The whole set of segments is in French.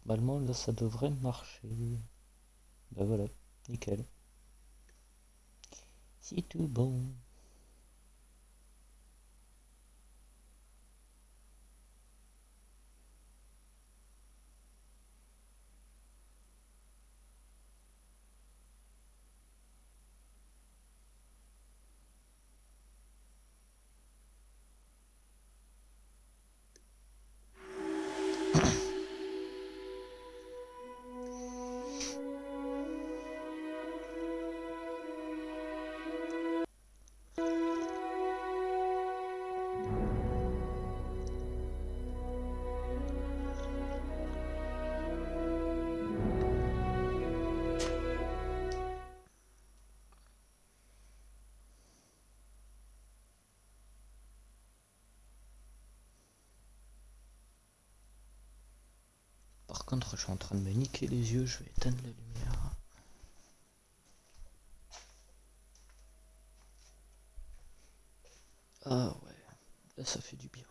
Normalement, là, ça devrait marcher. Bah voilà, nickel. C'est tout bon. Par contre, je suis en train de me niquer les yeux, je vais éteindre la lumière. Ah ouais, là ça fait du bien.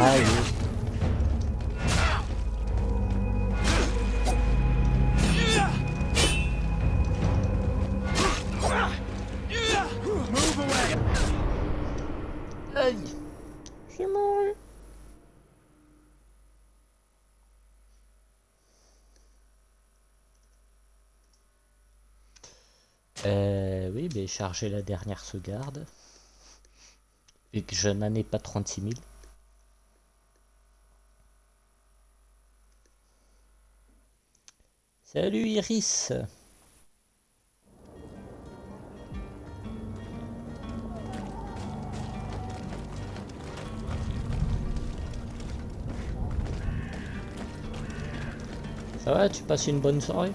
Aïe. Aïe. Je suis mort. Oui, mais charger la dernière sauvegarde. Et que je n'en ai pas 36 000. Salut Iris. Ça va, tu passes une bonne soirée?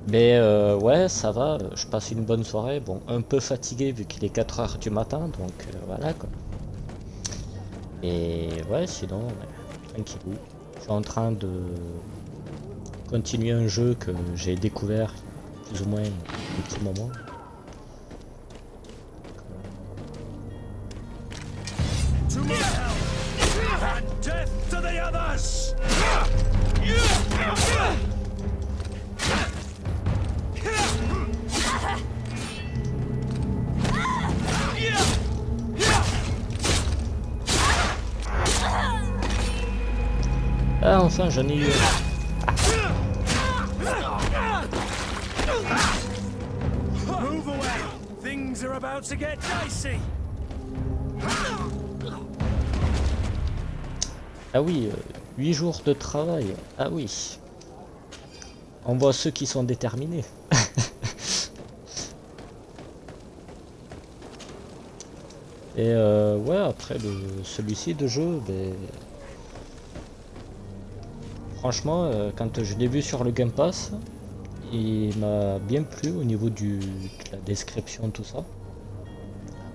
Mais ouais, ça va, je passe une bonne soirée. Bon, un peu fatigué vu qu'il est 4 heures du matin, donc voilà quoi. Et ouais, sinon, ouais, tranquillou. Je suis en train de continuer un jeu que j'ai découvert plus ou moins un petit moment. Ah, enfin, j'en ai eu. Move away. Things are about to get dicey. Ah oui, 8 jours de travail. Ah oui. On voit ceux qui sont déterminés. Et ouais, après celui-ci de jeu, ben, franchement, quand je l'ai vu sur le Game Pass, il m'a bien plu au niveau de la description, tout ça.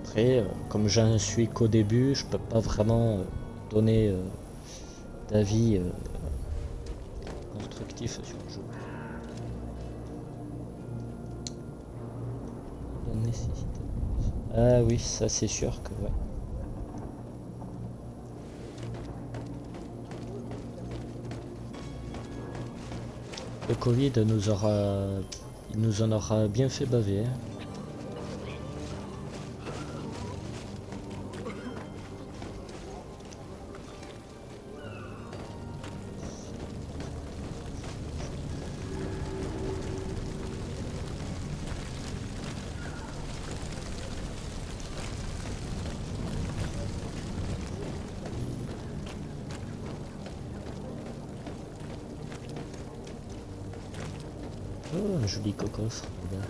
Après, comme j'en suis qu'au début, je peux pas vraiment donner d'avis constructif sur le jeu. La nécessité. Ah oui, ça c'est sûr que ouais. Le Covid il nous en aura bien fait baver. Hein. Oh, un joli cocoffre, regarde.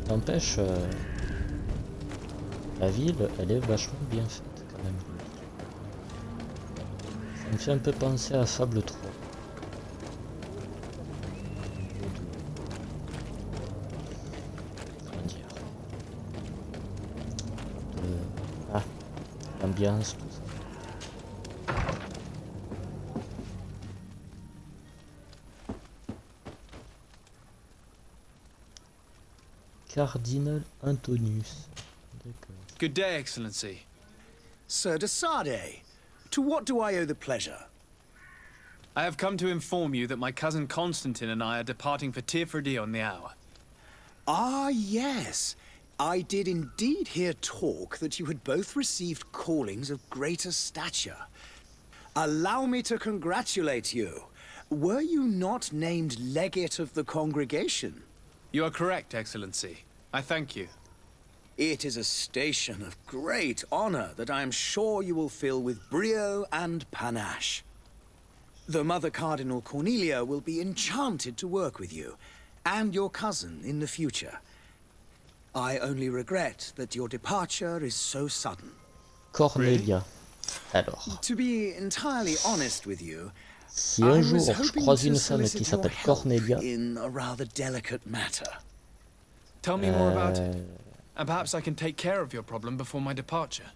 N'empêche, la ville, elle est vachement bien faite quand même. Ça me fait un peu penser à Fable 3. Comment dire Ah, l'ambiance, tout ça. Cardinal Antonius. D'accord. Good day, Excellency. Sir de Sade, to what do I owe the pleasure? I have come to inform you that my cousin Constantine and I are departing for Tirfredi on the hour. Ah, yes. I did indeed hear talk that you had both received callings of greater stature. Allow me to congratulate you. Were you not named legate of the congregation? You are correct, Excellency. I thank you. It is a station of great honor that I am sure you will fill with brio and panache. The Mother Cardinal Cornelia will be enchanted to work with you, and your cousin in the future. I only regret that your departure is so sudden. Cornelia. Alors, To be entirely honest with you, si un I jour was je hoping croise to une femme qui solicit your s'appelle help Cornelia, in a rather delicate matter. Tell me more about it, and perhaps I can take care of your problem before my departure.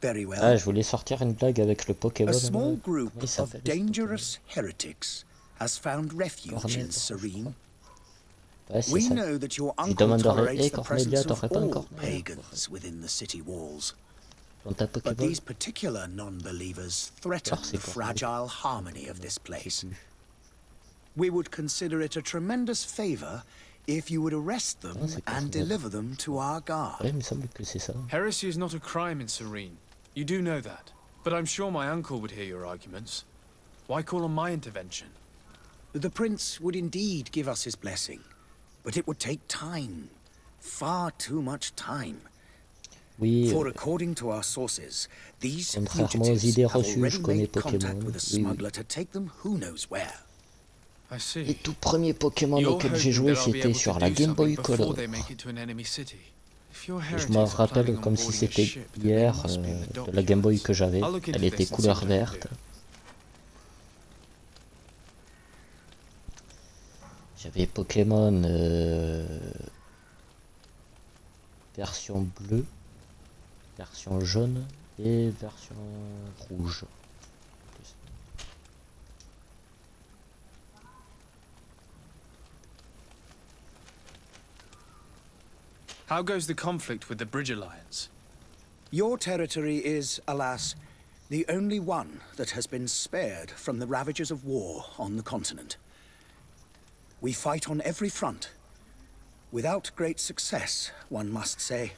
Very well. ah, je voulais sortir une blague avec le Pokémon. A small là. group Comment il of s'appelle, ce dangerous heretics has found refuge Cornelia, in Serene. Ouais, c'est We ça. know that your Je uncle demanderai, tolerates hey the Cornelia, presence of t'aurais pas un all Cornelia pagans within the city walls. dans ta But Pokéball? these particular non-believers threaten c'est the Cornelia. fragile harmony of this place. We would consider it a tremendous favor if you would arrest them c'est and Cornelia. deliver them to our Ouais, guard. il me semble que c'est ça. Heresy is not a crime in Serene. You do know that. But I'm sure my uncle would hear your arguments. Why call on my intervention? The prince would indeed give us his blessing, but it would take time. Far too much time. Oui, For according to our sources, these contrairement aux fugitives idées have reçues, already je connais made contact Pokémon. with a Oui, oui. smuggler to take them who knows where. I Les see. tout premiers Pokémon You're auxquels j'ai hoping joué, that I'll be c'était able sur to la do Game Boy something before Color. they make it to an enemy city. If your Et je heretics me are rappelle planning on comme si boarding a c'était ship, then they hier must be in the de la Game Boy dockyards. que j'avais. I'll look into Elle était this and see couleur what I can verte. do. J'avais Pokémon version bleue, version jaune et version rouge. How goes the conflict with the Bridge Alliance? Your territory is, alas, the only one that has been spared from the ravages of war on the continent. We fight on every front, without great success, one must say.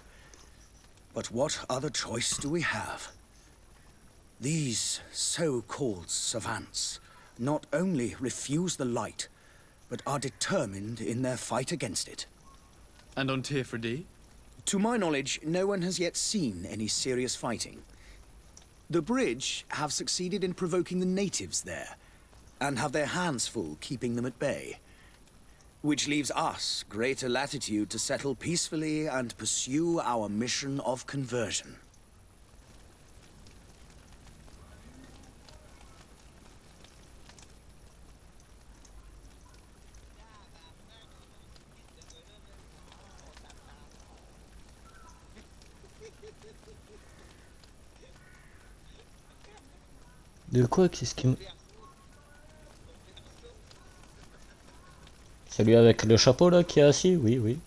But what other choice do we have? These so-called savants not only refuse the light, but are determined in their fight against it. And on Tirfredi? To my knowledge, no one has yet seen any serious fighting. The Bridge have succeeded in provoking the natives there, and have their hands full keeping them at bay. Which leaves us greater latitude to settle peacefully and pursue our mission of conversion. De quoi? Qu'est-ce qui me... Celui avec le chapeau là qui est assis? Oui, oui.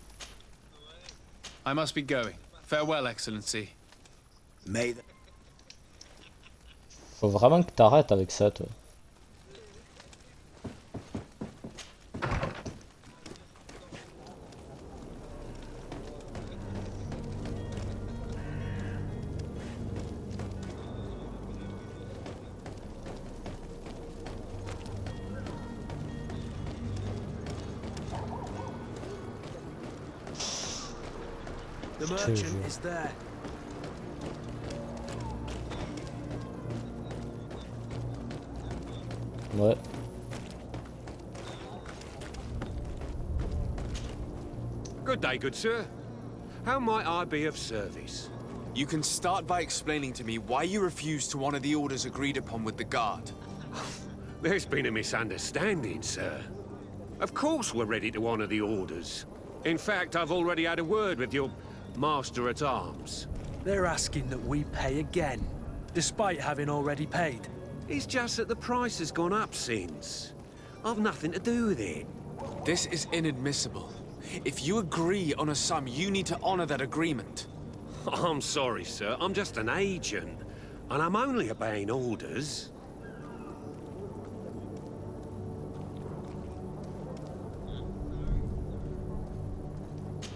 I must be going. Farewell, Excellency. May the... Faut vraiment que t'arrêtes avec ça, toi. The Je te merchant jure. is there. Ouais. Good day, good sir. How might I be of service? You can start by explaining to me why you refuse to honor the orders agreed upon with the guard. There's been a misunderstanding, sir. Of course we're ready to honor the orders. In fact, I've already had a word with your master-at-arms. They're asking that we pay again, despite having already paid. It's just that the price has gone up since. I've nothing to do with it. This is inadmissible. If you agree on a sum, you need to honor that agreement. I'm sorry, sir. I'm just an agent. And I'm only obeying orders.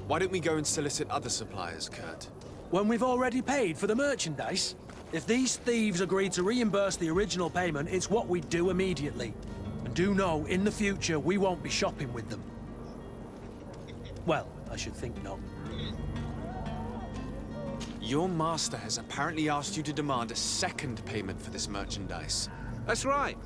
Why don't we go and solicit other suppliers, Kurt? When we've already paid for the merchandise? If these thieves agree to reimburse the original payment, it's what we do immediately. And do know, in the future, we won't be shopping with them. Well, I should think not. Your master has apparently asked you to demand a second payment for this merchandise. That's right.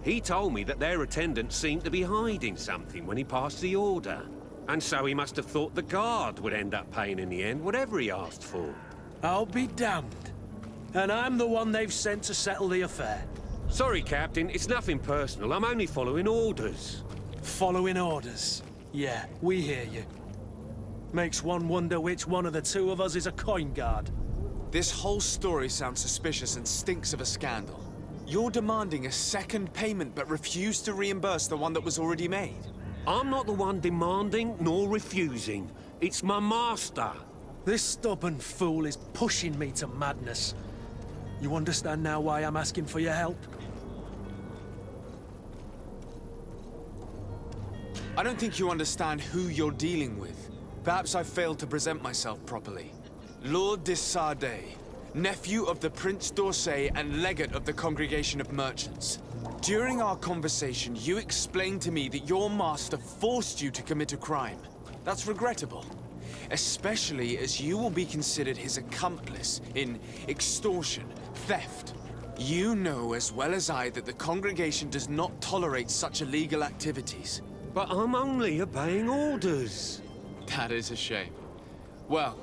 He told me that their attendant seemed to be hiding something when he passed the order. And so he must have thought the guard would end up paying in the end, whatever he asked for. I'll be damned. And I'm the one they've sent to settle the affair. Sorry, Captain, it's nothing personal. I'm only following orders. Following orders. Yeah, we hear you. Makes one wonder which one of the two of us is a coin guard. This whole story sounds suspicious and stinks of a scandal. You're demanding a second payment but refuse to reimburse the one that was already made. I'm not the one demanding nor refusing. It's my master. This stubborn fool is pushing me to madness. You understand now why I'm asking for your help? I don't think you understand who you're dealing with. Perhaps I failed to present myself properly. Lord de Sardet, nephew of the Prince d'Orsay and legate of the Congregation of Merchants. During our conversation, you explained to me that your master forced you to commit a crime. That's regrettable, especially as you will be considered his accomplice in extortion, theft. You know as well as I that the Congregation does not tolerate such illegal activities. But I'm only obeying orders. That is a shame. Well,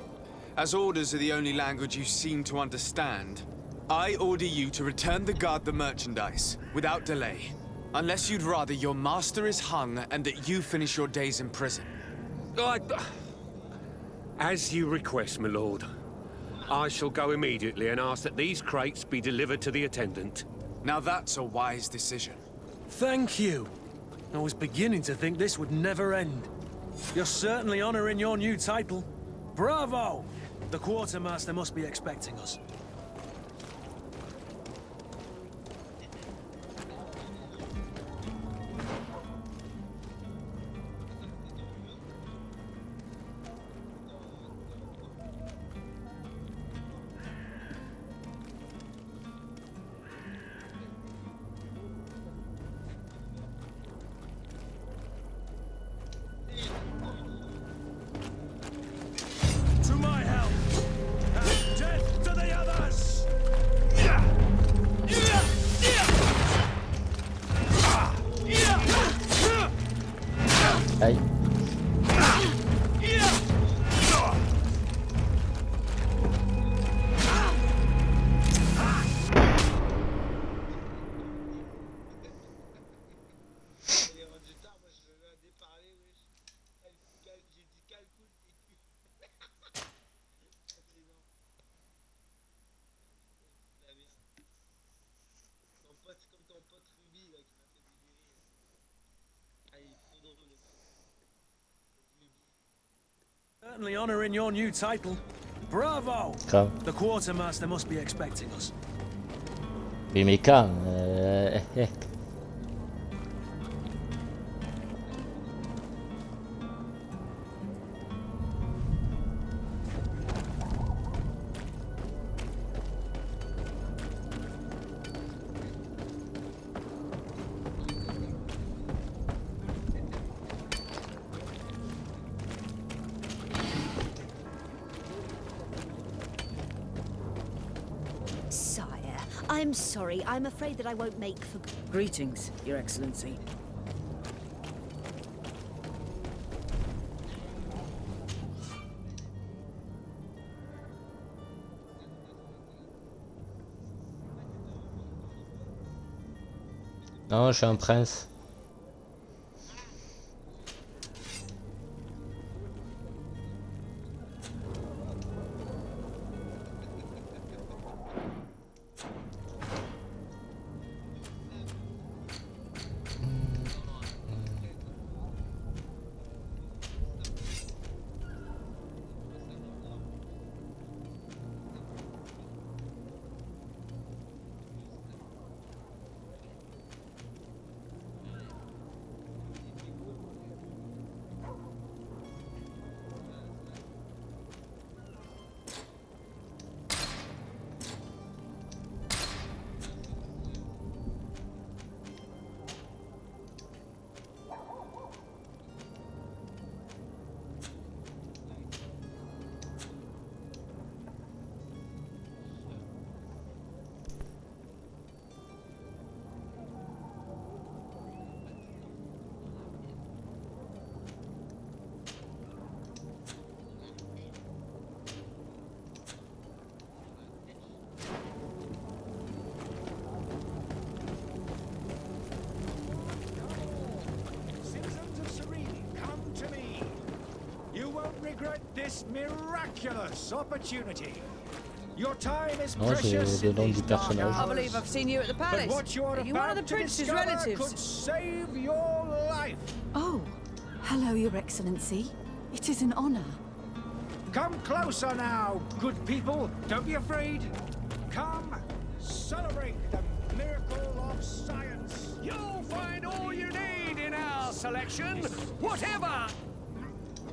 as orders are the only language you seem to understand, I order you to return the guard the merchandise, without delay. Unless you'd rather your master is hung and that you finish your days in prison. As you request, my lord. I shall go immediately and ask that these crates be delivered to the attendant. Now that's a wise decision. Thank you. I was beginning to think this would never end. You're certainly honoring your new title. Bravo! The quartermaster must be expecting us. To my help! And death to the others! Aïe. Certainly honoring your new title. Bravo! Grave. The quartermaster must be expecting us. Oui, mais quand Sire, I'm sorry. I'm afraid that I won't make for... Greetings, Your Excellency. Non, je suis un prince. this miraculous opportunity. Your time is Non, c'est precious le in nom du these dark personnage. I hours. believe I've seen you at the But palace. what you're Are you one of the about to prince's discover relatives? could save your life. Oh, hello, Your Excellency. It is an honor. Come closer now, good people. Don't be afraid. Come, celebrate the miracle of science. You'll find all you need in our selection, whatever.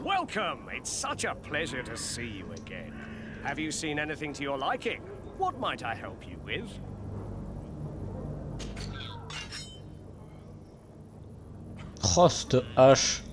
Welcome. It's such a pleasure to see you again. Have you seen anything to your liking? What might I help you with? Oh, cette hache.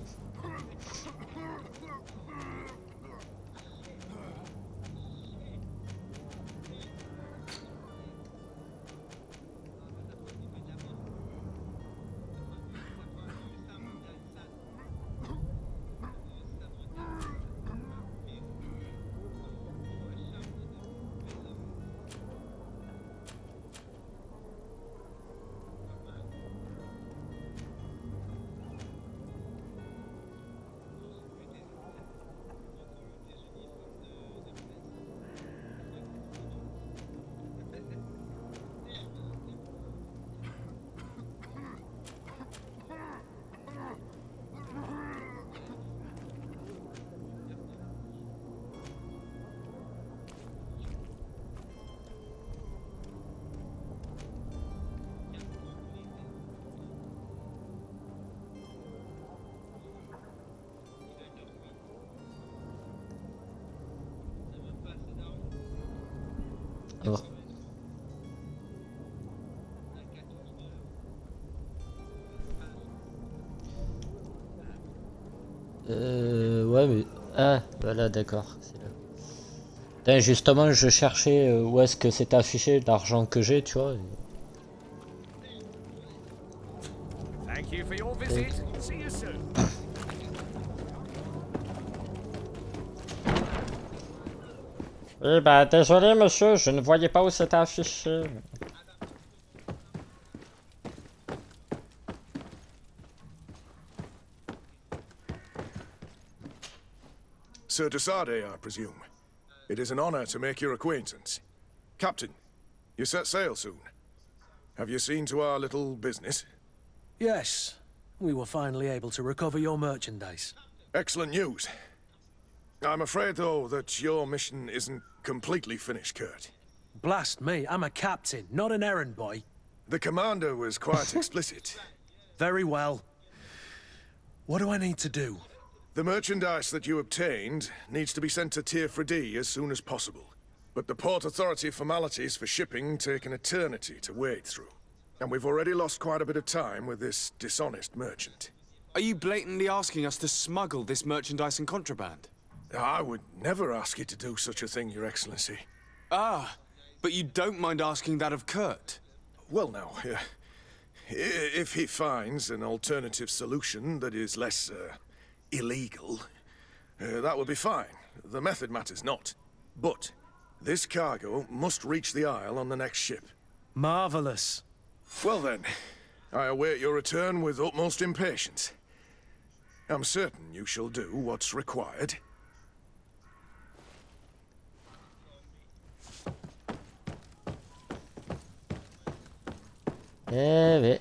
Oh. Ouais mais... Ah, voilà, d'accord. C'est là. Putain, justement, je cherchais où est-ce que c'était affiché l'argent que j'ai, tu vois. Thank you for your visit. See you soon. Eh ben, désolé monsieur, je ne voyais pas où c'était affiché. Sir Desade, I presume. It is an honor to make your acquaintance. Captain, you set sail soon. Have you seen to our little business? Yes, we were finally able to recover your merchandise. Excellent news. I'm afraid, though, that your mission isn't completely finished, Kurt. Blast me, I'm a captain, not an errand boy. The commander was quite explicit. Very well. What do I need to do? The merchandise that you obtained needs to be sent to Tier 4D as soon as possible. But the Port Authority formalities for shipping take an eternity to wade through. And we've already lost quite a bit of time with this dishonest merchant. Are you blatantly asking us to smuggle this merchandise and contraband? I would never ask you to do such a thing, Your Excellency. Ah, but you don't mind asking that of Kurt? Well now, if he finds an alternative solution that is less, illegal, that would be fine. The method matters not. But this cargo must reach the Isle on the next ship. Marvelous. Well then, I await your return with utmost impatience. I'm certain you shall do what's required. Eh oui.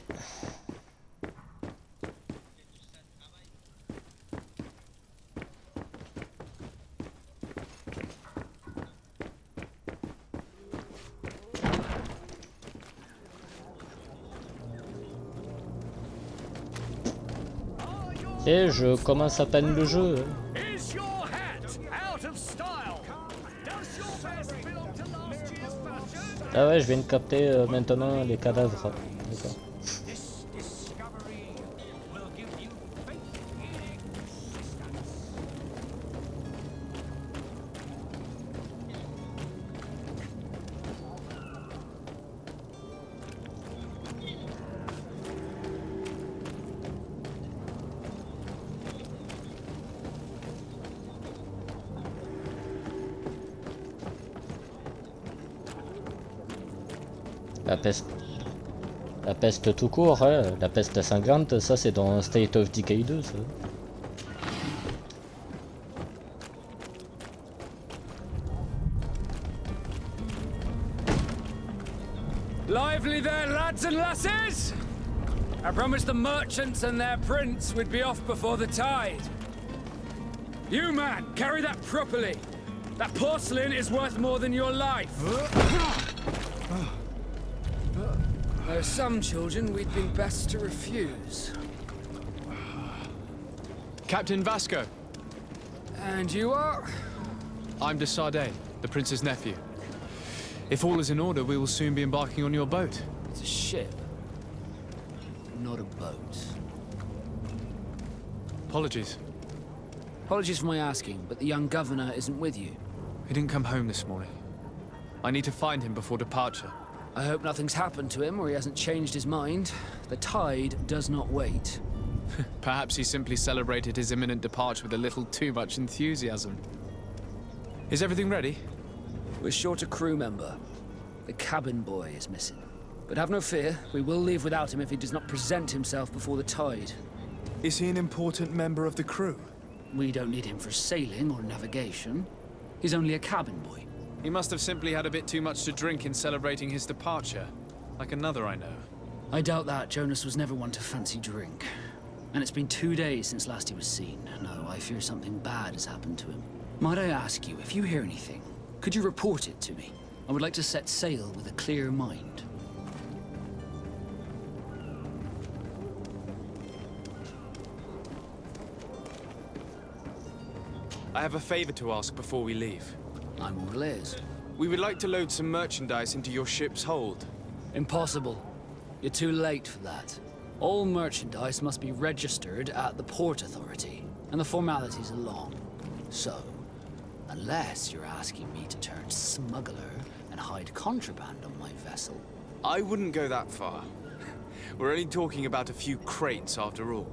Et je commence à peine le jeu. Is your hat out of style? Does your vest belong to last year's fashion? Ah ouais, je viens de capter maintenant les cadavres. D'accord. This discovery will give you faith in existence. La peste. La peste tout court, hein. La peste sanglante, ça c'est dans State of Decay 2, ça. Lively there, lads and lasses! I promised the merchants and their prince we'd be off before the tide. You, man, carry that properly. That porcelain is worth more than your life. There are some children we'd been best to refuse. Captain Vasco. And you are? I'm de Sardet, the prince's nephew. If all is in order, we will soon be embarking on your boat. It's a ship, not a boat. Apologies. Apologies for my asking, but the young governor isn't with you. He didn't come home this morning. I need to find him before departure. I hope nothing's happened to him or he hasn't changed his mind. The tide does not wait. Perhaps he simply celebrated his imminent departure with a little too much enthusiasm. Is everything ready? We're short a crew member. The cabin boy is missing. But have no fear, we will leave without him if he does not present himself before the tide. Is he an important member of the crew? We don't need him for sailing or navigation. He's only a cabin boy. He must have simply had a bit too much to drink in celebrating his departure. Like another I know. I doubt that. Jonas was never one to fancy drink. And it's been 2 days since last he was seen. No, I fear something bad has happened to him. Might I ask you, if you hear anything, could you report it to me? I would like to set sail with a clear mind. I have a favor to ask before we leave. I'm all ears. We would like to load some merchandise into your ship's hold. Impossible. You're too late for that. All merchandise must be registered at the Port Authority, and the formalities are long. So, unless you're asking me to turn smuggler and hide contraband on my vessel. I wouldn't go that far. We're only talking about a few crates after all.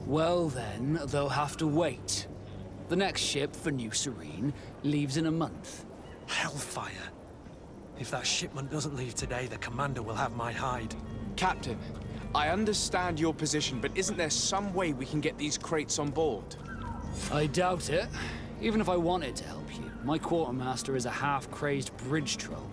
Well then, they'll have to wait. The next ship for New Serene leaves in a month. Hellfire. If that shipment doesn't leave today, the commander will have my hide. Captain, I understand your position, but isn't there some way we can get these crates on board? I doubt it. Even if I wanted to help you, my quartermaster is a half-crazed bridge troll.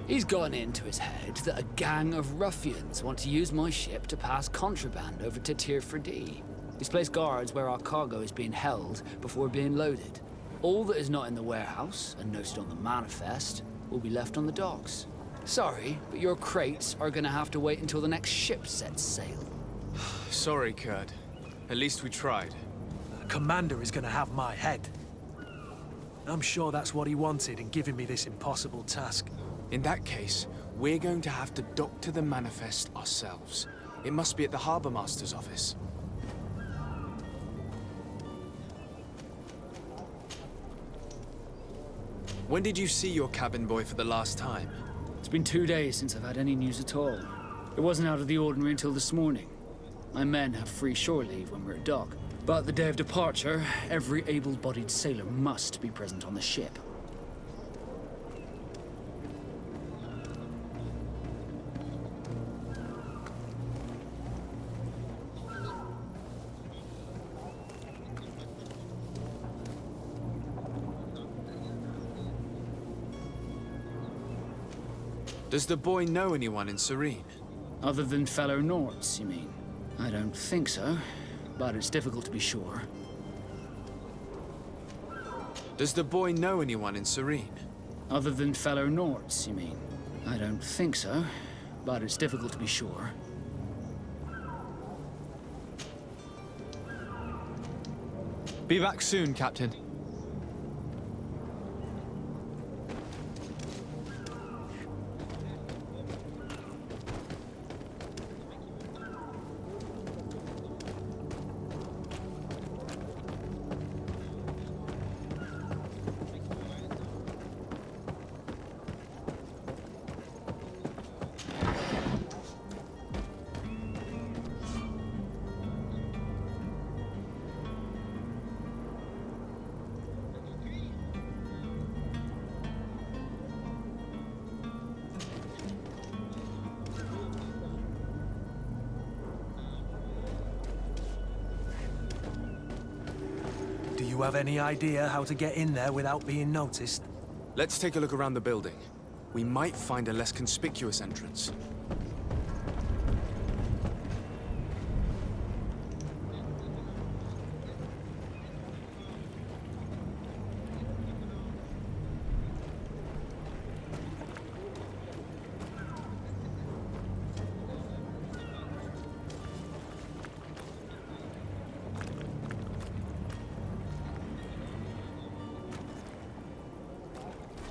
He's gotten into his head that a gang of ruffians want to use my ship to pass contraband over to Tirfredi. He's placed guards where our cargo is being held before being loaded. All that is not in the warehouse, and noted on the manifest, will be left on the docks. Sorry, but your crates are gonna have to wait until the next ship sets sail. Sorry, Kurt. At least we tried. The commander is gonna have my head. I'm sure that's what he wanted in giving me this impossible task. In that case, we're going to have to doctor the manifest ourselves. It must be at the Harbour Master's office. When did you see your cabin boy for the last time? It's been 2 days since I've had any news at all. It wasn't out of the ordinary until this morning. My men have free shore leave when we're at dock. But the day of departure, every able-bodied sailor must be present on the ship. Does the boy know anyone in Serene? Other than fellow Norts, you mean? I don't think so, but it's difficult to be sure. Does the boy know anyone in Serene? Other than fellow Norts, you mean? I don't think so, but it's difficult to be sure. Be back soon, Captain. Do you have any idea how to get in there without being noticed? Let's take a look around the building. we might find a less conspicuous entrance.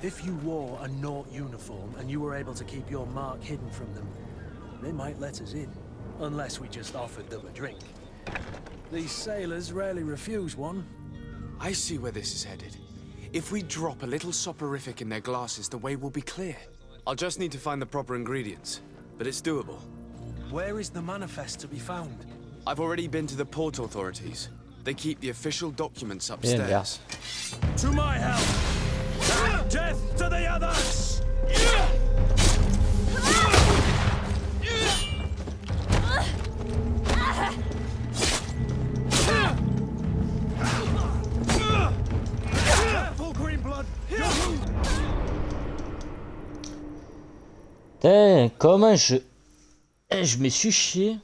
If you wore a Naut uniform and you were able to keep your mark hidden from them, they might let us in, unless we just offered them a drink. These sailors rarely refuse one. I see where this is headed. If we drop a little soporific in their glasses, the way will be clear. I'll just need to find the proper ingredients, but it's doable. Where is the manifest to be found? I've already been to the port authorities. They keep the official documents upstairs. To my help! Death to the others! Careful, Greenblood! Putain, comment je me suis chié.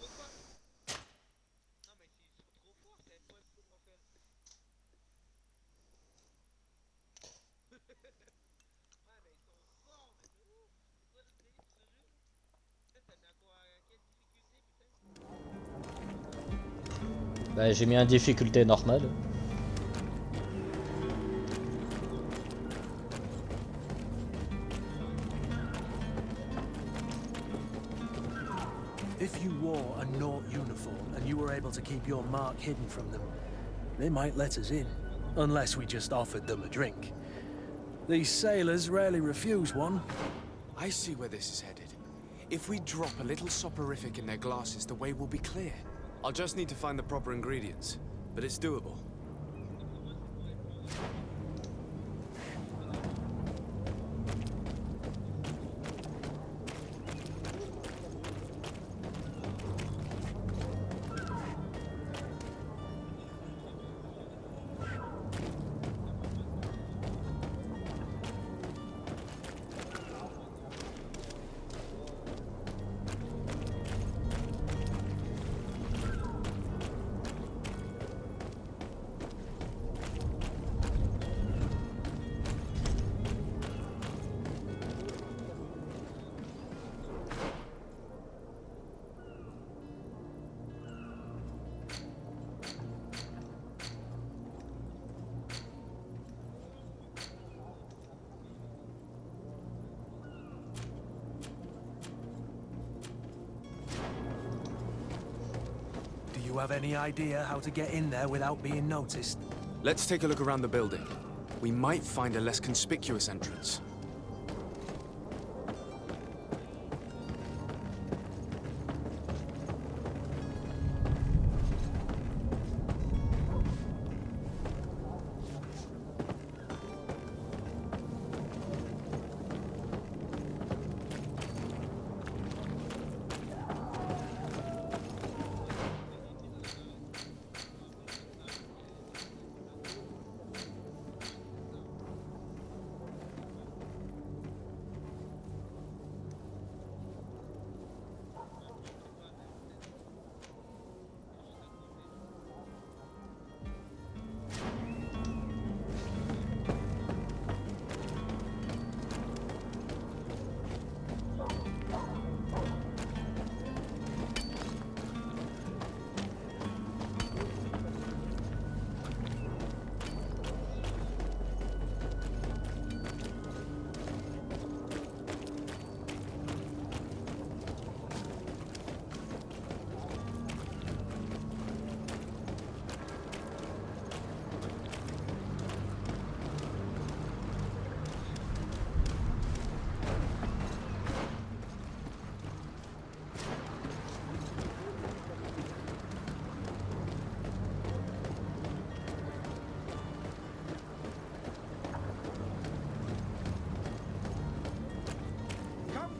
Bah, j'ai mis en difficulté normale. If you wore a Naut uniform and you were able to keep your mark hidden from them, they might let us in, unless we just offered them a drink. These sailors rarely refuse one. I see where this is headed. If we drop a little soporific in their glasses, the way will be clear. I'll just need to find the proper ingredients, but it's doable. Do you have any idea how to get in there without being noticed? Let's take a look around the building. We might find a less conspicuous entrance.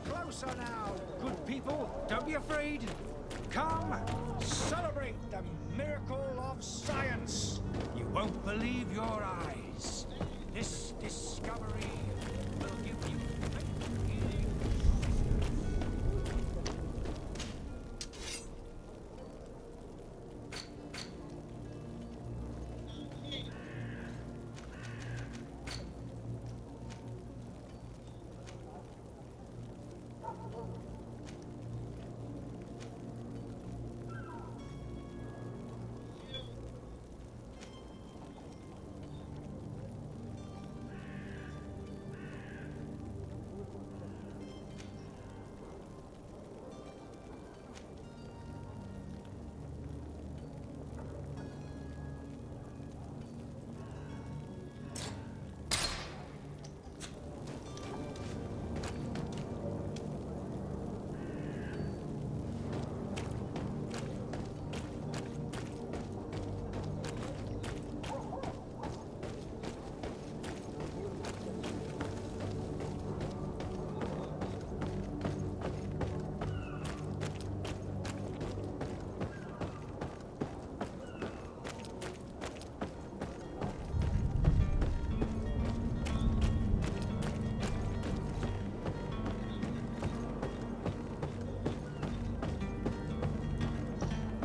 Closer now, good people. Don't be afraid. Come, celebrate the miracle of science. You won't believe your eyes. This discovery will give you victory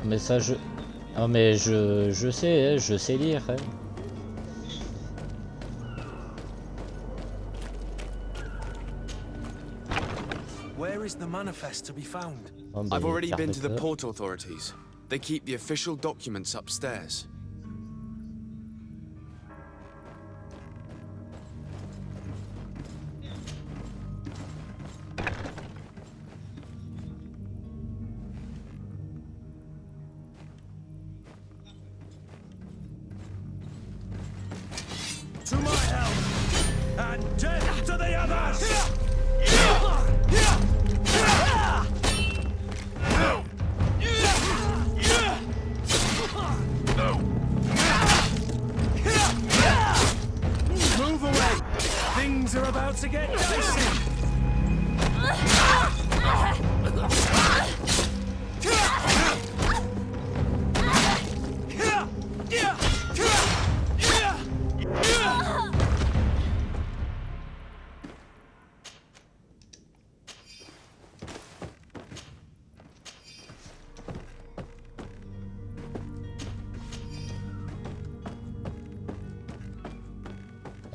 Mais ça, je... Ah, mais je sais, hein, je sais lire. Hein. Where is the manifest to be found? Oh, I've ben, already been to the permetteur. port authorities. They keep the official documents upstairs. To my help! And death to the others! Move away! Things are about to get dicey!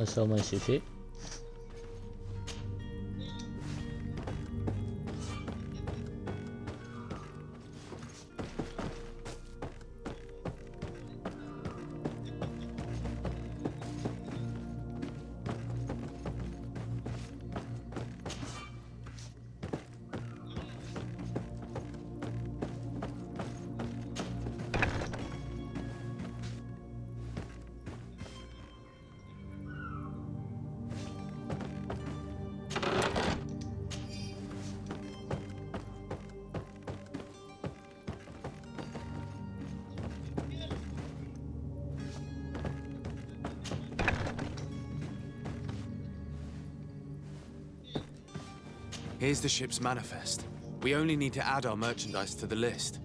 Ah, ça au moins c'est fait. Here's the ship's manifest. We only need to add our merchandise to the list.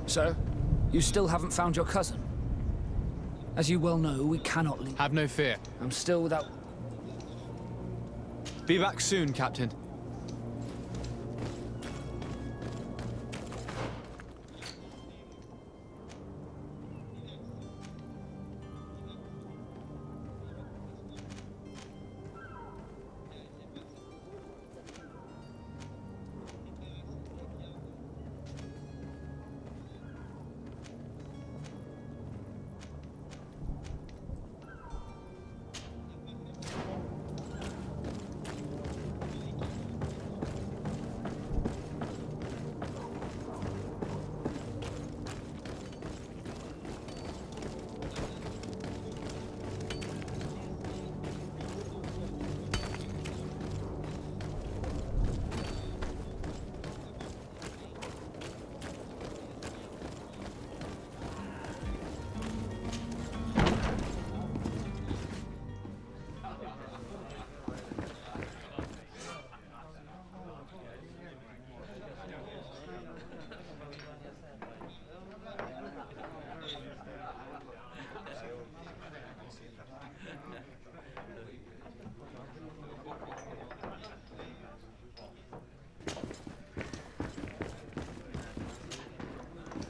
So, you still haven't found your cousin? As you well know, we cannot leave. Have no fear. I'm still without... Be back soon, Captain.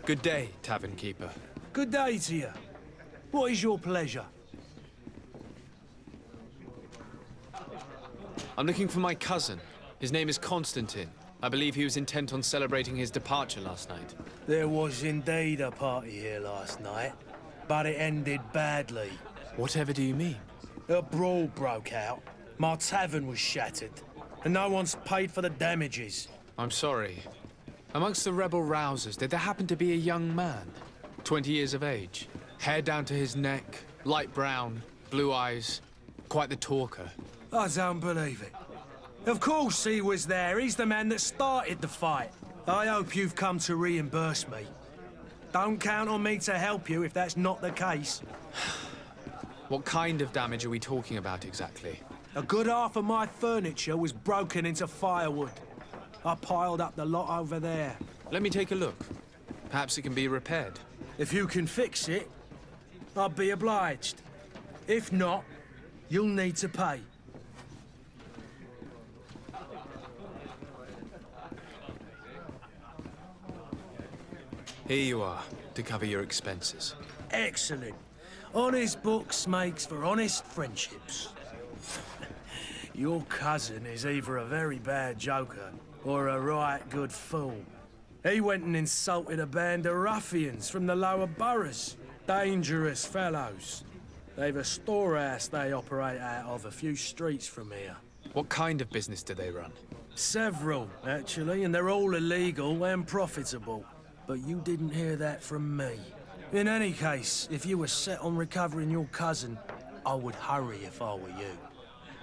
Good day, tavern keeper. Good day to you. What is your pleasure? I'm looking for my cousin. His name is Constantine. I believe he was intent on celebrating his departure last night. There was indeed a party here last night, but it ended badly. Whatever do you mean? A brawl broke out. My tavern was shattered, and no one's paid for the damages. I'm sorry. Amongst the rebel rousers, did there happen to be a young man? 20 years of age. Hair down to his neck, light brown, blue eyes. Quite the talker. I don't believe it. Of course he was there. He's the man that started the fight. I hope you've come to reimburse me. Don't count on me to help you if that's not the case. What kind of damage are we talking about exactly? A good half of my furniture was broken into firewood. I piled up the lot over there. Let me take a look. Perhaps it can be repaired. If you can fix it, I'll be obliged. If not, you'll need to pay. Here you are, to cover your expenses. Excellent. Honest books makes for honest friendships. Your cousin is either a very bad joker or a right good fool. He went and insulted a band of ruffians from the lower boroughs. Dangerous fellows. They've a storehouse they operate out of a few streets from here. What kind of business do they run? Several, actually, and they're all illegal and profitable. But you didn't hear that from me. In any case, if you were set on recovering your cousin, I would hurry if I were you.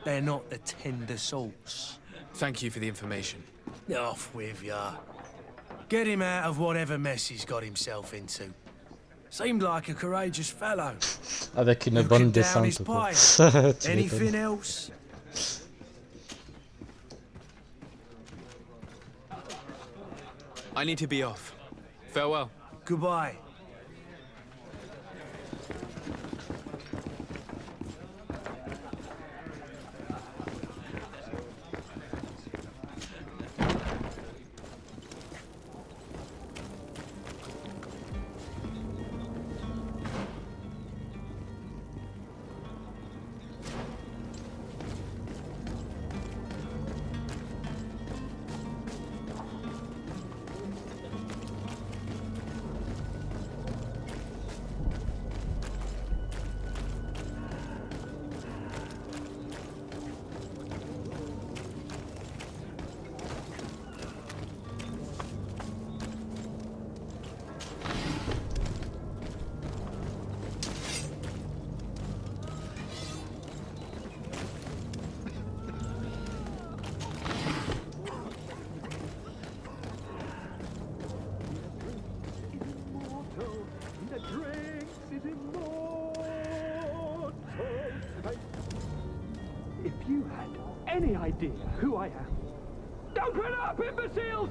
They're not the tender sorts. Thank you for the information. Off with ya. Get him out of whatever mess he's got himself into. Seemed like a courageous fellow. Avec une bonne descente. Anything else? I need to be off. Farewell. Goodbye. If you had any idea who I am... Open up, imbeciles!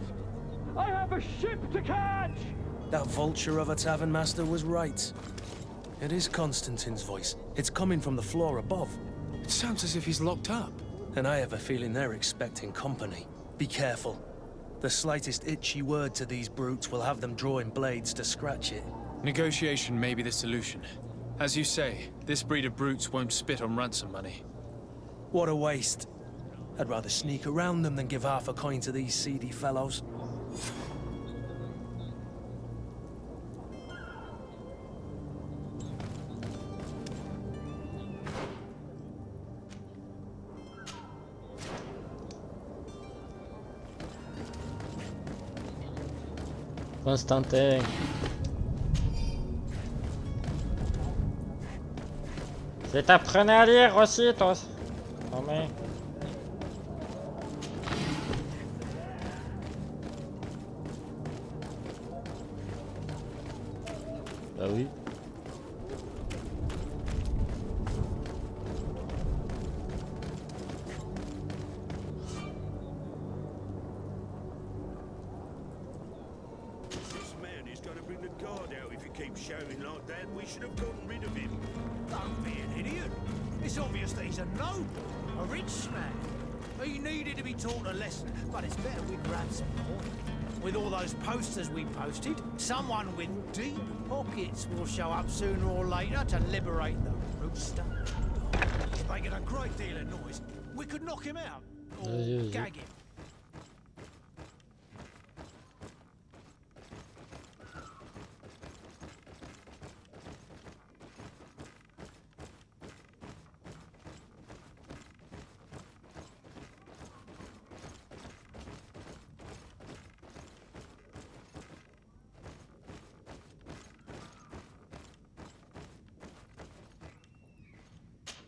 I have a ship to catch! That vulture of a tavern master was right. It is Constantine's voice. It's coming from the floor above. It sounds as if he's locked up. And I have a feeling they're expecting company. Be careful. The slightest itchy word to these brutes will have them drawing blades to scratch it. Negotiation may be the solution. As you say, this breed of brutes won't spit on ransom money. What a waste. I'd rather sneak around them than give half a coin to these seedy fellows. Constantin. C'est t'apprenais à lire aussi, toi. Oh mais. Bah oui. This man is going to bring the guard out if he keeps shouting like that. We should have gotten rid of him. Don't be an idiot. It's obvious that he's a noble, a rich man. He needed to be taught a lesson, but it's better we grab some coin. With all those posters we posted, someone with deep pockets will show up sooner or later to liberate the rooster. He's making a great deal of noise. We could knock him out, or gag him.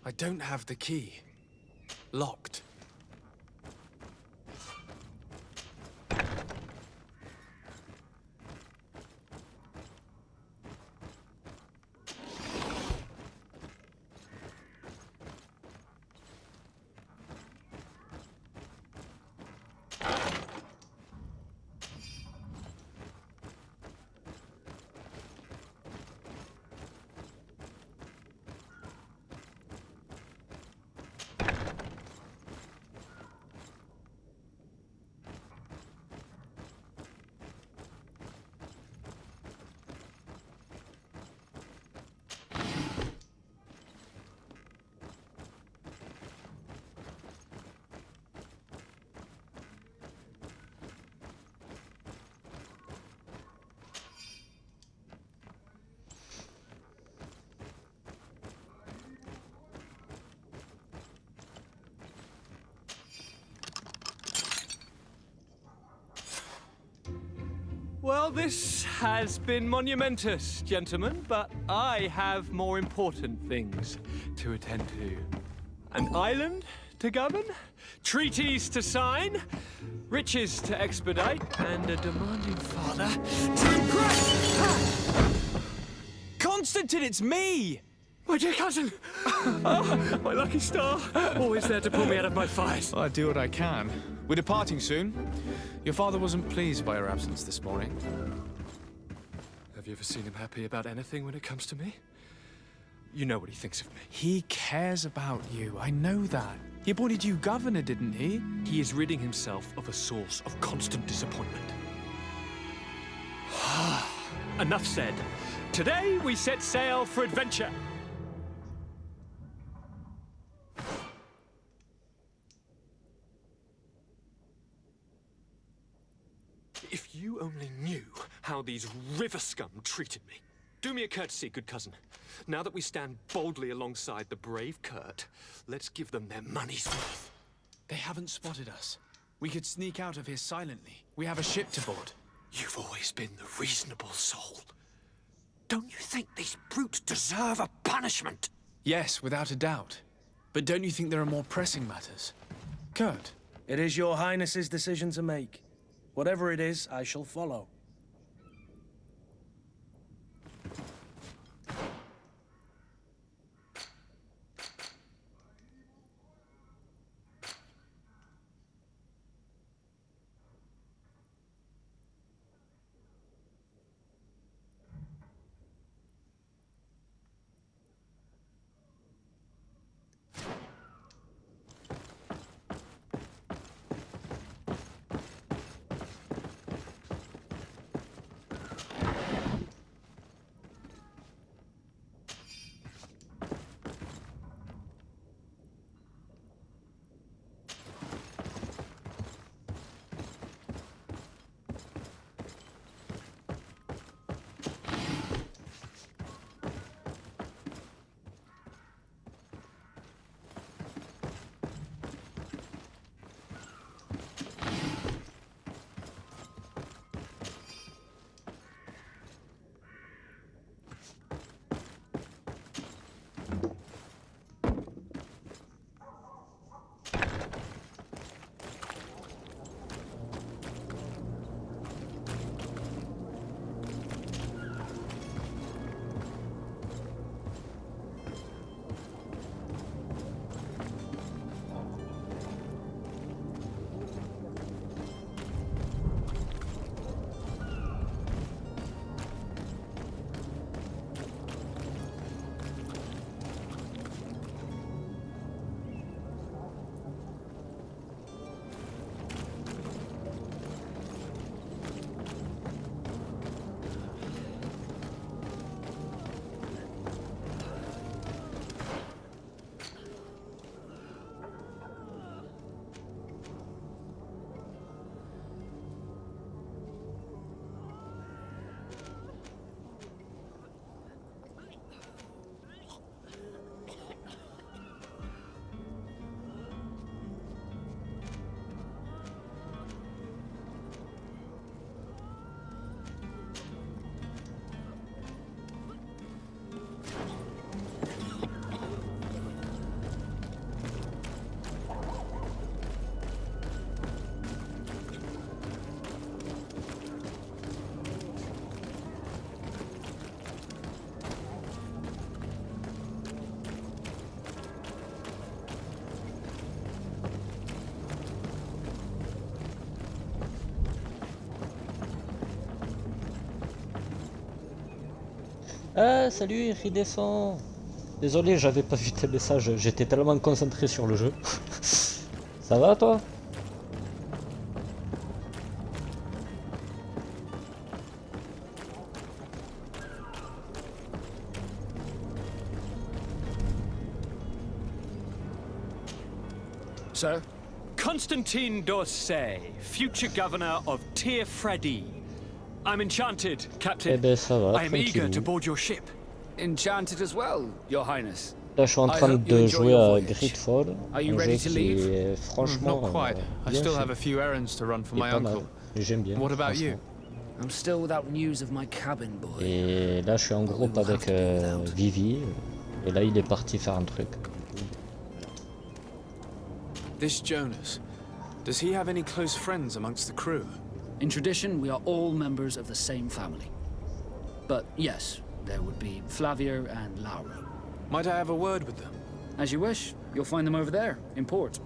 I don't have the key. Locked. Well, this has been monumentous, gentlemen, but I have more important things to attend to. An island to govern, treaties to sign, riches to expedite, and a demanding father to impress! Constantine, it's me! My dear cousin! Oh, my lucky star! Always there to pull me out of my fight. Well, I do what I can. We're departing soon. Your father wasn't pleased by your absence this morning. Have you ever seen him happy about anything when it comes to me? You know what he thinks of me. He cares about you, I know that. He appointed you governor, didn't he? He is ridding himself of a source of constant disappointment. Enough said. Today we set sail for adventure. If you only knew how these river scum treated me. Do me a courtesy, good cousin. Now that we stand boldly alongside the brave Kurt, let's give them their money's worth. They haven't spotted us. We could sneak out of here silently. We have a ship to board. You've always been the reasonable soul. Don't you think these brutes deserve a punishment? Yes, without a doubt. But don't you think there are more pressing matters? Kurt? It is your highness's decision to make. Whatever it is, I shall follow. Ah, salut, il redescend. Désolé, j'avais pas vu tes messages, j'étais tellement concentré sur le jeu. Ça va toi? Sir? Constantine d'Orsay, future governor of Tir Freddy. I'm enchanted, Captain. Eh ben ça va, I am eager to tranquille. board your ship. Enchanted as well, Your Highness. Là je suis en I train hope you de enjoy jouer your à voyage. Greedfall, Are you un ready jeu to qui leave? est franchement Not quite. I bien still fait. have a few errands to run for Il my est pas mal. uncle. J'aime bien. What about you? franchement. I'm still without news of my cabin boy. Et là je suis en groupe avec Vivi, et là il est parti faire un truc. This Jonas, does he have any close friends amongst the crew? In tradition, we are all members of the same family. But yes, there would be Flavia and Laura. Might I have a word with them? As you wish. You'll find them over there, in port.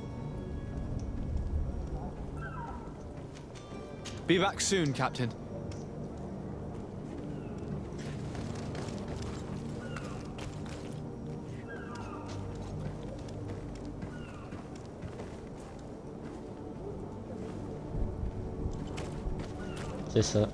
Be back soon, Captain. C'est ça.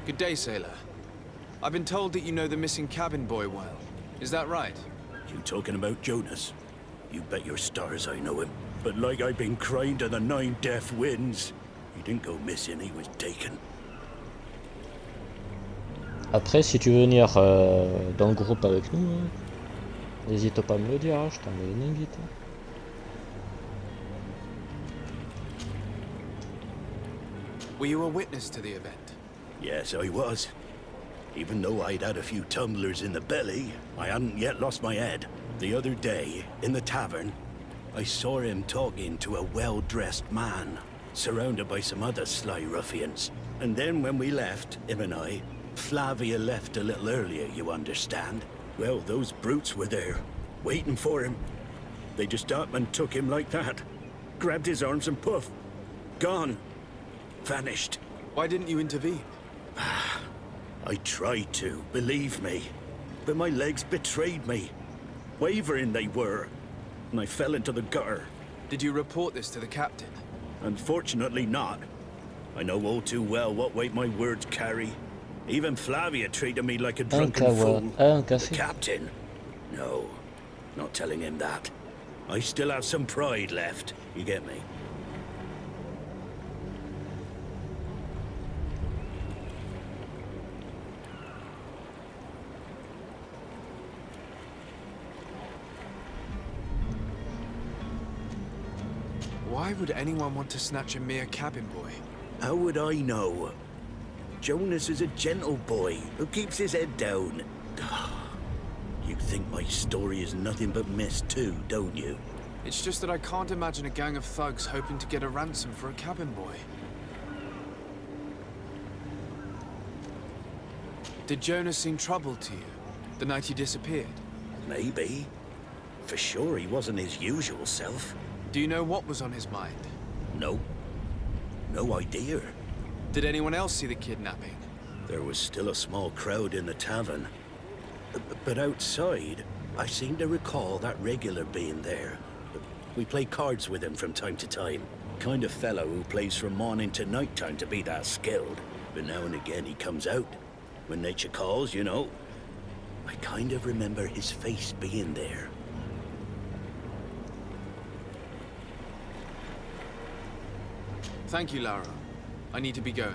Good day, sailor. I've been told that you know the missing cabin boy well. Is that right? You talking about Jonas? You bet your stars I know him. But like I've been crying to the 9 deaf winds, he didn't go missing, he was taken. Après si tu veux venir dans le groupe avec nous, n'hésite pas à me le dire, je t'envoie une invite. Were you a witness to the event? Yes, I was. Even though I'd had a few tumblers in the belly, I hadn't yet lost my head. The other day, in the tavern, I saw him talking to a well-dressed man, surrounded by some other sly ruffians. And then when we left, him and I, Flavia left a little earlier, you understand. Well, those brutes were there, waiting for him. They just up and took him like that. Grabbed his arms and poof, gone. Vanished. Why didn't you intervene? I tried to, believe me. But my legs betrayed me. Wavering they were. And I fell into the gutter. Did you report this to the captain? Unfortunately not. I know all too well what weight my words carry. Even Flavia treated me like a drunken fool. The captain? No, not telling him that. I still have some pride left, you get me? Why would anyone want to snatch a mere cabin boy? How would I know? Jonas is a gentle boy who keeps his head down. You think my story is nothing but mist too, don't you? It's just that I can't imagine a gang of thugs hoping to get a ransom for a cabin boy. Did Jonas seem troubled to you, the night he disappeared? Maybe. For sure he wasn't his usual self. Do you know what was on his mind? No. No idea. Did anyone else see the kidnapping? There was still a small crowd in the tavern. But outside, I seem to recall that regular being there. We play cards with him from time to time. Kind of fellow who plays from morning to night time to be that skilled. But now and again he comes out. When nature calls, you know. I kind of remember his face being there. Thank you, Lara. I need to be going.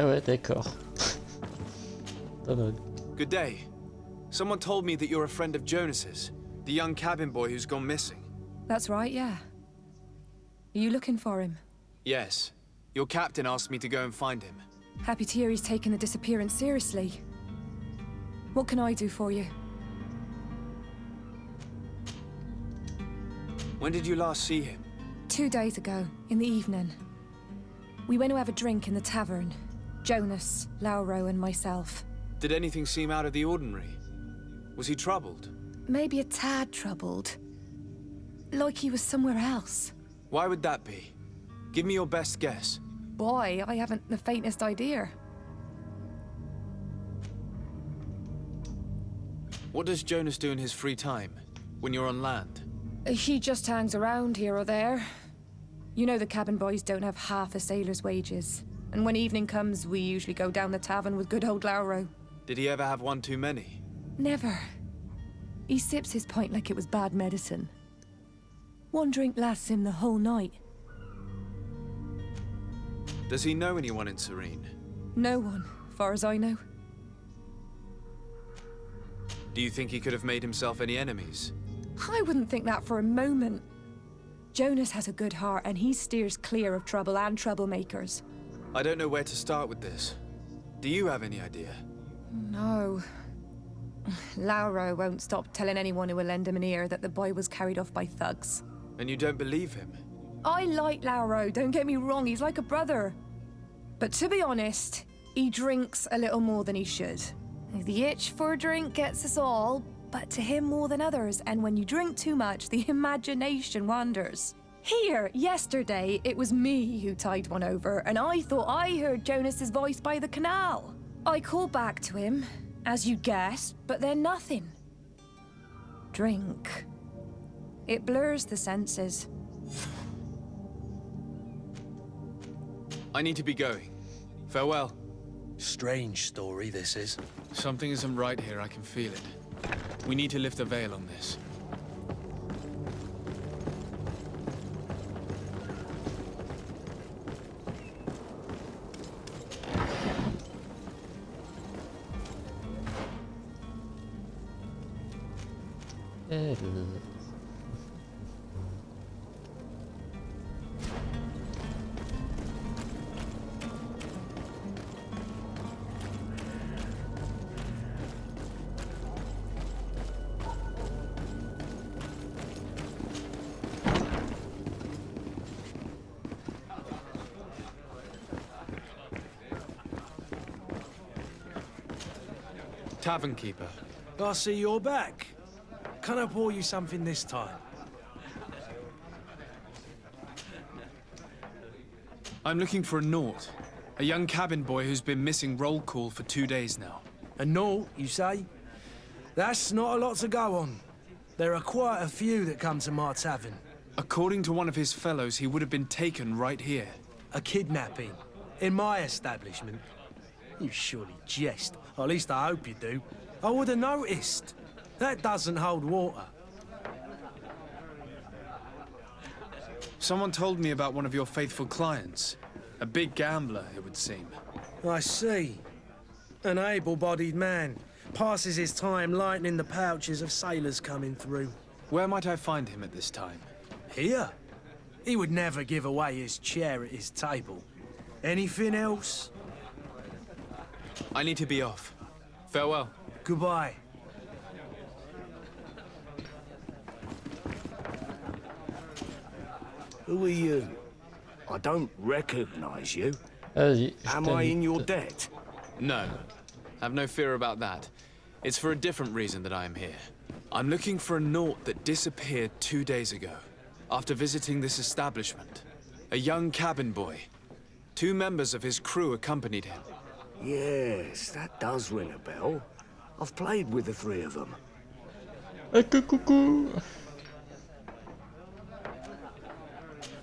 Ah ouais, d'accord. Pas mal. Good day. Someone told me that you're a friend of Jonas's, the young cabin boy who's gone missing. That's right, yeah. Are you looking for him? Yes. Your captain asked me to go and find him. Happy to hear he's taken the disappearance seriously. What can I do for you? When did you last see him? 2 days ago, in the evening. We went to have a drink in the tavern. Jonas, Lauro, and myself. Did anything seem out of the ordinary? Was he troubled? Maybe a tad troubled. Like he was somewhere else. Why would that be? Give me your best guess. Boy, I haven't the faintest idea. What does Jonas do in his free time, when you're on land? He just hangs around here or there. You know the cabin boys don't have half a sailor's wages. And when evening comes, we usually go down the tavern with good old Lauro. Did he ever have one too many? Never. He sips his pint like it was bad medicine. One drink lasts him the whole night. Does he know anyone in Serene? No one, far as I know. Do you think he could have made himself any enemies? I wouldn't think that for a moment. Jonas has a good heart and he steers clear of trouble and troublemakers. I don't know where to start with this. Do you have any idea? No. Lauro won't stop telling anyone who will lend him an ear that the boy was carried off by thugs. And you don't believe him? I like Lauro, don't get me wrong, he's like a brother. But to be honest, he drinks a little more than he should. The itch for a drink gets us all, but to him more than others, and when you drink too much, the imagination wanders. Here, yesterday, it was me who tied one over, and I thought I heard Jonas's voice by the canal. I called back to him, as you guessed, but then nothing. Drink. It blurs the senses. I need to be going. Farewell. Strange story, this is. Something isn't right here, I can feel it. We need to lift the veil on this. Tavern keeper. I see you're back. Can I pour you something this time? I'm looking for a Naut. A young cabin boy who's been missing roll call for 2 days now. A Naut, you say? That's not a lot to go on. There are quite a few that come to my tavern. According to one of his fellows, he would have been taken right here. A kidnapping? In my establishment? You surely jest. Or at least I hope you do. I would have noticed. That doesn't hold water. Someone told me about one of your faithful clients. A big gambler, it would seem. I see. An able-bodied man. Passes his time lightening the pouches of sailors coming through. Where might I find him at this time? Here? He would never give away his chair at his table. Anything else? I need to be off. Farewell. Goodbye. Who are you? I don't recognize you. Vas-y, Am I in your debt? No. Have no fear about that. It's for a different reason that I am here. I'm looking for a Naut that disappeared 2 days ago, after visiting this establishment. A young cabin boy. 2 members of his crew accompanied him. Yes, that does ring a bell. I've played with the 3 of them. Coucou.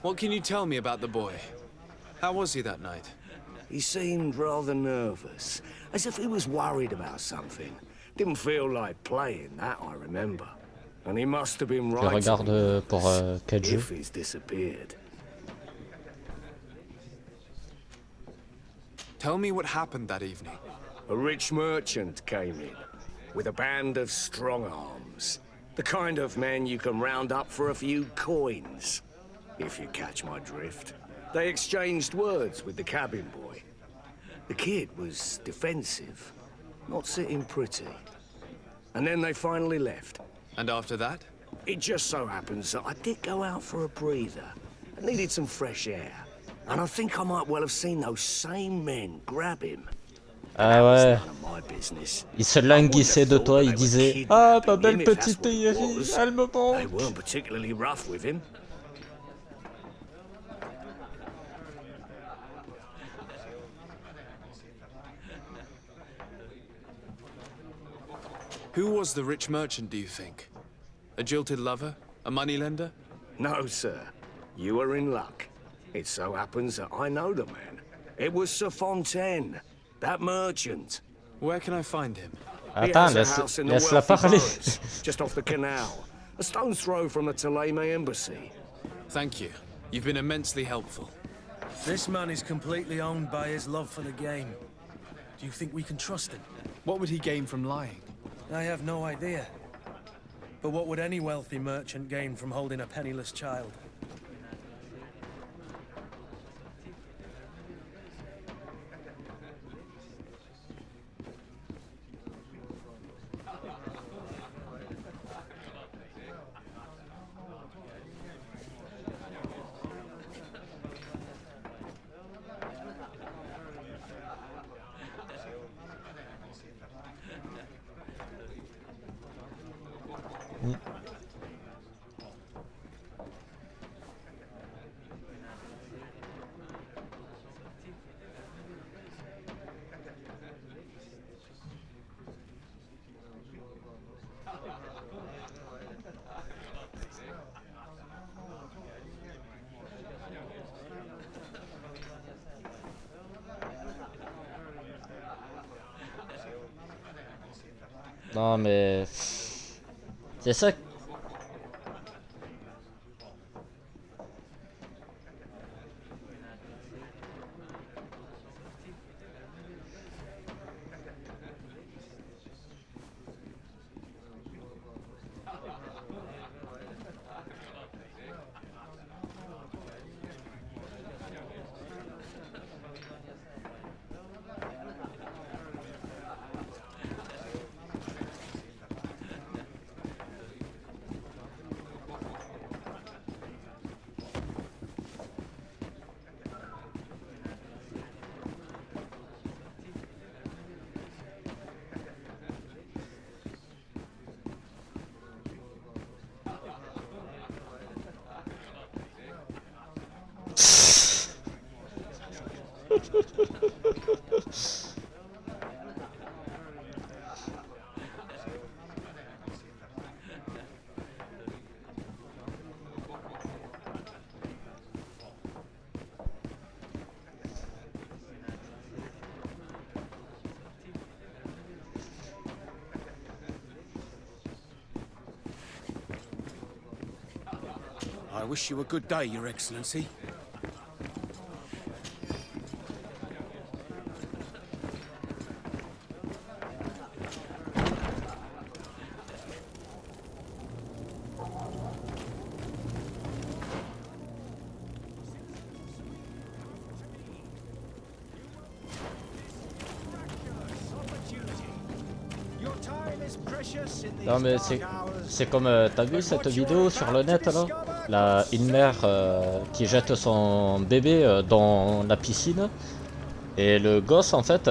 What can you tell me about the boy? How was he that night? He seemed rather nervous, as if he was worried about something. Didn't feel like playing, that I remember. And he must have been Je right regarde pour quel jeu. if he's disappeared. Tell me what happened that evening. A rich merchant came in, with a band of strong arms. The kind of men you can round up for a few coins, if you catch my drift. They exchanged words with the cabin boy. The kid was defensive, not sitting pretty. And then they finally left. And after that? It just so happens that I did go out for a breather. I needed some fresh air. And I think I might well have seen those same men grab him. Ah ouais. Il se languissait de toi, il disait ah ma belle petite Iris, elle me manque. They weren't particularly rough with him. Who was the rich merchant, do you think? A jilted lover? A moneylender? No, sir. You are in luck. It so happens that I know the man. It was Sir Fontaine, that merchant. Where can I find him? Attends, laisse-la parler. Just off the canal. A stone's throw from the Theleme embassy. Thank you. You've been immensely helpful. This man is completely owned by his love for the game. Do you think we can trust him? What would he gain from lying? I have no idea. But what would any wealthy merchant gain from holding a penniless child? Non mais c'est ça. I wish you a good day, Your Excellency. Non mais c'est C'est comme, t'as vu cette vidéo sur le net là? Une mère qui jette son bébé dans la piscine. Et le gosse en fait,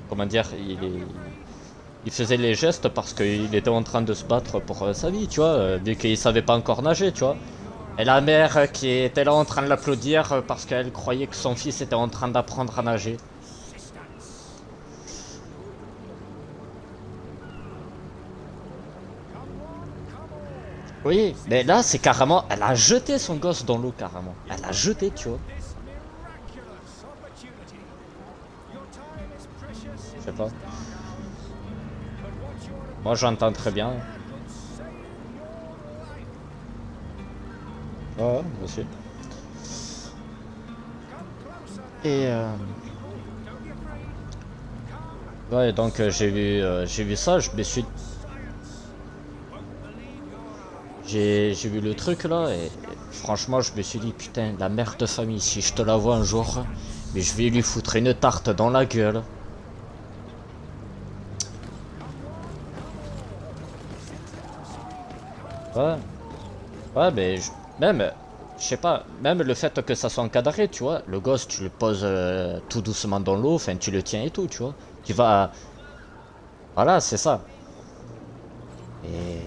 comment dire, il faisait les gestes parce qu'il était en train de se battre pour sa vie, tu vois, vu qu'il savait pas encore nager, tu vois. Et la mère qui était là en train de l'applaudir parce qu'elle croyait que son fils était en train d'apprendre à nager. Oui, mais là c'est carrément, elle a jeté son gosse dans l'eau carrément. Elle a jeté, tu vois. Je sais pas. Moi j'entends très bien. Ouais, moi aussi. Et ouais, donc j'ai vu ça, je me suis... J'ai vu le truc là et franchement je me suis dit putain, la mère de famille, si je te la vois un jour, mais je vais lui foutre une tarte dans la gueule. Ouais. Ouais, mais même, je sais pas, même le fait que ça soit encadré, tu vois, le gosse, tu le poses tout doucement dans l'eau, enfin, tu le tiens et tout, tu vois. Tu vas... Voilà, c'est ça. Et...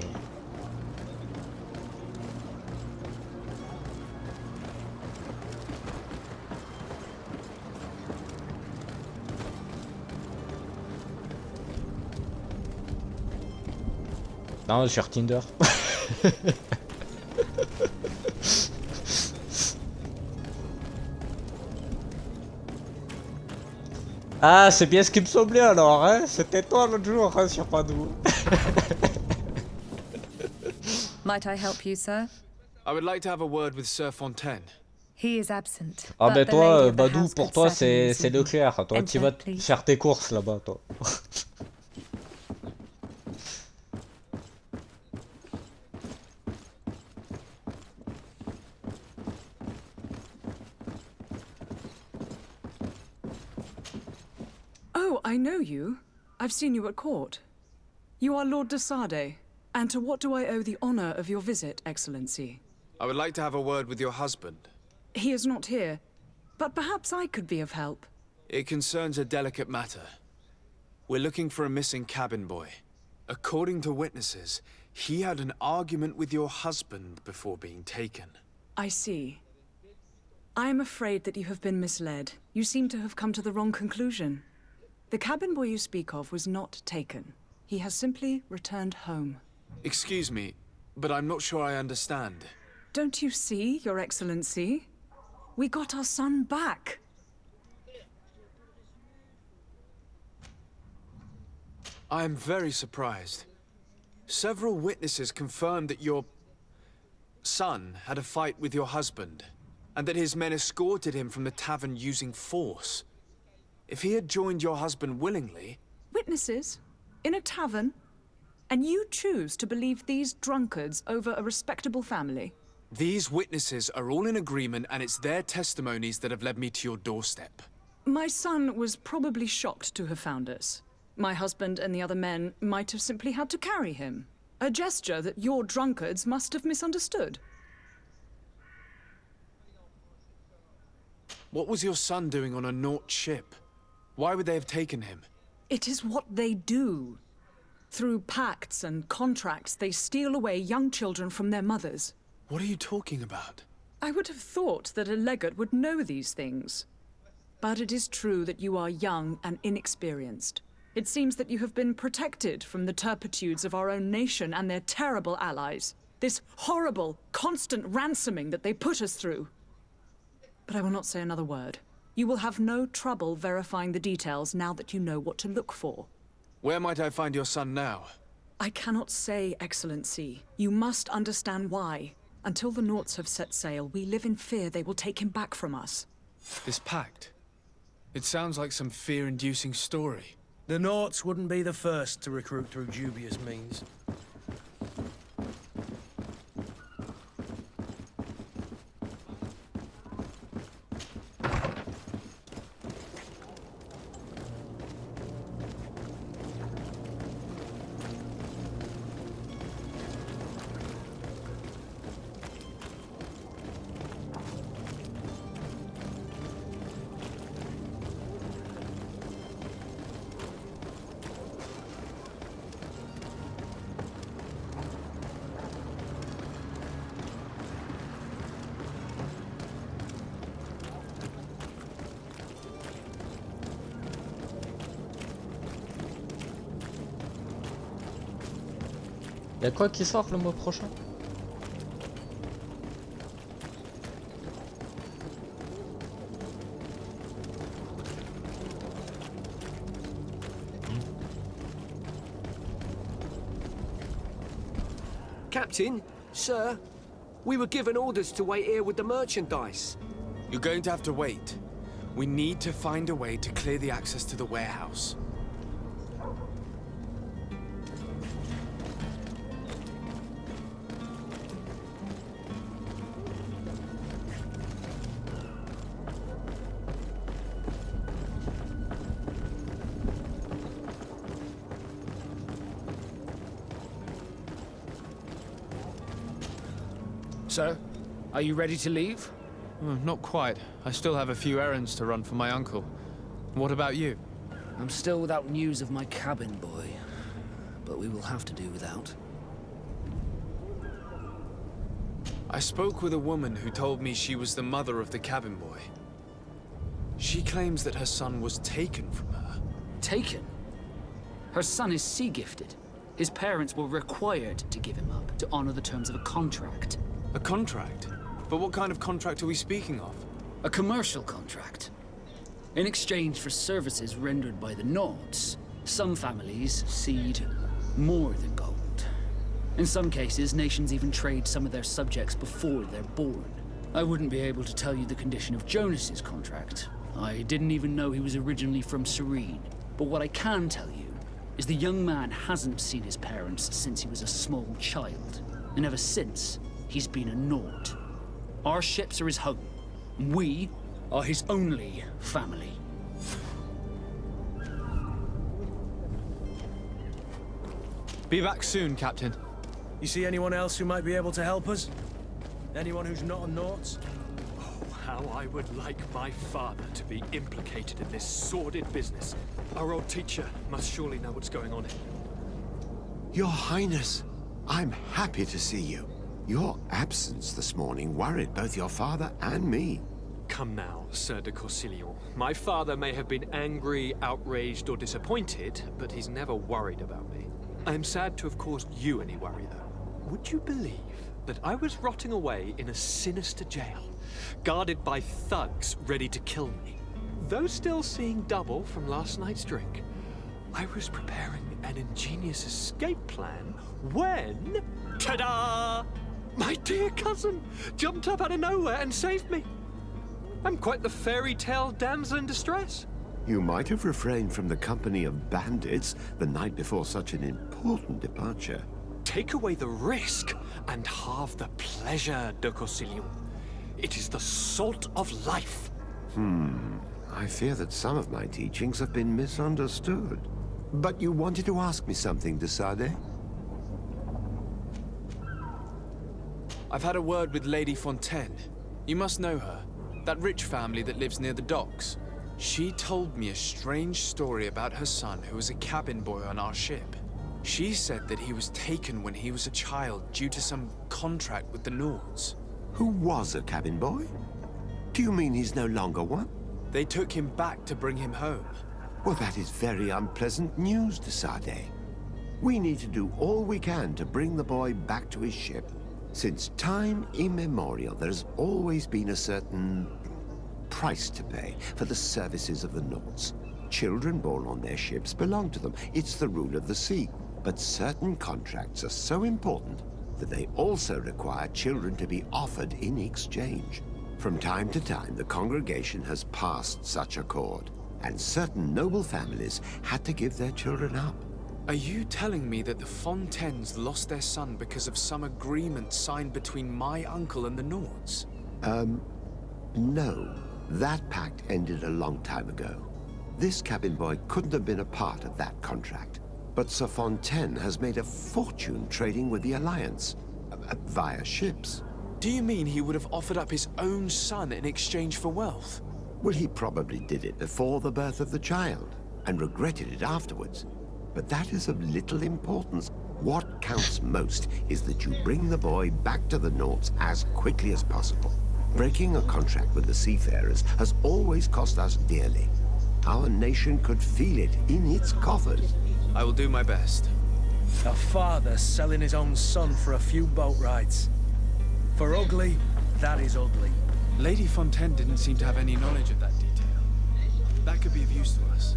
Non, sur Tinder. Ah, c'est bien ce qui me semblait alors, hein. C'était toi l'autre jour, hein, sur Padoue. Might I help you, sir? I would like to have a word with Sir Fontaine. He is absent. Ah but ben the toi, lady of the Badou, house pour could toi certainly c'est see you. Leclerc. Toi, tu Enter, vas please. faire tes courses là-bas, toi. Oh, I know you. I've seen you at court. You are Lord de Sade. And to what do I owe the honor of your visit, Excellency? I would like to have a word with your husband. He is not here, but perhaps I could be of help. It concerns a delicate matter. We're looking for a missing cabin boy. According to witnesses, he had an argument with your husband before being taken. I see. I am afraid that you have been misled. You seem to have come to the wrong conclusion. The cabin boy you speak of was not taken. He has simply returned home. Excuse me, but I'm not sure I understand. Don't you see, Your Excellency? We got our son back. I am very surprised. Several witnesses confirmed that your son had a fight with your husband, and that his men escorted him from the tavern using force. If he had joined your husband willingly... Witnesses? In a tavern? And you choose to believe these drunkards over a respectable family? These witnesses are all in agreement, and it's their testimonies that have led me to your doorstep. My son was probably shocked to have found us. My husband and the other men might have simply had to carry him. A gesture that your drunkards must have misunderstood. What was your son doing on a Naut ship? Why would they have taken him? It is what they do. Through pacts and contracts, they steal away young children from their mothers. What are you talking about? I would have thought that a legate would know these things. But it is true that you are young and inexperienced. It seems that you have been protected from the turpitudes of our own nation and their terrible allies. This horrible, constant ransoming that they put us through. But I will not say another word. You will have no trouble verifying the details now that you know what to look for. Where might I find your son now? I cannot say, Excellency. You must understand why. Until the Nauts have set sail, we live in fear they will take him back from us. This pact? It sounds like some fear-inducing story. The Nauts wouldn't be the first to recruit through dubious means. Y'a quoi qui sort le mois prochain? Captain, sir, we were given orders to wait here with the merchandise. You're going to have to wait. We need to find a way to clear the access to the warehouse. So, are you ready to leave? Not quite. I still have a few errands to run for my uncle. What about you? I'm still without news of my cabin boy, but we will have to do without. I spoke with a woman who told me she was the mother of the cabin boy. She claims that her son was taken from her. Taken? Her son is sea-gifted. His parents were required to give him up to honor the terms of a contract. A contract? But what kind of contract are we speaking of? A commercial contract. In exchange for services rendered by the Nords, some families cede more than gold. In some cases, nations even trade some of their subjects before they're born. I wouldn't be able to tell you the condition of Jonas's contract. I didn't even know he was originally from Serene. But what I can tell you is the young man hasn't seen his parents since he was a small child. And ever since, he's been a Nord. Our ships are his home. We are his only family. Be back soon, Captain. You see anyone else who might be able to help us? Anyone who's not a Naut? Oh, how I would like my father to be implicated in this sordid business. Our old teacher must surely know what's going on here. Your Highness, I'm happy to see you. Your absence this morning worried both your father and me. Come now, Sir de Corsilion. My father may have been angry, outraged, or disappointed, but he's never worried about me. I am sad to have caused you any worry, though. Would you believe that I was rotting away in a sinister jail, guarded by thugs ready to kill me? Though still seeing double from last night's drink, I was preparing an ingenious escape plan when... ta-da! My dear cousin jumped up out of nowhere and saved me. I'm quite the fairy tale damsel in distress. You might have refrained from the company of bandits the night before such an important departure. Take away the risk and halve the pleasure, de Corsilion. It is the salt of life. I fear that some of my teachings have been misunderstood. But you wanted to ask me something, de Sade? I've had a word with Lady Fontaine. You must know her. That rich family that lives near the docks. She told me a strange story about her son who was a cabin boy on our ship. She said that he was taken when he was a child due to some contract with the Nords. Who was a cabin boy? Do you mean he's no longer one? They took him back to bring him home. Well, that is very unpleasant news, de Sade. We need to do all we can to bring the boy back to his ship. Since time immemorial, there has always been a certain price to pay for the services of the Nords. Children born on their ships belong to them. It's the rule of the sea. But certain contracts are so important that they also require children to be offered in exchange. From time to time, the congregation has passed such accord, and certain noble families had to give their children up. Are you telling me that the Fontaines lost their son because of some agreement signed between my uncle and the Nords? No. That pact ended a long time ago. This cabin boy couldn't have been a part of that contract. But Sir Fontaine has made a fortune trading with the Alliance, via ships. Do you mean he would have offered up his own son in exchange for wealth? Well, he probably did it before the birth of the child, and regretted it afterwards. But that is of little importance. What counts most is that you bring the boy back to the Nords as quickly as possible. Breaking a contract with the seafarers has always cost us dearly. Our nation could feel it in its coffers. I will do my best. A father selling his own son for a few boat rides. For ugly, that is ugly. Lady Fontaine didn't seem to have any knowledge of that detail. That could be of use to us.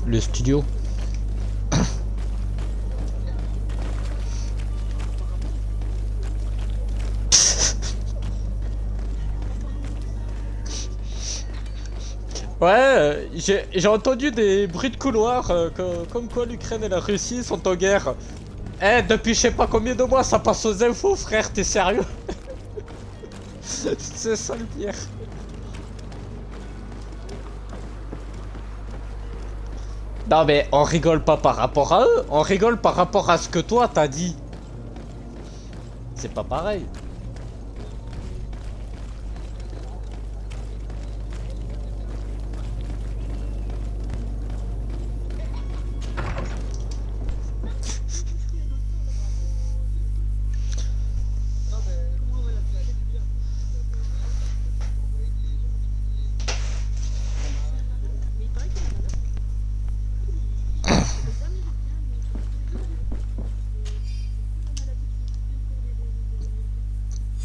Le studio. Ouais, j'ai entendu des bruits de couloir comme quoi l'Ukraine et la Russie sont en guerre. Eh, depuis je sais pas combien de mois ça passe aux infos, frère, t'es sérieux? C'est ça le pire. Non mais on rigole pas par rapport à eux, on rigole par rapport à ce que toi t'as dit. C'est pas pareil.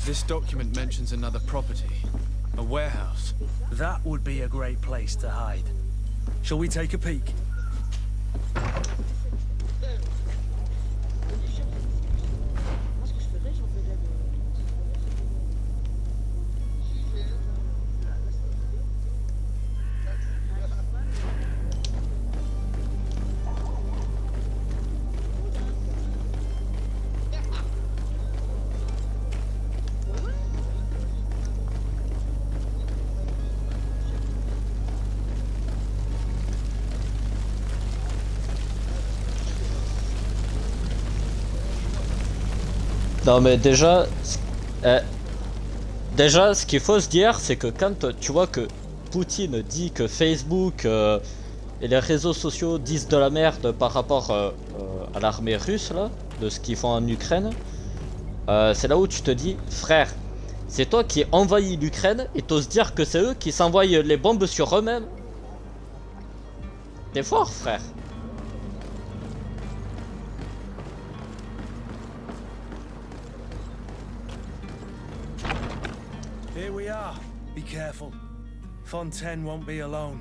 This document mentions another property, a warehouse. That would be a great place to hide. Shall we take a peek? Non mais déjà, ce qu'il faut se dire, c'est que quand tu vois que Poutine dit que Facebook et les réseaux sociaux disent de la merde par rapport à l'armée russe, là, de ce qu'ils font en Ukraine, c'est là où tu te dis, frère, c'est toi qui envahis l'Ukraine et t'oses dire que c'est eux qui s'envoient les bombes sur eux-mêmes. T'es fort, frère. Here we are. Be careful. Fontaine won't be alone.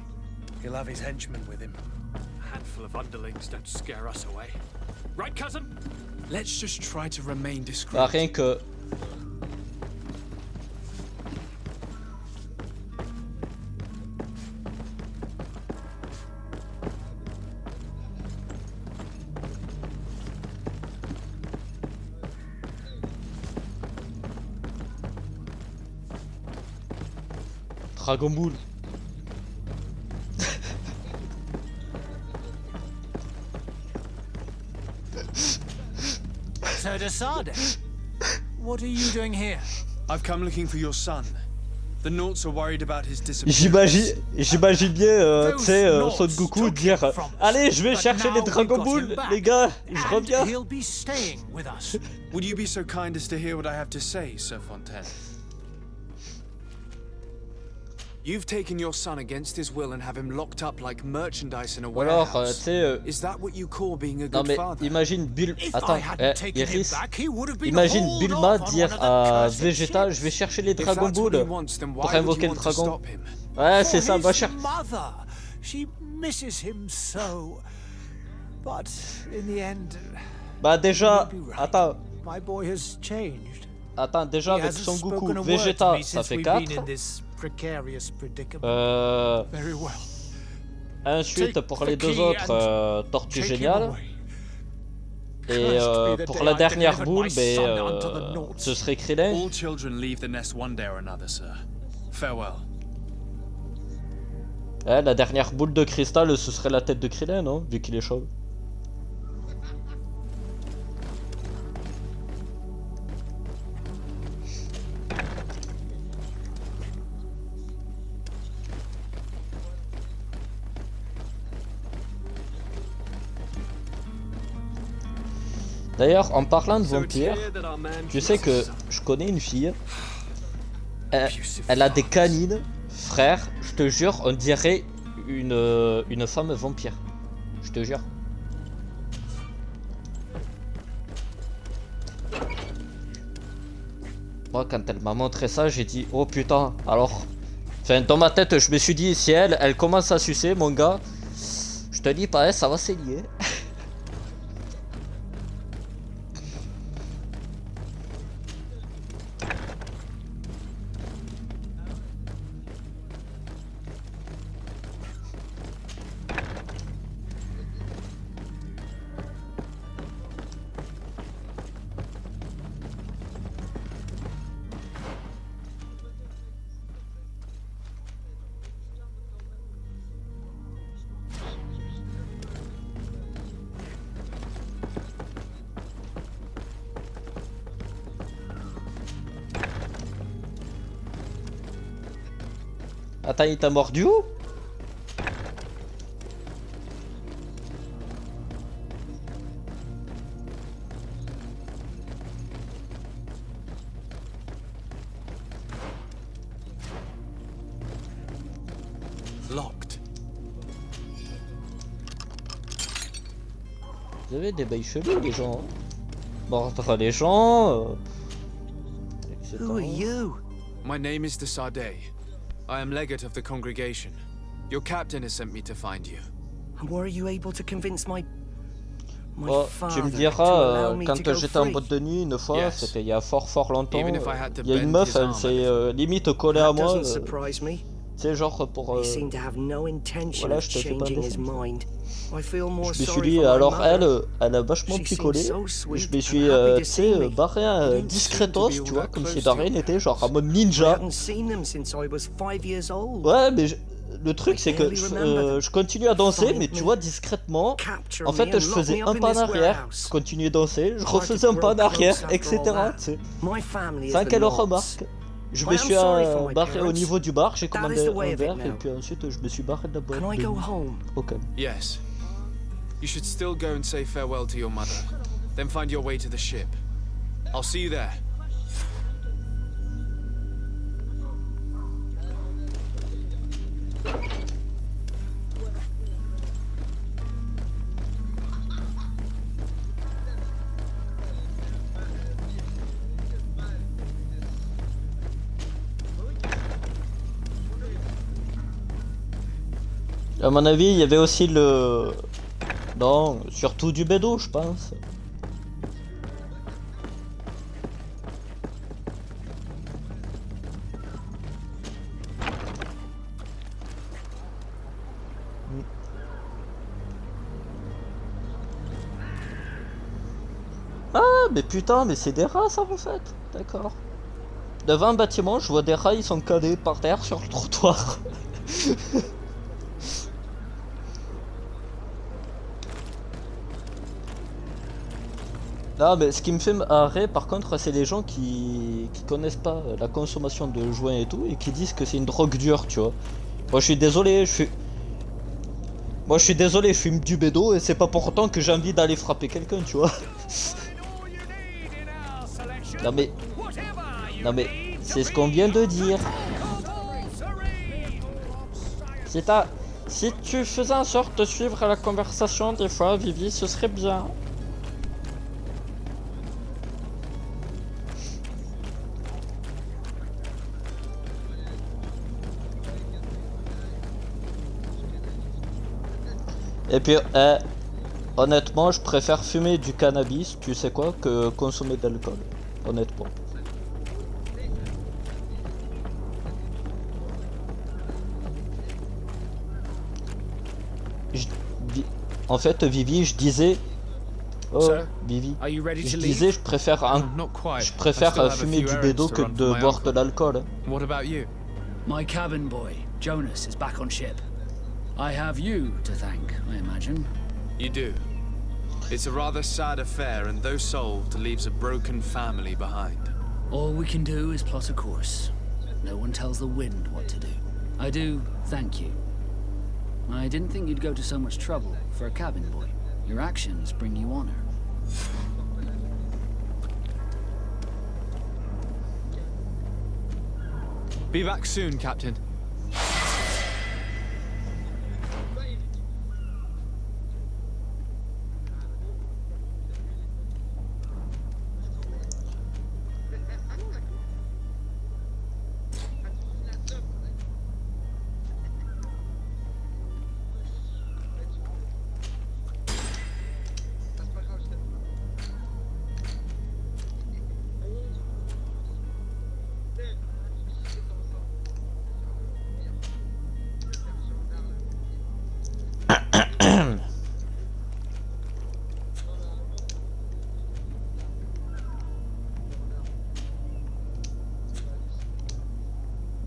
He'll have his henchmen with him. A handful of underlings don't scare us away. Right, cousin? Let's just try to remain discreet. Bah, rien que... Dragon Ball. So Desade, what are you doing here? I've come looking for your son. The Nauts are worried about his disappearance. J'imagine bien, tu sais, Son Goku dire allez, je vais chercher les Dragon Ball, les gars, je reviens. Would you be so kind as to hear what I have to say, Sir Fontaine? You've taken your son against his will and have him locked up like merchandise in a warehouse. Alors, tu sais, Is that what you call being a non good mais father? imagine attends, Iris, imagine Bulma dire à Vegeta, je vais chercher les Dragon Ball pour invoquer le dragon. Ouais, c'est ça, va chercher. She misses him so. But in the end, bah déjà, attends. My boy has changed. Attends, déjà avec Son Goku, Vegeta, ça fait 4. Ensuite, pour les deux autres, Tortue Géniale. Et pour la dernière boule, ce serait Krillin. All children leave the nest one day or another, sir. Farewell. La dernière boule de cristal, ce serait la tête de Krillin, non? Vu qu'il est chauve. D'ailleurs, en parlant de vampires, tu sais que je connais une fille. Elle a des canines, frère. Je te jure, on dirait une femme vampire. Je te jure. Moi, quand elle m'a montré ça, j'ai dit oh putain. Alors, enfin, dans ma tête, je me suis dit si elle commence à sucer, mon gars, je te dis pas, ça va saigner. Attends, il t'a mordu où? Locked. Vous avez des bails chelous, les gens. Mordre les gens. Etc. Who are you? My name is Desadeh. I am legate of the congregation. Your captain has sent me to find you. And were you able to convince my Oh, tu me diras, quand j'étais en boîte de nuit une fois, c'était il y a fort longtemps, il y a une meuf, elle s'est limite collée à moi, tu sais, genre pour... voilà, je te fais pas de dessin. Je me suis dit, alors elle a vachement picolé, je me suis, tu sais, barré discretos, tu vois, comme si de rien n'était, genre en mode ninja. Ouais, mais... Le truc c'est que je continue à danser, mais tu vois, discrètement. En fait, je faisais un pas en arrière, je continuais à danser, je refaisais un pas en arrière, etc. Tu sais. Sans qu'elle le remarque. Je me suis barré au niveau du bar, j'ai commandé un verre, et puis ensuite je me suis barré de la boîte. Ok. Yes. You should still go and say farewell to your mother. Then find your way to the ship. I'll see you there. À mon avis, il y avait aussi le... Non, surtout du bédo, je pense. Ah, mais putain, mais c'est des rats ça en fait. D'accord. Devant un bâtiment, je vois des rats, ils sont cadés par terre sur le trottoir. Non, mais ce qui me fait marrer par contre, c'est les gens qui connaissent pas la consommation de joints et tout et qui disent que c'est une drogue dure, tu vois. Moi je suis désolé, je fume du bédo et c'est pas pour autant que j'ai envie d'aller frapper quelqu'un, tu vois. Non mais c'est ce qu'on vient de dire. Si tu faisais en sorte de suivre la conversation des fois, Vivi, ce serait bien. Et puis, honnêtement, je préfère fumer du cannabis, tu sais quoi, que consommer de l'alcool. Honnêtement. En fait, Vivi, je disais... Oh, Vivi. Je disais, je préfère fumer du bédo que de boire de l'alcool. What about you? My cabin boy, Jonas, is back on ship. I have you to thank, I imagine. You do. It's a rather sad affair, and though solved, leaves a broken family behind. All we can do is plot a course. No one tells the wind what to do. I do thank you. I didn't think you'd go to so much trouble for a cabin boy. Your actions bring you honor. Be back soon, Captain.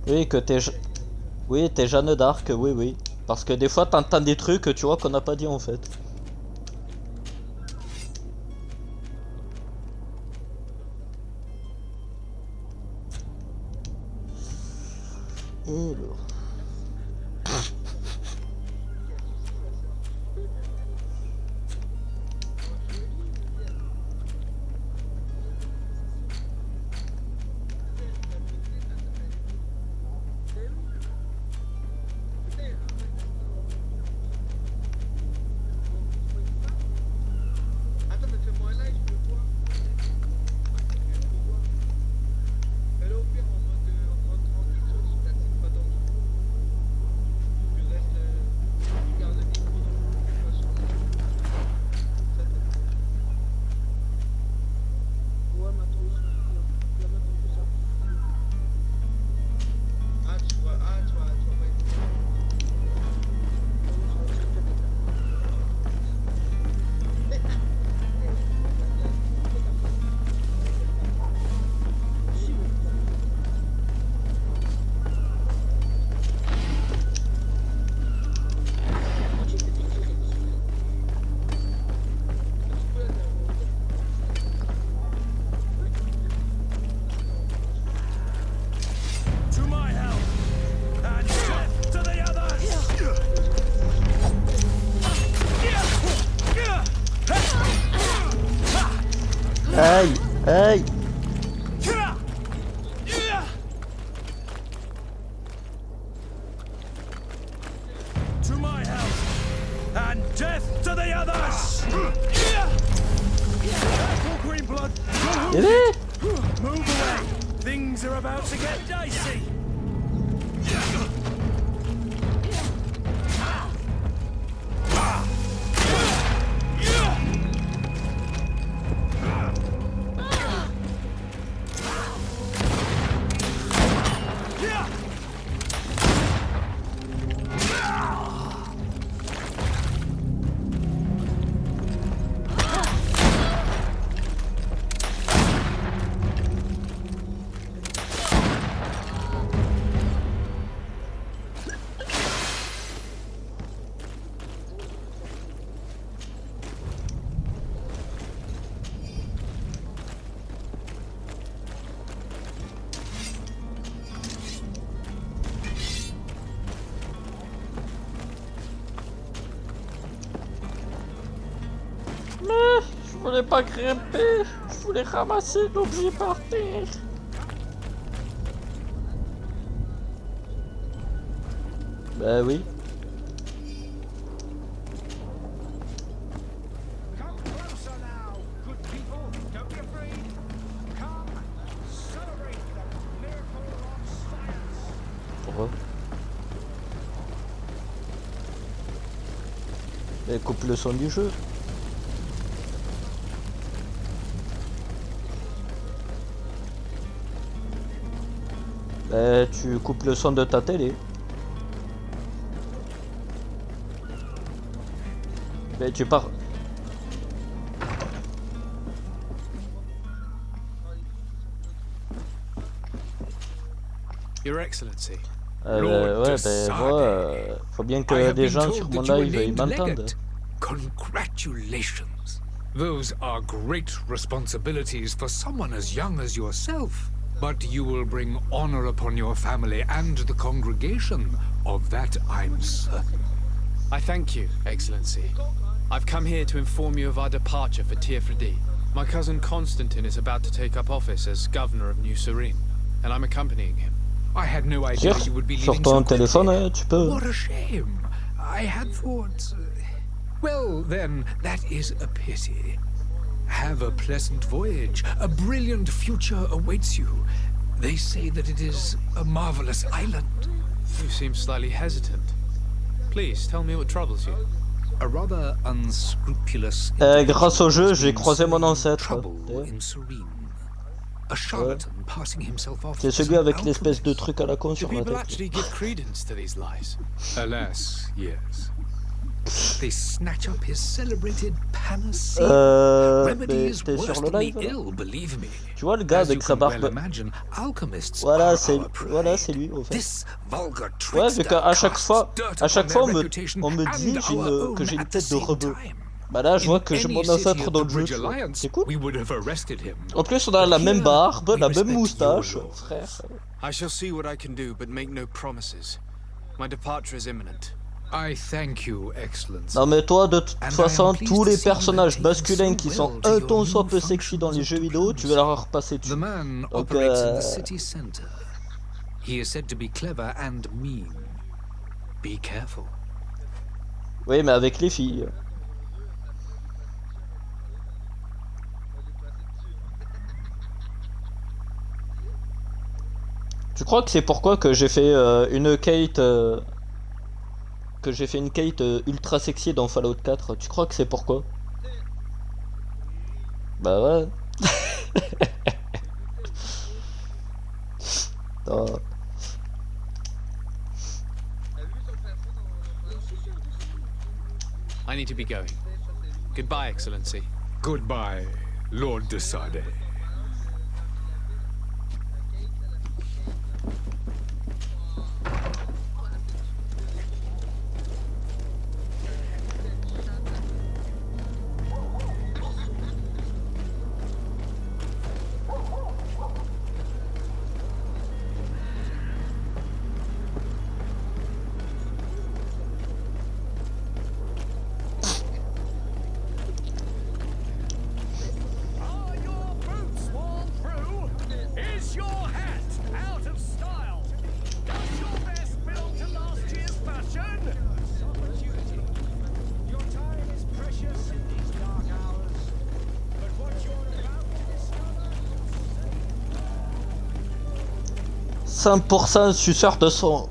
Oui, que t'es... Oui, t'es Jeanne d'Arc, oui, oui. Parce que des fois, t'entends des trucs, tu vois, qu'on n'a pas dit en fait. Alors... Aïe, aïe. To my help, and death to the others! Careful, Greenblood! You're wounded! Move away! Things are about to get dicey! Mais je voulais pas grimper, je voulais ramasser l'objet par terre. Bah oui. Pourquoi? Et coupe le son du jeu. Tu coupes le son de ta télé. Mais tu pars. Your Excellency. Ouais, ben moi, faut bien que des gens sur mon live ils m'entendent. Congratulations. Those are great responsibilities for someone as young as yourself. But you will bring honor upon your family and the congregation. Of that I'm certain. I thank you, Excellency. I've come here to inform you of our departure for Tirfredi. My cousin Constantine is about to take up office as governor of New Serene, and I'm accompanying him. I had no idea you would be Sur leaving ton so téléphone, quickly. tu peux. What a shame. I had thought... Well, then, that is a pity. Have a pleasant voyage. A brilliant future awaits you. They say that it is a marvelous island. You seem slightly hesitant. Please, tell me what troubles you. A rather unscrupulous... Grâce au jeu, j'ai croisé mon ancêtre. A charlatan passing himself off. C'est celui avec l'espèce de truc à la con sur la People tête. actually give credence to these lies. Alas, yes. They snatch up his celebrated panacea. Mais t'es sur le live là? Ill, believe me. Tu vois le gars avec sa barbe? Voilà, c'est lui en fait. Ouais, vu qu'à chaque fois, on me dit que j'ai une tête de rebeu. Bah là, je vois que j'ai mon ancêtre dans le jeu. C'est cool. En plus, on a la même barbe, la même moustache, frère. I shall see what I can do, but make no promises. My departure is imminent. I thank you, Excellence. Non mais toi, de toute façon, tous les personnages masculins qui sont un ton soit peu sexy dans les jeux vidéo, tu vas leur repasser dessus. Donc, He is said to be clever and mean. Be careful. Oui, mais avec les filles. Tu crois que c'est pourquoi que j'ai fait une quête ultra sexy dans Fallout 4? Tu crois que c'est pourquoi? Bah ouais. Oh. I need to be going. Goodbye, Excellency. Goodbye, Lord de Sade. « 100% suceur de son. »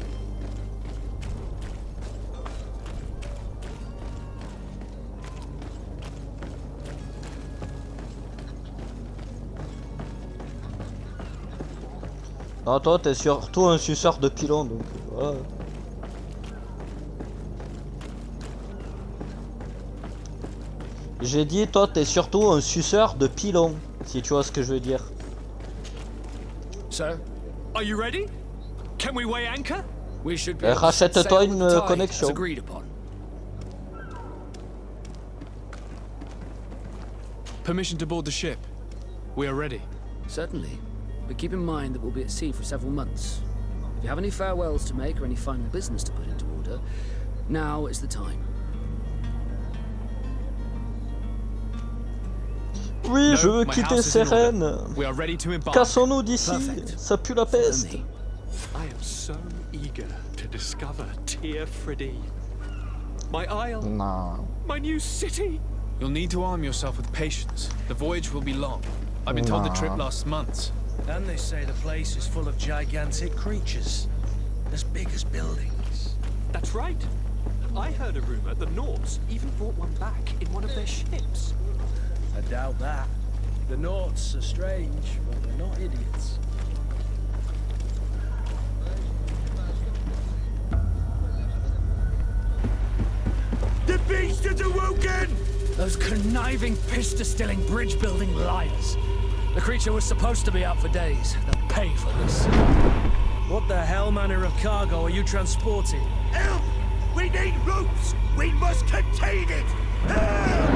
Non, toi, t'es surtout un suceur de pilon, donc... Ouais. J'ai dit, toi, t'es surtout un suceur de pilon, si tu vois ce que je veux dire. Sir, are you ready? Can we weigh anchor? We should be Rachète-toi une connexion. agreed upon. Permission to board the ship. We are ready. Certainly. But keep in mind that we'll be at sea for several months. If you have any farewells to make or any final business to put into order, now is the time. Oui, je veux quitter Sérène. Cassons-nous d'ici. Ça pue la peste. I am so eager to discover Tearfridi. My isle. No. My new city. You'll need to arm yourself with patience. The voyage will be long. I've been told the trip lasts months. And they say the place is full of gigantic creatures, as big as buildings. That's right. I heard a rumor the Nords even brought one back in one of their ships. I doubt that. The Nords are strange, but they're not idiots. The beast is awoken! Those conniving, piss-distilling, bridge-building liars. The creature was supposed to be out for days. They'll pay for this. What the hell manner of cargo are you transporting? Help! We need ropes! We must contain it! Help!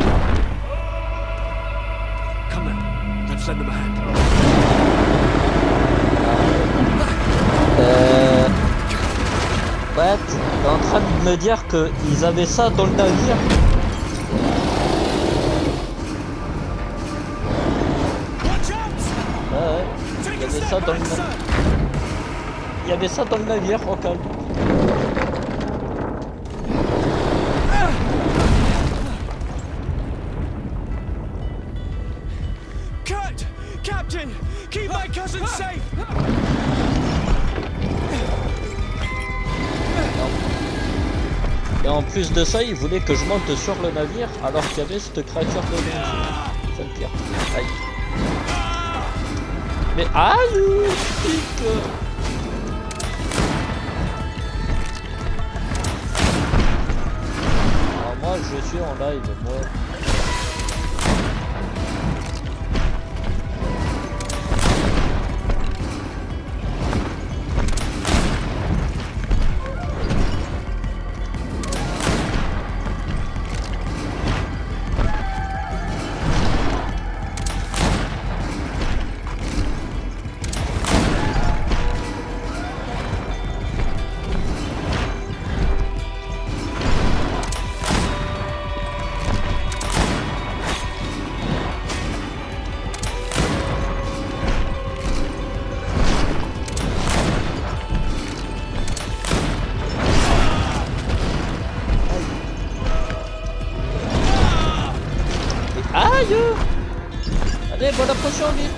Come now, let's lend them a hand. Ouais, t'es en train de me dire qu'ils avaient ça dans le navire? Ouais, il y avait ça dans le navire. Il y avait ça dans le navire, au calme. Cut! Captain! Keep my cousin safe! Et en plus de ça, il voulait que je monte sur le navire alors qu'il y avait cette créature de merde. C'est le pire. Aïe. Mais aïe, pique. Alors moi, je suis en live, moi. Aïe! Allez, bonne potion vite!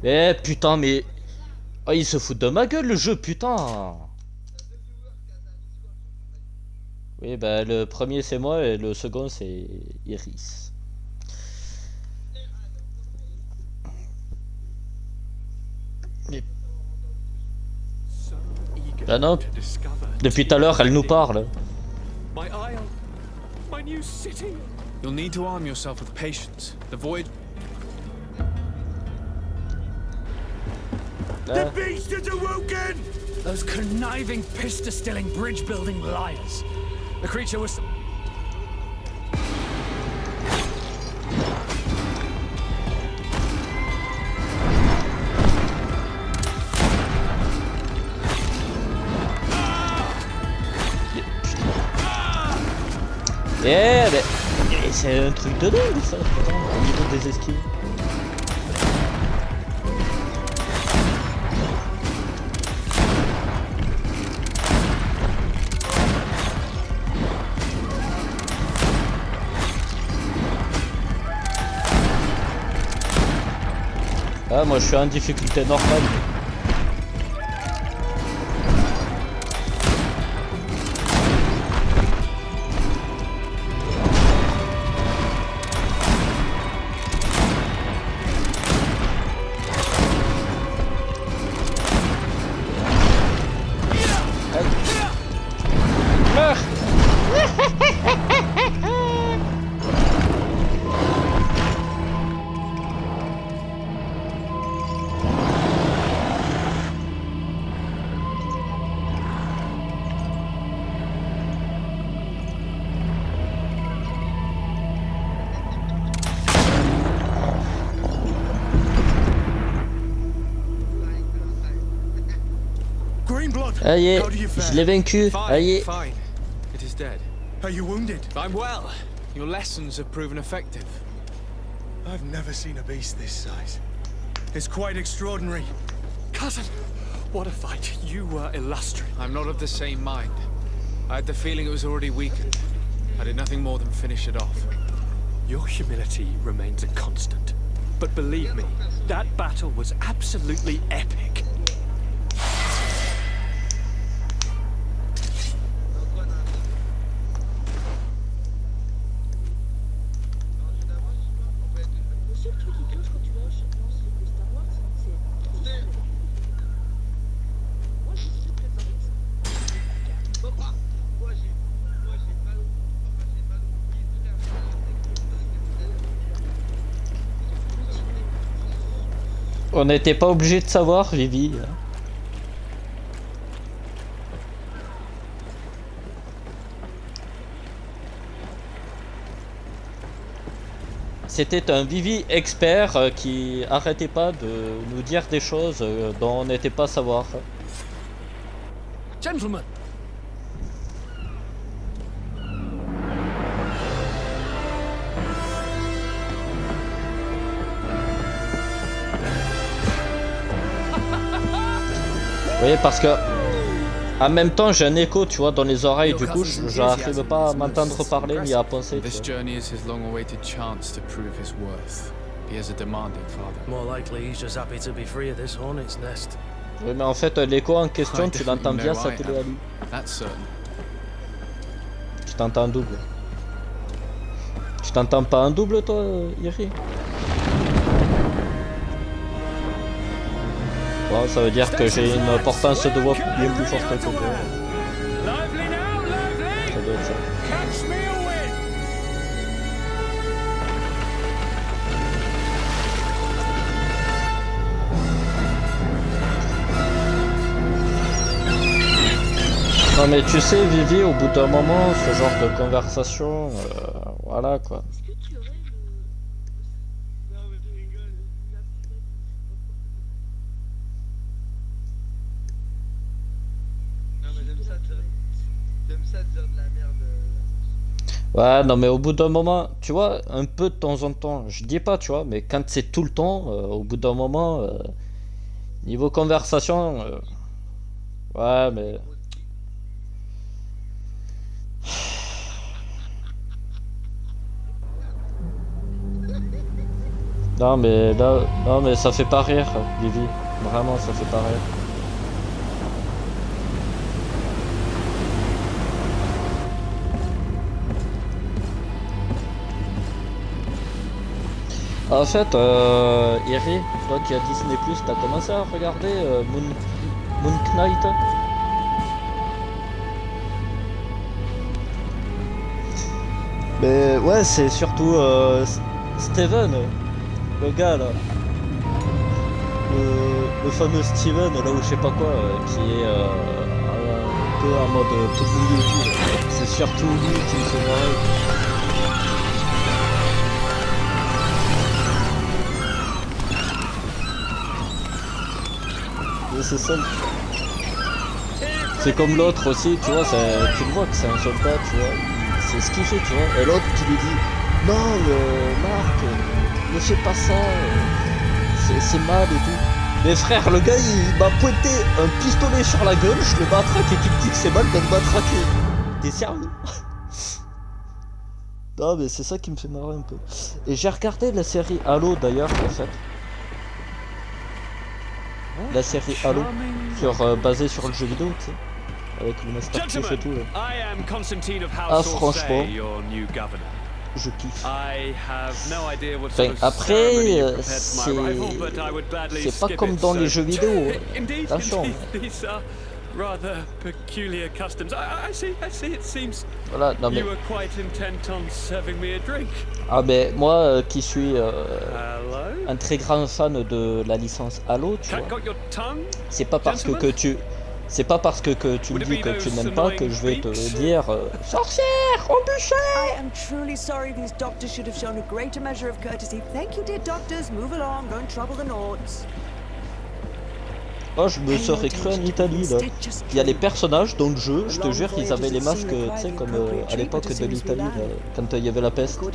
Eh putain, mais... Oh, il se fout de ma gueule le jeu, putain! Oui, bah le premier c'est moi et le second c'est Iris. Ah non, depuis tout à l'heure elle nous parle. My isle, my new city. You'll need to arm yourself with patience. The voyage. The beast is awoken! Those conniving, pista-stilling, bridge-building liars. The creature was... Eh mais c'est un truc de dingue ça, au niveau des esquives. Ah, moi je suis en difficulté normale. Aïe, je l'ai vaincu. Aïe. Fine. It is dead. Are you wounded? I'm well. Your lessons have proven effective. I've never seen a beast this size. It's quite extraordinary. Cousin, what a fight. You were illustrious. I'm not of the same mind. I had the feeling it was already weakened. I did nothing more than finish it off. Your humility remains a constant. But believe me, that battle was absolutely epic. On n'était pas obligé de savoir, Vivi. C'était un Vivi expert qui arrêtait pas de nous dire des choses dont on n'était pas à savoir. Gentlemen. Vous voyez, parce que en même temps j'ai un écho, tu vois, dans les oreilles, du coup j'arrive pas à m'entendre parler ni à penser. This journey is his long-awaited chance to prove his worth. He has a demanding father. More likely he's just happy to be free of this hornet's nest. Oui, mais en fait l'écho en question tu l'entends bien s'atteler à lui. That's certain. Tu t'entends en double. Tu t'entends pas en double toi, Iri? Bon, ça veut dire que j'ai une portance de voix bien plus forte que toi. Ça doit être ça. Non mais tu sais Vivi, au bout d'un moment, ce genre de conversation, voilà quoi. Ouais, non mais au bout d'un moment, tu vois, un peu de temps en temps, je dis pas, tu vois, mais quand c'est tout le temps, au bout d'un moment, niveau conversation, ouais, mais... Non mais là, non mais ça fait pas rire, Vivi, vraiment ça fait pas rire. En fait, Iri, toi qui as Disney+, t'as commencé à regarder Moon Knight? Mais ouais, c'est surtout Steven, le gars là. Le fameux Steven, là où je sais pas quoi, qui est un peu en mode tout bouillé et tout. C'est surtout lui qui me fait marrer. C'est ça. C'est comme l'autre aussi, tu vois, tu le vois que c'est un soldat, tu vois, c'est ce qu'il fait, tu vois. Et l'autre qui lui dit non, Marc, ne fais pas ça, c'est mal et tout. Mais frère, le gars il m'a pointé un pistolet sur la gueule, je le matraque et tu me dis que c'est mal de le matraquer. T'es sérieux? Non mais c'est ça qui me fait marrer un peu. Et j'ai regardé la série Halo d'ailleurs en fait. La série Halo, basée sur le jeu vidéo, tu sais, avec le Master Chief et tout. Ah franchement, je kiffe. Enfin, après, c'est pas comme dans les jeux vidéo. Attention. Rather peculiar customs. I see. It seems voilà, non, mais... you were quite intent on serving me a drink. Ah mais moi qui suis un très grand fan de la licence Halo, tu vois. C'est pas parce que tu me dis que tu n'aimes pas que je vais te dire sorcière, embûchée. I am truly sorry. These doctors should have shown a greater measure of courtesy. Thank you, dear doctors. Move along. Don't trouble the Nords. Oh, je me serais cru en Italie là. Il y a les personnages dans le jeu, je te jure, ils avaient les masques, tu sais, comme à l'époque de l'Italie, quand il y avait la peste. Ouais,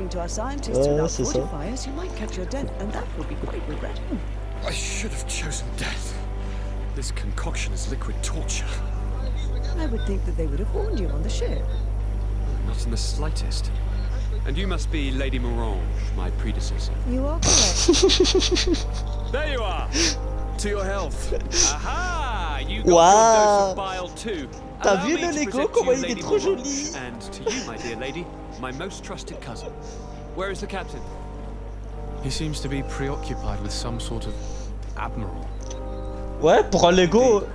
c'est ça. I should have chosen death. This concoction is liquid torture. I would think that they would have warned you on the ship. Not in the slightest. And you must be Lady Morange, my predecessor. You are correct. There you are. To your health. Aha! You got your dose of bile too. T'as vu le Lego, comment il est trop joli? And to you, my dear lady, my most trusted cousin. Where is the captain? He seems to be preoccupied with some sort of admiral. Ouais, pour un Lego,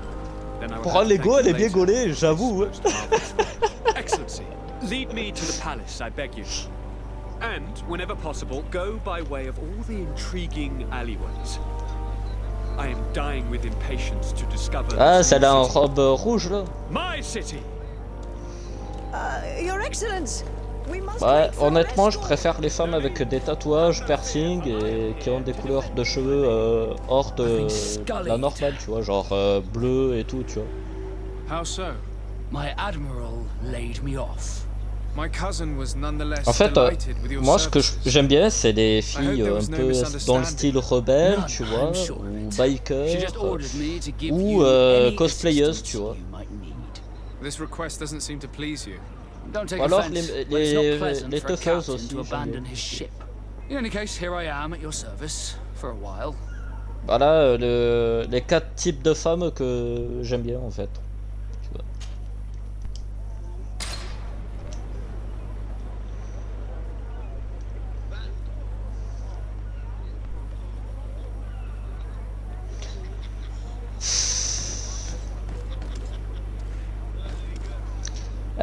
elle est bien gaulée, j'avoue. Excellency, lead me to the palace, I beg you. And, whenever possible, go by way of all the intriguing alleyways. I am dying with impatience to discover. Ah, celle en robe rouge là. My city. Your Excellence, Ouais, honnêtement, je préfère les femmes avec des tatouages, piercings et qui ont des couleurs de cheveux hors de la normale, tu vois, genre bleu et tout, tu vois. How so? My admiral laid me off. My cousin was nonetheless En fait, delighted with your moi, ce que services. j'aime bien, c'est des I hope filles there un was no peu dans le style rebelle, None, tu I'm vois, sure ou of it. biker, She just ordered me to give ou you any cosplayeuse, assistance tu vois. you might need. This request doesn't seem to please you. Don't take Ou alors offense, les, but it's not les, pleasant les for a teufeuses captain aussi, to j'aime bien. abandon his ship. In any case, here I am at your service for a while. Voilà les 4 types de femmes que j'aime bien en fait. Tu vois.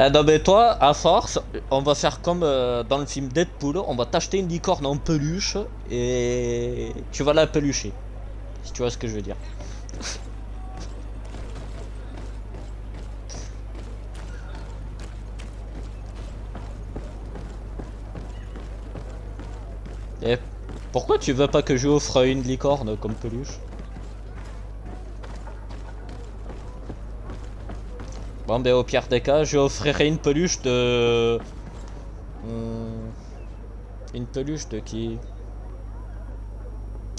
Non mais toi, à force, on va faire comme dans le film Deadpool, on va t'acheter une licorne en peluche et tu vas la pelucher. Si tu vois ce que je veux dire. Et pourquoi tu veux pas que je offre une licorne comme peluche? Bon ben au pire des cas, je offrirai une peluche de... Une peluche de qui?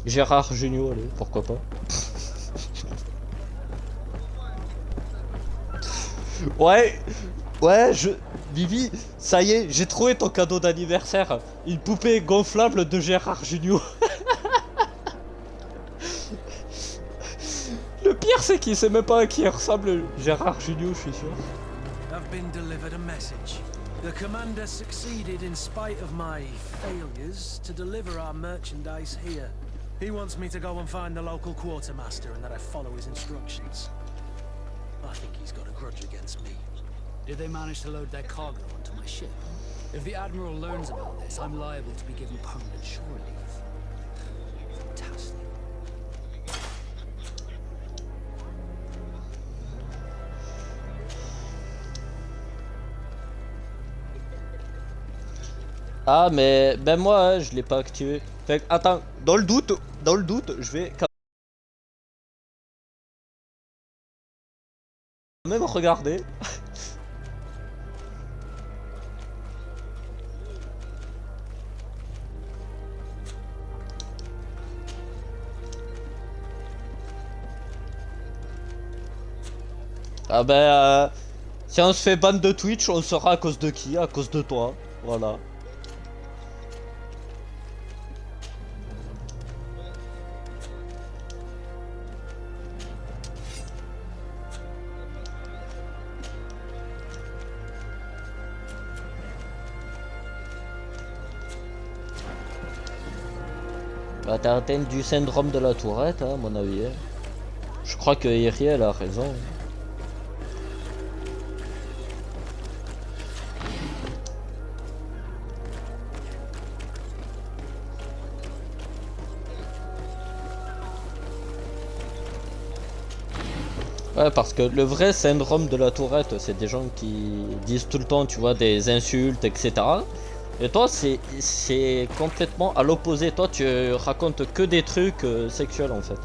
Gérard Jugnot, allez, pourquoi pas. Ouais, ouais, Vivi, ça y est, j'ai trouvé ton cadeau d'anniversaire. Une poupée gonflable de Gérard Jugnot. Le pire, c'est qu'il sait même pas à qui ressemble Gérard Jugnot, je suis sûr. I've been delivered a message. The commander succeeded in spite of my failures to deliver our merchandise here. He wants me to go and find the local quartermaster and that I follow his instructions. I think he's got a grudge against me. Did they manage to load their cargo onto my ship? If the admiral learns about this, I'm liable to be given permanent shore leave. Fantastic. Ah mais ben moi je l'ai pas activé. Fait que, attends, dans le doute, je vais quand même regarder. Ah ben si on se fait ban de Twitch, on saura à cause de qui? À cause de toi. Voilà. Bah t'as atteint du syndrome de la tourette, hein, à mon avis. Hein. Je crois que Eri, elle a raison. Ouais, parce que le vrai syndrome de la tourette, c'est des gens qui disent tout le temps, tu vois, des insultes, etc. Et toi, c'est complètement à l'opposé. Toi, tu racontes que des trucs sexuels, en fait.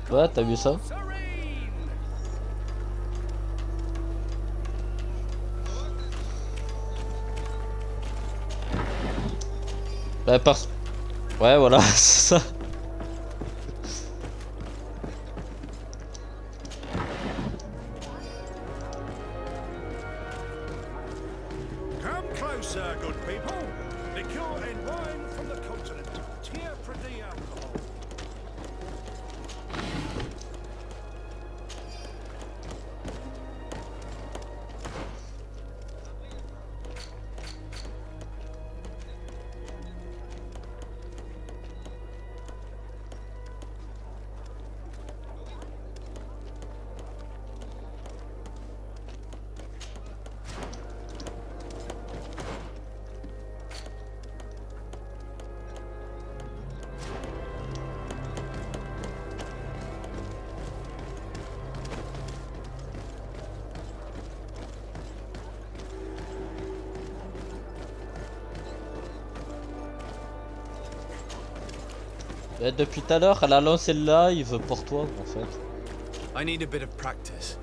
Ouais, t'as vu ça? Bah, parce... Ouais, voilà, c'est ça. Come closer, good people. Liqueur and wine from the continent. Tier for the alcohol. Depuis tout à l'heure, elle a lancé le live pour toi en fait. I need a bit of practice.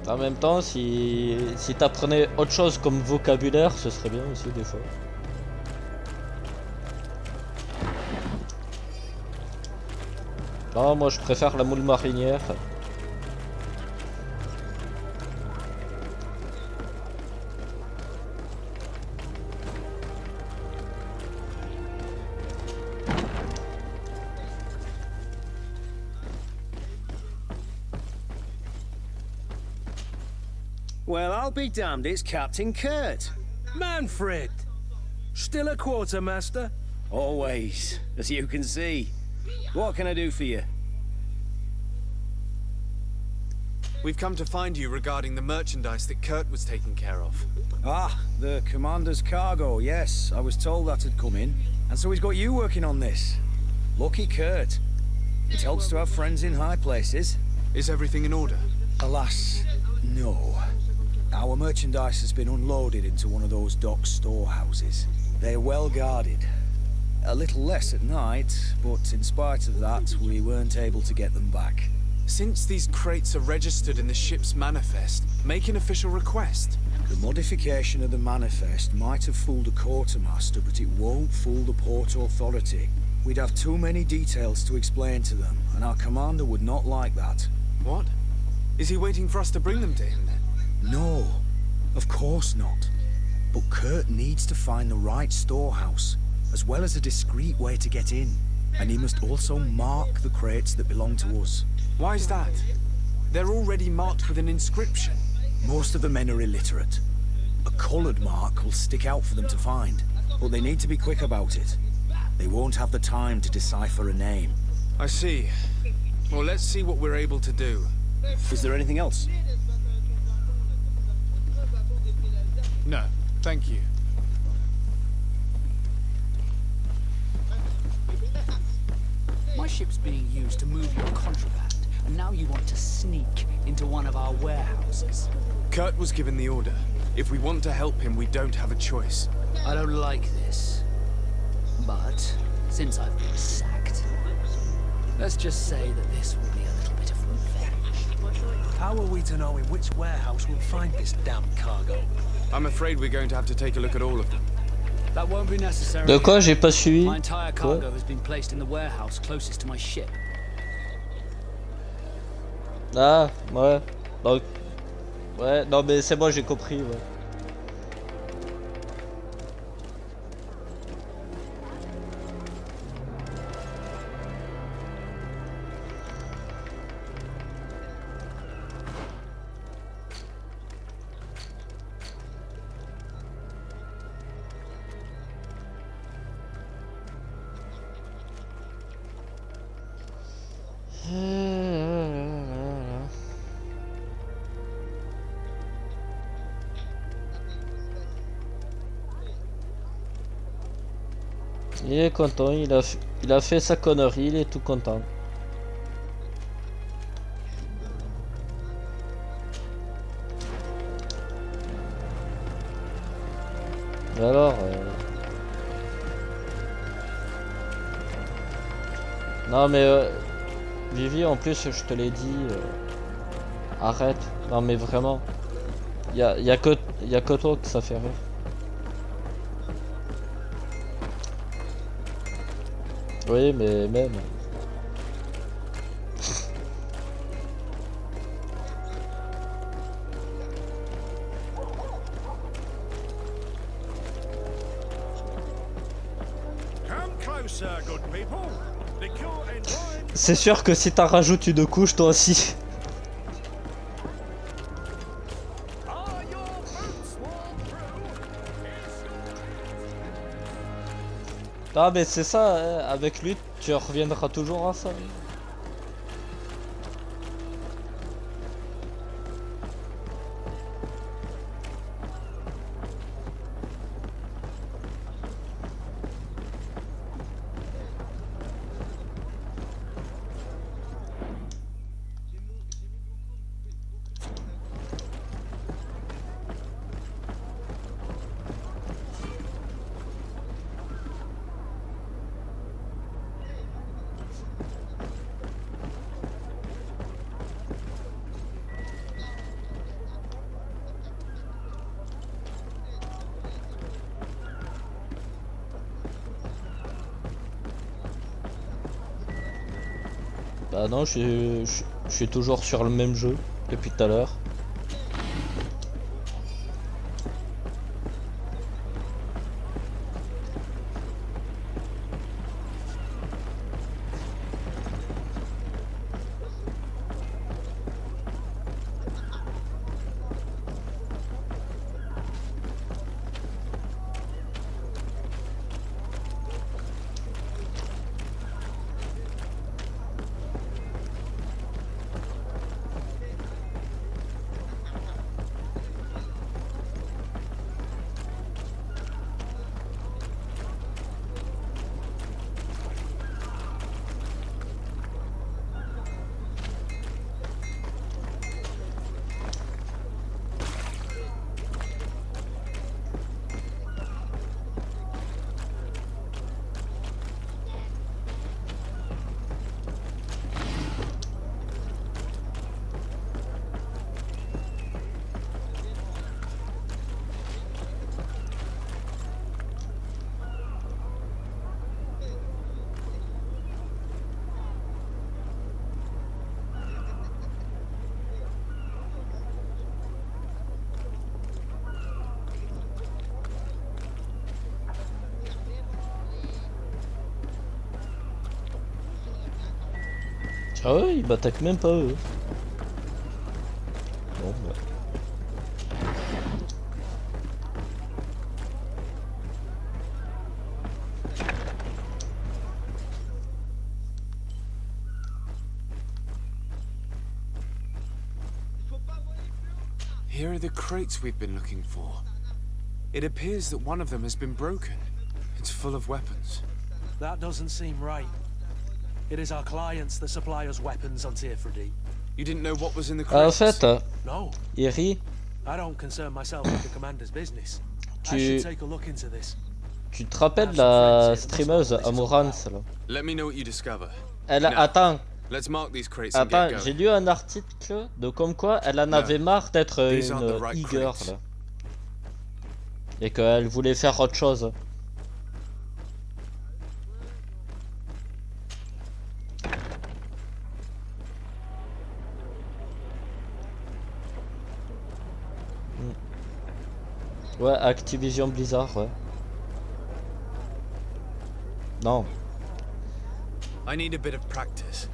En même temps, si t'apprenais autre chose comme vocabulaire, ce serait bien aussi des fois. Non, moi je préfère la moule marinière. Well, I'll be damned, it's Captain Kurt. Manfred! Still a quartermaster? Always, as you can see. What can I do for you? We've come to find you regarding the merchandise that Kurt was taking care of. Ah, the commander's cargo, yes. I was told that had come in. And so he's got you working on this. Lucky Kurt. It helps to have friends in high places. Is everything in order? Alas, no. Our merchandise has been unloaded into one of those dock storehouses. They're well guarded. A little less at night, but in spite of that, we weren't able to get them back. Since these crates are registered in the ship's manifest, make an official request. The modification of the manifest might have fooled a quartermaster, but it won't fool the Port Authority. We'd have too many details to explain to them, and our commander would not like that. What? Is he waiting for us to bring them to him then? No, of course not. But Kurt needs to find the right storehouse, as well as a discreet way to get in. And he must also mark the crates that belong to us. Why is that? They're already marked with an inscription. Most of the men are illiterate. A colored mark will stick out for them to find, but they need to be quick about it. They won't have the time to decipher a name. I see. Well, let's see what we're able to do. Is there anything else? No, thank you. My ship's being used to move your contraband, and now you want to sneak into one of our warehouses. Kurt was given the order. If we want to help him, we don't have a choice. I don't like this. But, since I've been sacked, let's just say that this will be a little bit of revenge. How are we to know in which warehouse we'll find this damn cargo? I'm afraid we're going to have to take a look at all of them. That won't be necessary. De quoi? J'ai pas suivi. My entire cargo has been placed in the warehouse closest to my ship. Ah, ouais. Donc, ouais, non mais c'est bon, j'ai compris, ouais. Il est content, il a fait sa connerie, il est tout content. Et alors Non mais Vivi, en plus je te l'ai dit, arrête. Non mais vraiment, y a que toi que ça fait rire. Oui, mais même. C'est sûr que si t'en rajoutes une couche, toi aussi. Ah mais c'est ça, hein, avec lui tu reviendras toujours à ça. Bah non, je suis toujours sur le même jeu depuis tout à l'heure. Ah ouais, ils m'attaquent même pas eux. Bon, bah. Here are the crates we've been looking for. It appears that one of them has been broken. It's full of weapons. That doesn't seem right. It is our clients that supply us weapons on Tearfredy. You didn't know what was in the En crates? fait, No. Iri, I don't concern myself with the commander's business. I should take a look into this. tu te rappelles la streameuse Amorance là? Let me know what you discover. Elle Now, attends. let's mark these crates and Attends, get j'ai going. lu un article de comme quoi elle en avait marre d'être these aren't the une right e-girl crates. là. Et qu'elle voulait faire autre chose. Ouais, Activision Blizzard, ouais. Non. I need a bit of practice.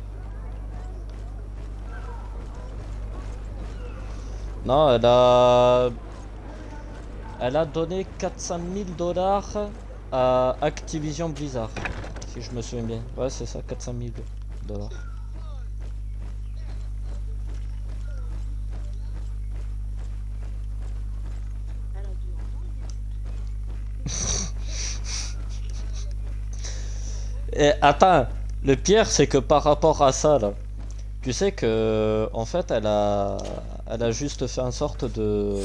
Non, elle a donné 400 000 $ à Activision Blizzard, si je me souviens bien. Ouais, c'est ça, 400 000 $. Et attends, le pire c'est que par rapport à ça là, tu sais que en fait elle a juste fait en sorte de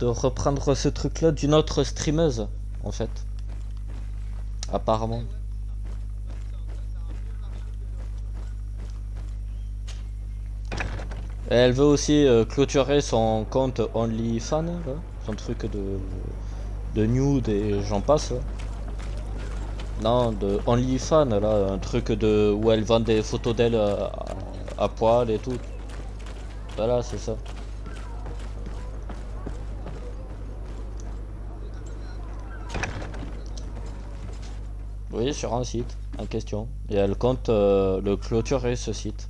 reprendre ce truc là d'une autre streameuse en fait. Apparemment. Et elle veut aussi clôturer son compte OnlyFans là, son truc de nude et j'en passe là. Non, de OnlyFans là, un truc de où elle vend des photos d'elle à poil et tout. Voilà, c'est ça. Oui, sur un site en question. Et elle compte le clôturer ce site.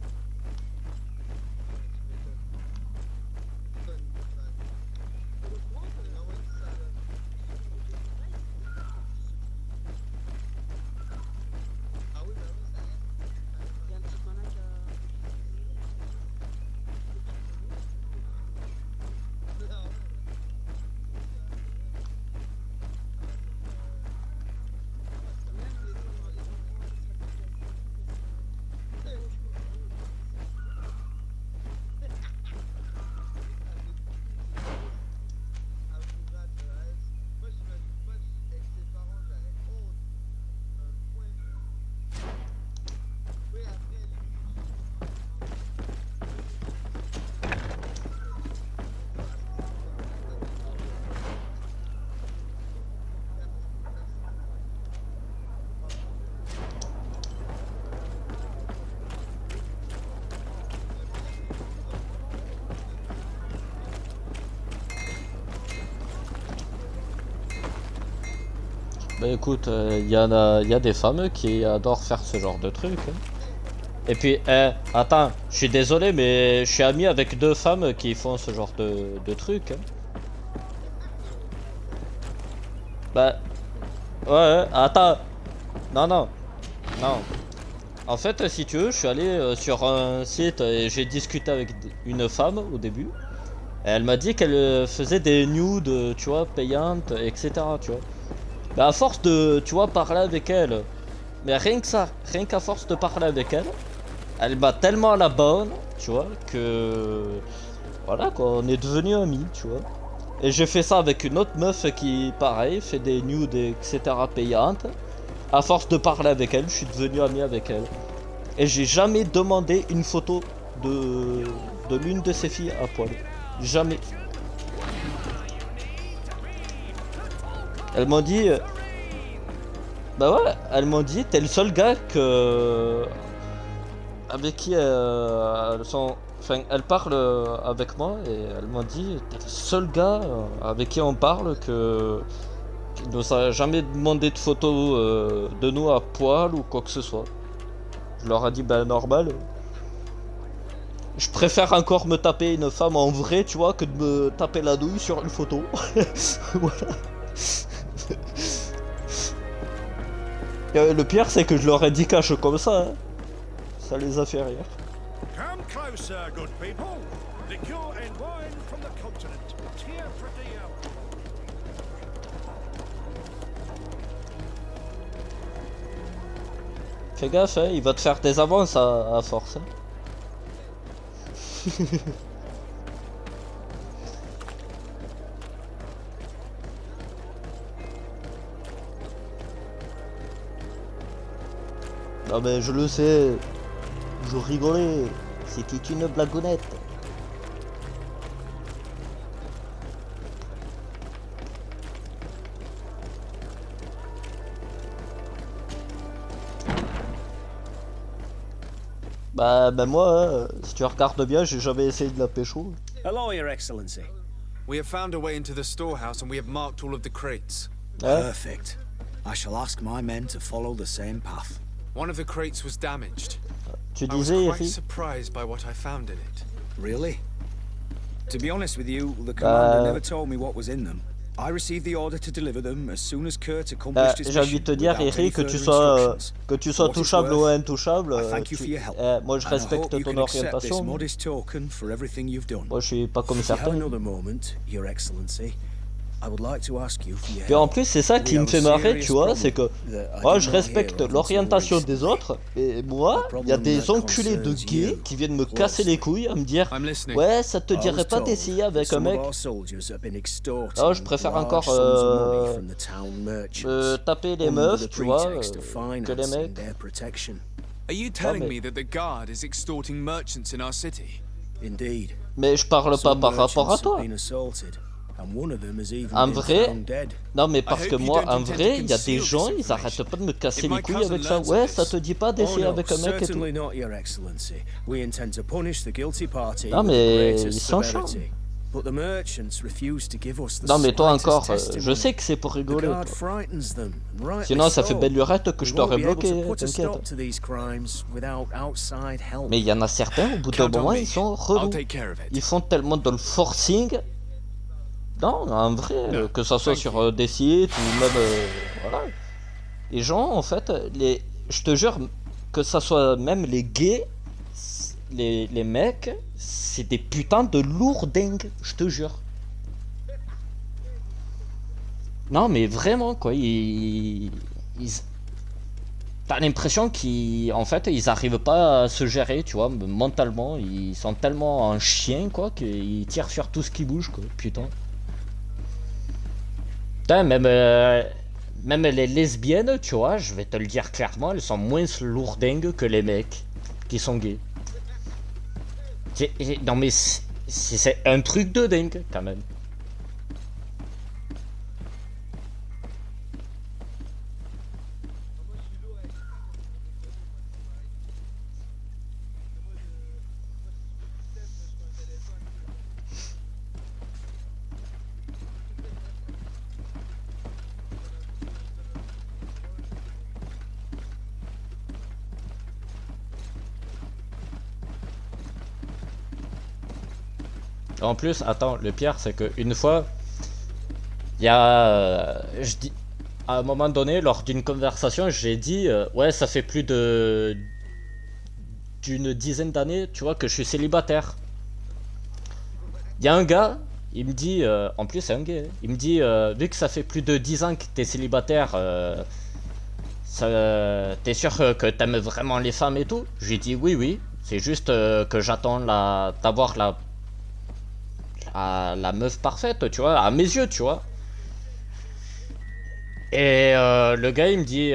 Bah écoute, y a des femmes qui adorent faire ce genre de truc, hein. Et puis, attends, je suis désolé, mais je suis ami avec 2 femmes qui font ce genre de truc, hein. Bah, ouais, attends. Non, non, non. En fait, si tu veux, je suis allé sur un site et j'ai discuté avec une femme au début. Et elle m'a dit qu'elle faisait des nudes, tu vois, payantes, etc. Tu vois. Mais à force de, tu vois, parler avec elle, mais rien que ça, rien qu'à force de parler avec elle, elle m'a tellement à la bonne, tu vois, que voilà quoi, on est devenus amis, tu vois. Et j'ai fait ça avec une autre meuf qui, pareil, fait des nudes, etc. payantes. À force de parler avec elle, je suis devenu ami avec elle. Et j'ai jamais demandé une photo de l'une de ces filles à poil. Jamais. Elles m'ont dit... bah ouais, elles m'ont dit, t'es le seul gars que... avec qui elles sont... Enfin, elles parlent avec moi et elles m'ont dit, t'es le seul gars avec qui on parle qui nous a jamais demandé de photos de nous à poil ou quoi que ce soit. Je leur ai dit, bah normal. Je préfère encore me taper une femme en vrai, tu vois, que de me taper la douille sur une photo. Voilà. Le pire, c'est que je leur ai dit cache comme ça. Hein. Ça les a fait rire. Come closer, good people. Liqueur and wine from the continent. Tear for dear. Fais gaffe, hein, il va te faire des avances à force. Hein. Non mais je le sais, je rigolais, c'était une blagounette. Bah moi, si tu regardes bien, j'ai jamais essayé de la pécho. Hello, Your Excellency. We have found a way into the storehouse and we have marked all of the crates. Perfect. I shall ask my men to follow the same path. One of the crates was damaged. Tu I was disais, quite Eri? surprised by what I found in it. Really? To be honest with you, the commander never told me what was in them. I received the order to deliver them as soon as Kurt accomplished his J'ai envie de te dire, Eri, que tu sois touchable ou intouchable, moi je respecte ton orientation. Moi je suis pas comme certains. Et en plus c'est ça qui me fait marrer, tu vois, c'est que moi je respecte l'orientation des autres, et moi, il y a des enculés de gays qui viennent me casser les couilles à me dire ouais, ça te dirait pas d'essayer avec un mec. Alors je préfère encore taper les meufs, tu vois, que les mecs. Are you telling me that the guard is extorting merchants in our city? Mais je parle pas par rapport à toi. En vrai, non mais parce que moi, en vrai, il y a des gens, ils arrêtent pas de me casser les couilles avec ça. Ouais, ça te dit pas d'essayer avec un mec et tout. Non mais ils sont chiants. Non mais toi encore, je sais que c'est pour rigoler. Sinon ça fait belle lurette que je t'aurais bloqué, t'inquiète. Mais il y en a certains, au bout d'un moment, ils sont relous. Ils font tellement de le forcing. Non, en vrai, que ça soit sur des sites ou même... voilà. Les gens, en fait, je te jure, que ça soit même les gays, les mecs, c'est des putains de lourdingues, je te jure. Non, mais vraiment, quoi, t'as l'impression qu'en fait, ils arrivent pas à se gérer, tu vois, mentalement, ils sont tellement en chien, quoi, qu'ils tirent sur tout ce qui bouge, quoi, putain. Putain, même les lesbiennes, tu vois, je vais te le dire clairement, elles sont moins lourdingues que les mecs qui sont gays. Non mais c'est un truc de dingue, quand même. En plus, attends, le pire, c'est que une fois, il y a, je dis, à un moment donné, lors d'une conversation, j'ai dit, ouais, ça fait plus d'une dizaine d'années, tu vois, que je suis célibataire. Il y a un gars, il me dit, en plus c'est un gay, il me dit, vu que ça fait plus de 10 ans que t'es célibataire, t'es sûr que t'aimes vraiment les femmes et tout? J'ai dit oui, oui, c'est juste que j'attends d'avoir la meuf parfaite, tu vois, à mes yeux, tu vois. Et le gars il me dit,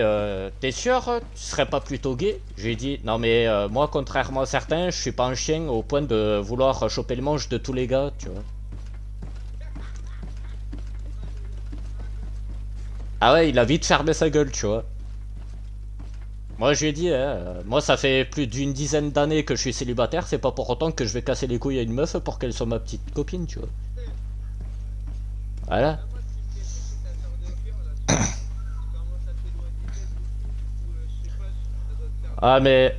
t'es sûr, tu serais pas plutôt gay? J'ai dit, non mais moi contrairement à certains, je suis pas un chien au point de vouloir choper le manche de tous les gars, tu vois. Ah ouais, il a vite fermé sa gueule, tu vois. Moi je lui ai dit, moi ça fait plus d'une dizaine d'années que je suis célibataire, c'est pas pour autant que je vais casser les couilles à une meuf pour qu'elle soit ma petite copine, tu vois. Voilà. Ah mais...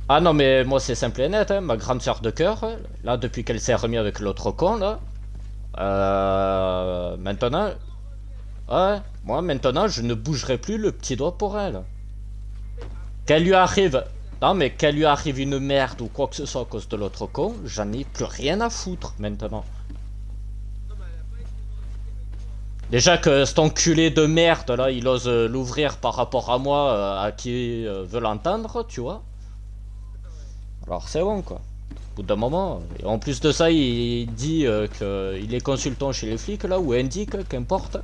Ah non mais moi c'est simple et net, hein. Ma grande sœur de cœur, là depuis qu'elle s'est remise avec l'autre con là, maintenant... Ouais, moi maintenant je ne bougerai plus le petit doigt pour elle. Qu'elle lui arrive... Non mais qu'elle lui arrive une merde ou quoi que ce soit à cause de l'autre con, j'en ai plus rien à foutre maintenant. Déjà que cet enculé de merde là, il ose l'ouvrir par rapport à moi, à qui veut l'entendre, tu vois. Alors c'est bon quoi. Au bout d'un moment, et en plus de ça, il dit qu'il est consultant chez les flics là, ou indique, qu'importe.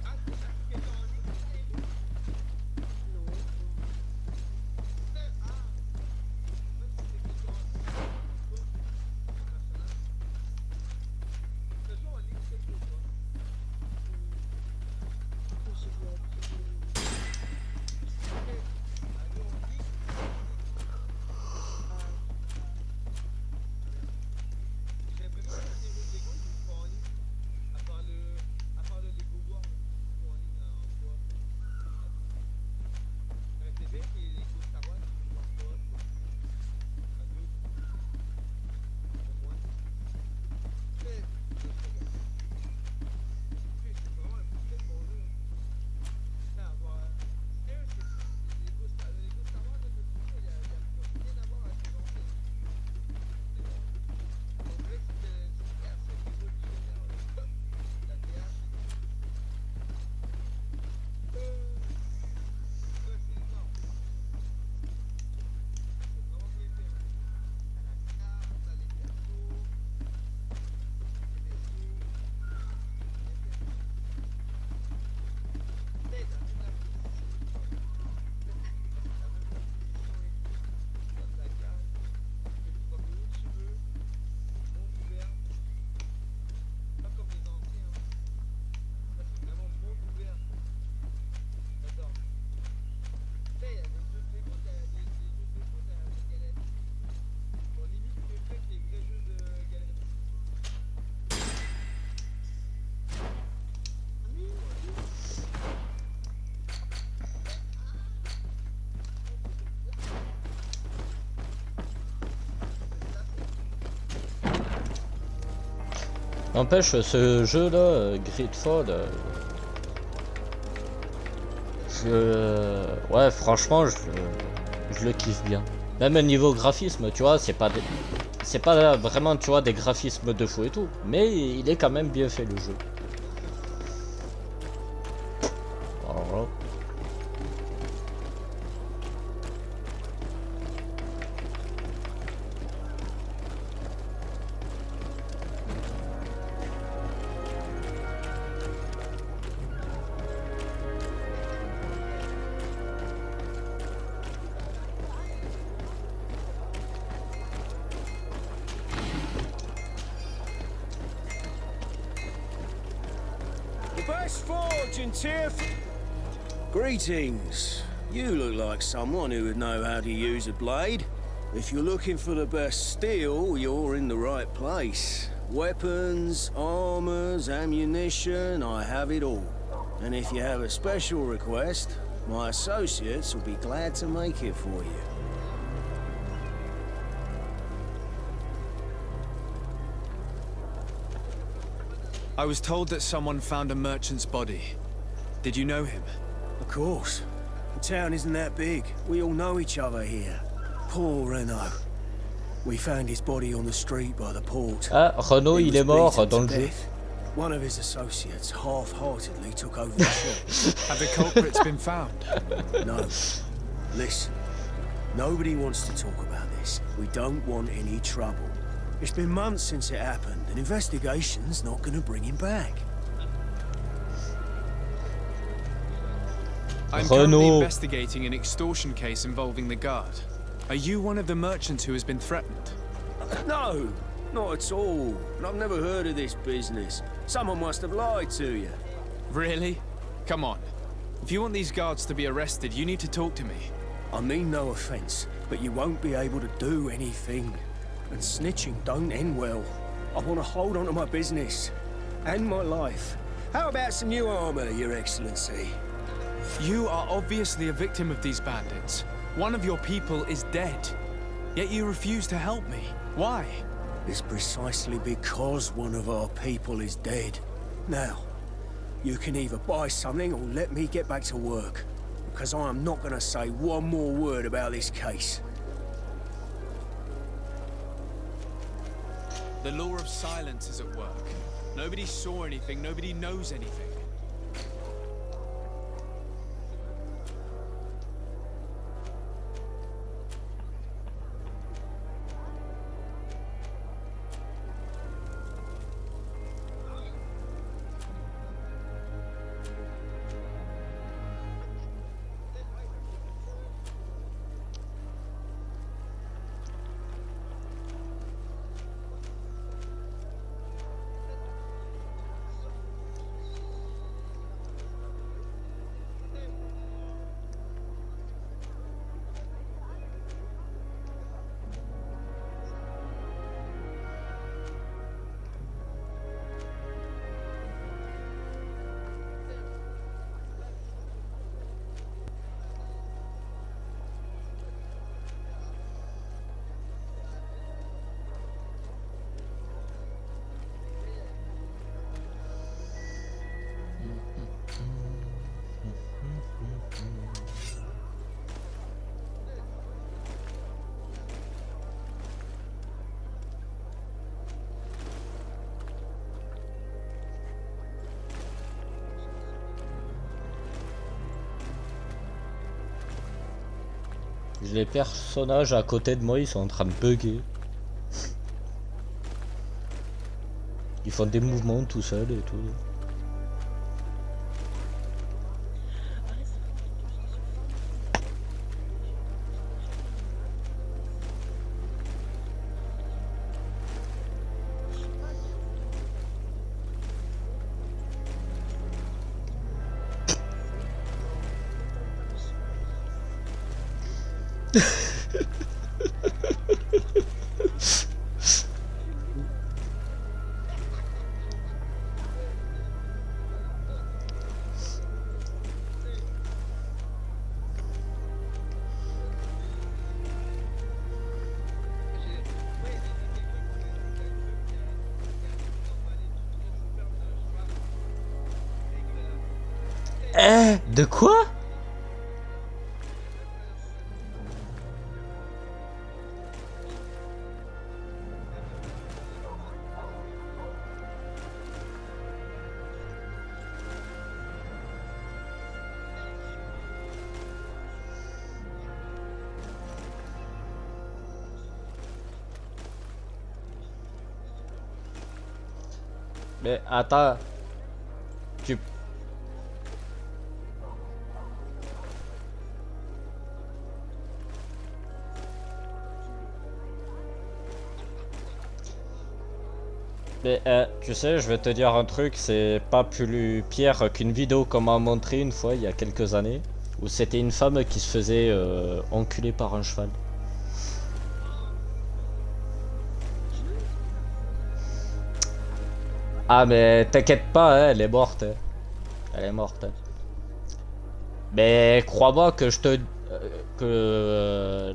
N'empêche, ce jeu-là, Greedfall, ouais, franchement, je le kiffe bien. Même au niveau graphisme, tu vois, c'est pas vraiment, tu vois, des graphismes de fou et tout, mais il est quand même bien fait le jeu. Voilà. Best fortune, Tiff. Greetings. You look like someone who would know how to use a blade. If you're looking for the best steel, you're in the right place. Weapons, armors, ammunition, I have it all. And if you have a special request, my associates will be glad to make it for you. I was told that someone found a merchant's body. Did you know him? Of course. The town isn't that big. We all know each other here. Poor Renault. We found his body on the street by the port. Ah, Renault, il est mort dans le jeu. One of his associates half-heartedly took over the shop. Have the culprits been found? No. Listen. Nobody wants to talk about this. We don't want any trouble. It's been months since it happened. An investigation's not going to bring him back. I'm currently investigating an extortion case involving the guard. Are you one of the merchants who has been threatened? No, not at all. And I've never heard of this business. Someone must have lied to you. Really? Come on. If you want these guards to be arrested, you need to talk to me. I mean no offense, but you won't be able to do anything. And snitching don't end well. I want to hold on to my business. And my life. How about some new armor, Your Excellency? You are obviously a victim of these bandits. One of your people is dead. Yet you refuse to help me. Why? It's precisely because one of our people is dead. Now, you can either buy something or let me get back to work. Because I am not going to say one more word about this case. The law of silence is at work. Nobody saw anything, nobody knows anything. Les personnages à côté de moi, ils sont en train de bugger. Ils font des mouvements tout seuls et tout. De quoi? Mais attends, tu... Mais tu sais, je vais te dire un truc, c'est pas plus pire qu'une vidéo qu'on m'a montré une fois il y a quelques années, où c'était une femme qui se faisait enculer par un cheval. Ah mais t'inquiète pas, hein, elle est morte. Hein. Elle est morte. Hein. Mais crois-moi que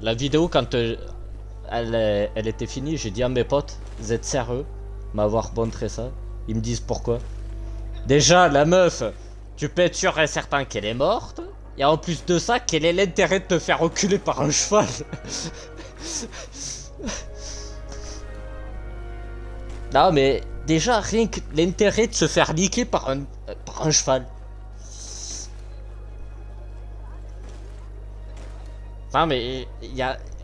la vidéo quand elle était finie, j'ai dit à mes potes, vous êtes sérieux m'avoir montré ça? Ils me disent pourquoi? Déjà, la meuf, tu peux être sûr et certain qu'elle est morte. Et en plus de ça, quel est l'intérêt de te faire reculer par un cheval? Non mais déjà rien que l'intérêt de se faire niquer par un cheval. Non mais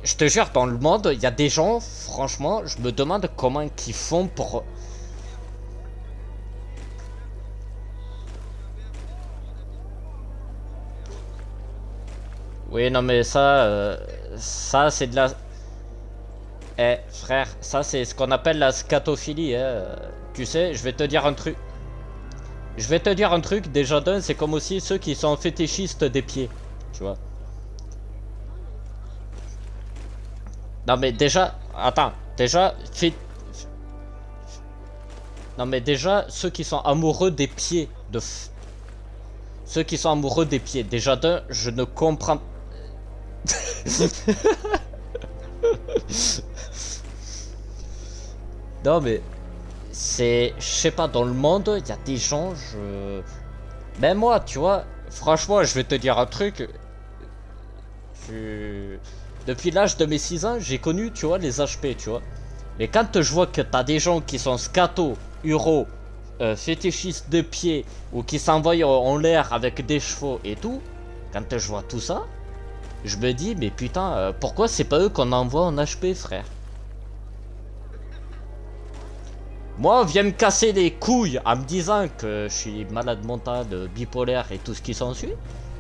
je te jure, dans le monde, il y a des gens, franchement, je me demande comment ils font pour... Oui, non mais ça c'est de la... Eh frère, ça c'est ce qu'on appelle la scatophilie, hein. Tu sais, je vais te dire un truc. Je vais te dire un truc, déjà d'un, c'est comme aussi ceux qui sont fétichistes des pieds, tu vois. Non mais déjà, attends, déjà, non mais déjà, ceux qui sont amoureux des pieds, ceux qui sont amoureux des pieds, déjà d'un, je ne comprends... Non mais c'est, je sais pas, dans le monde il y a des gens, même moi tu vois, franchement je vais te dire un truc, depuis l'âge de mes 6 ans j'ai connu, tu vois, les HP, tu vois, mais quand je vois que t'as des gens qui sont scato, uro, fétichistes de pied, ou qui s'envoient en l'air avec des chevaux et tout, quand je vois tout ça, je me dis mais putain, pourquoi c'est pas eux qu'on envoie en HP, frère? Moi, on vient me casser les couilles en me disant que je suis malade mental, bipolaire et tout ce qui s'ensuit.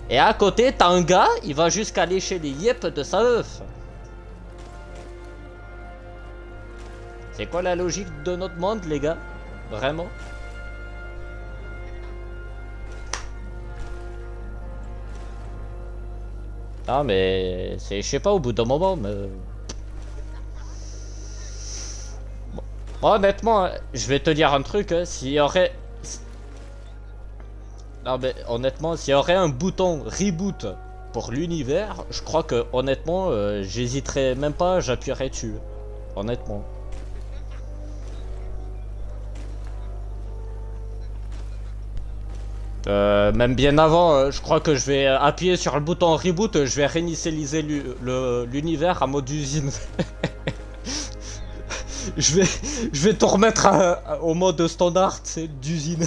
Et à côté, t'as un gars, il va jusqu'à lécher les yep de sa meuf. C'est quoi la logique de notre monde, les gars? Vraiment? Ah, mais c'est, je sais pas, au bout d'un moment, mais... Honnêtement, je vais te dire un truc, hein, s'il y aurait... Non mais honnêtement, s'il y aurait un bouton reboot pour l'univers, je crois que honnêtement, j'hésiterais même pas, j'appuierais dessus. Honnêtement. Même bien avant, je crois que je vais appuyer sur le bouton reboot, je vais réinitialiser l'univers en mode usine. Je vais tout remettre au mode standard, c'est d'usine.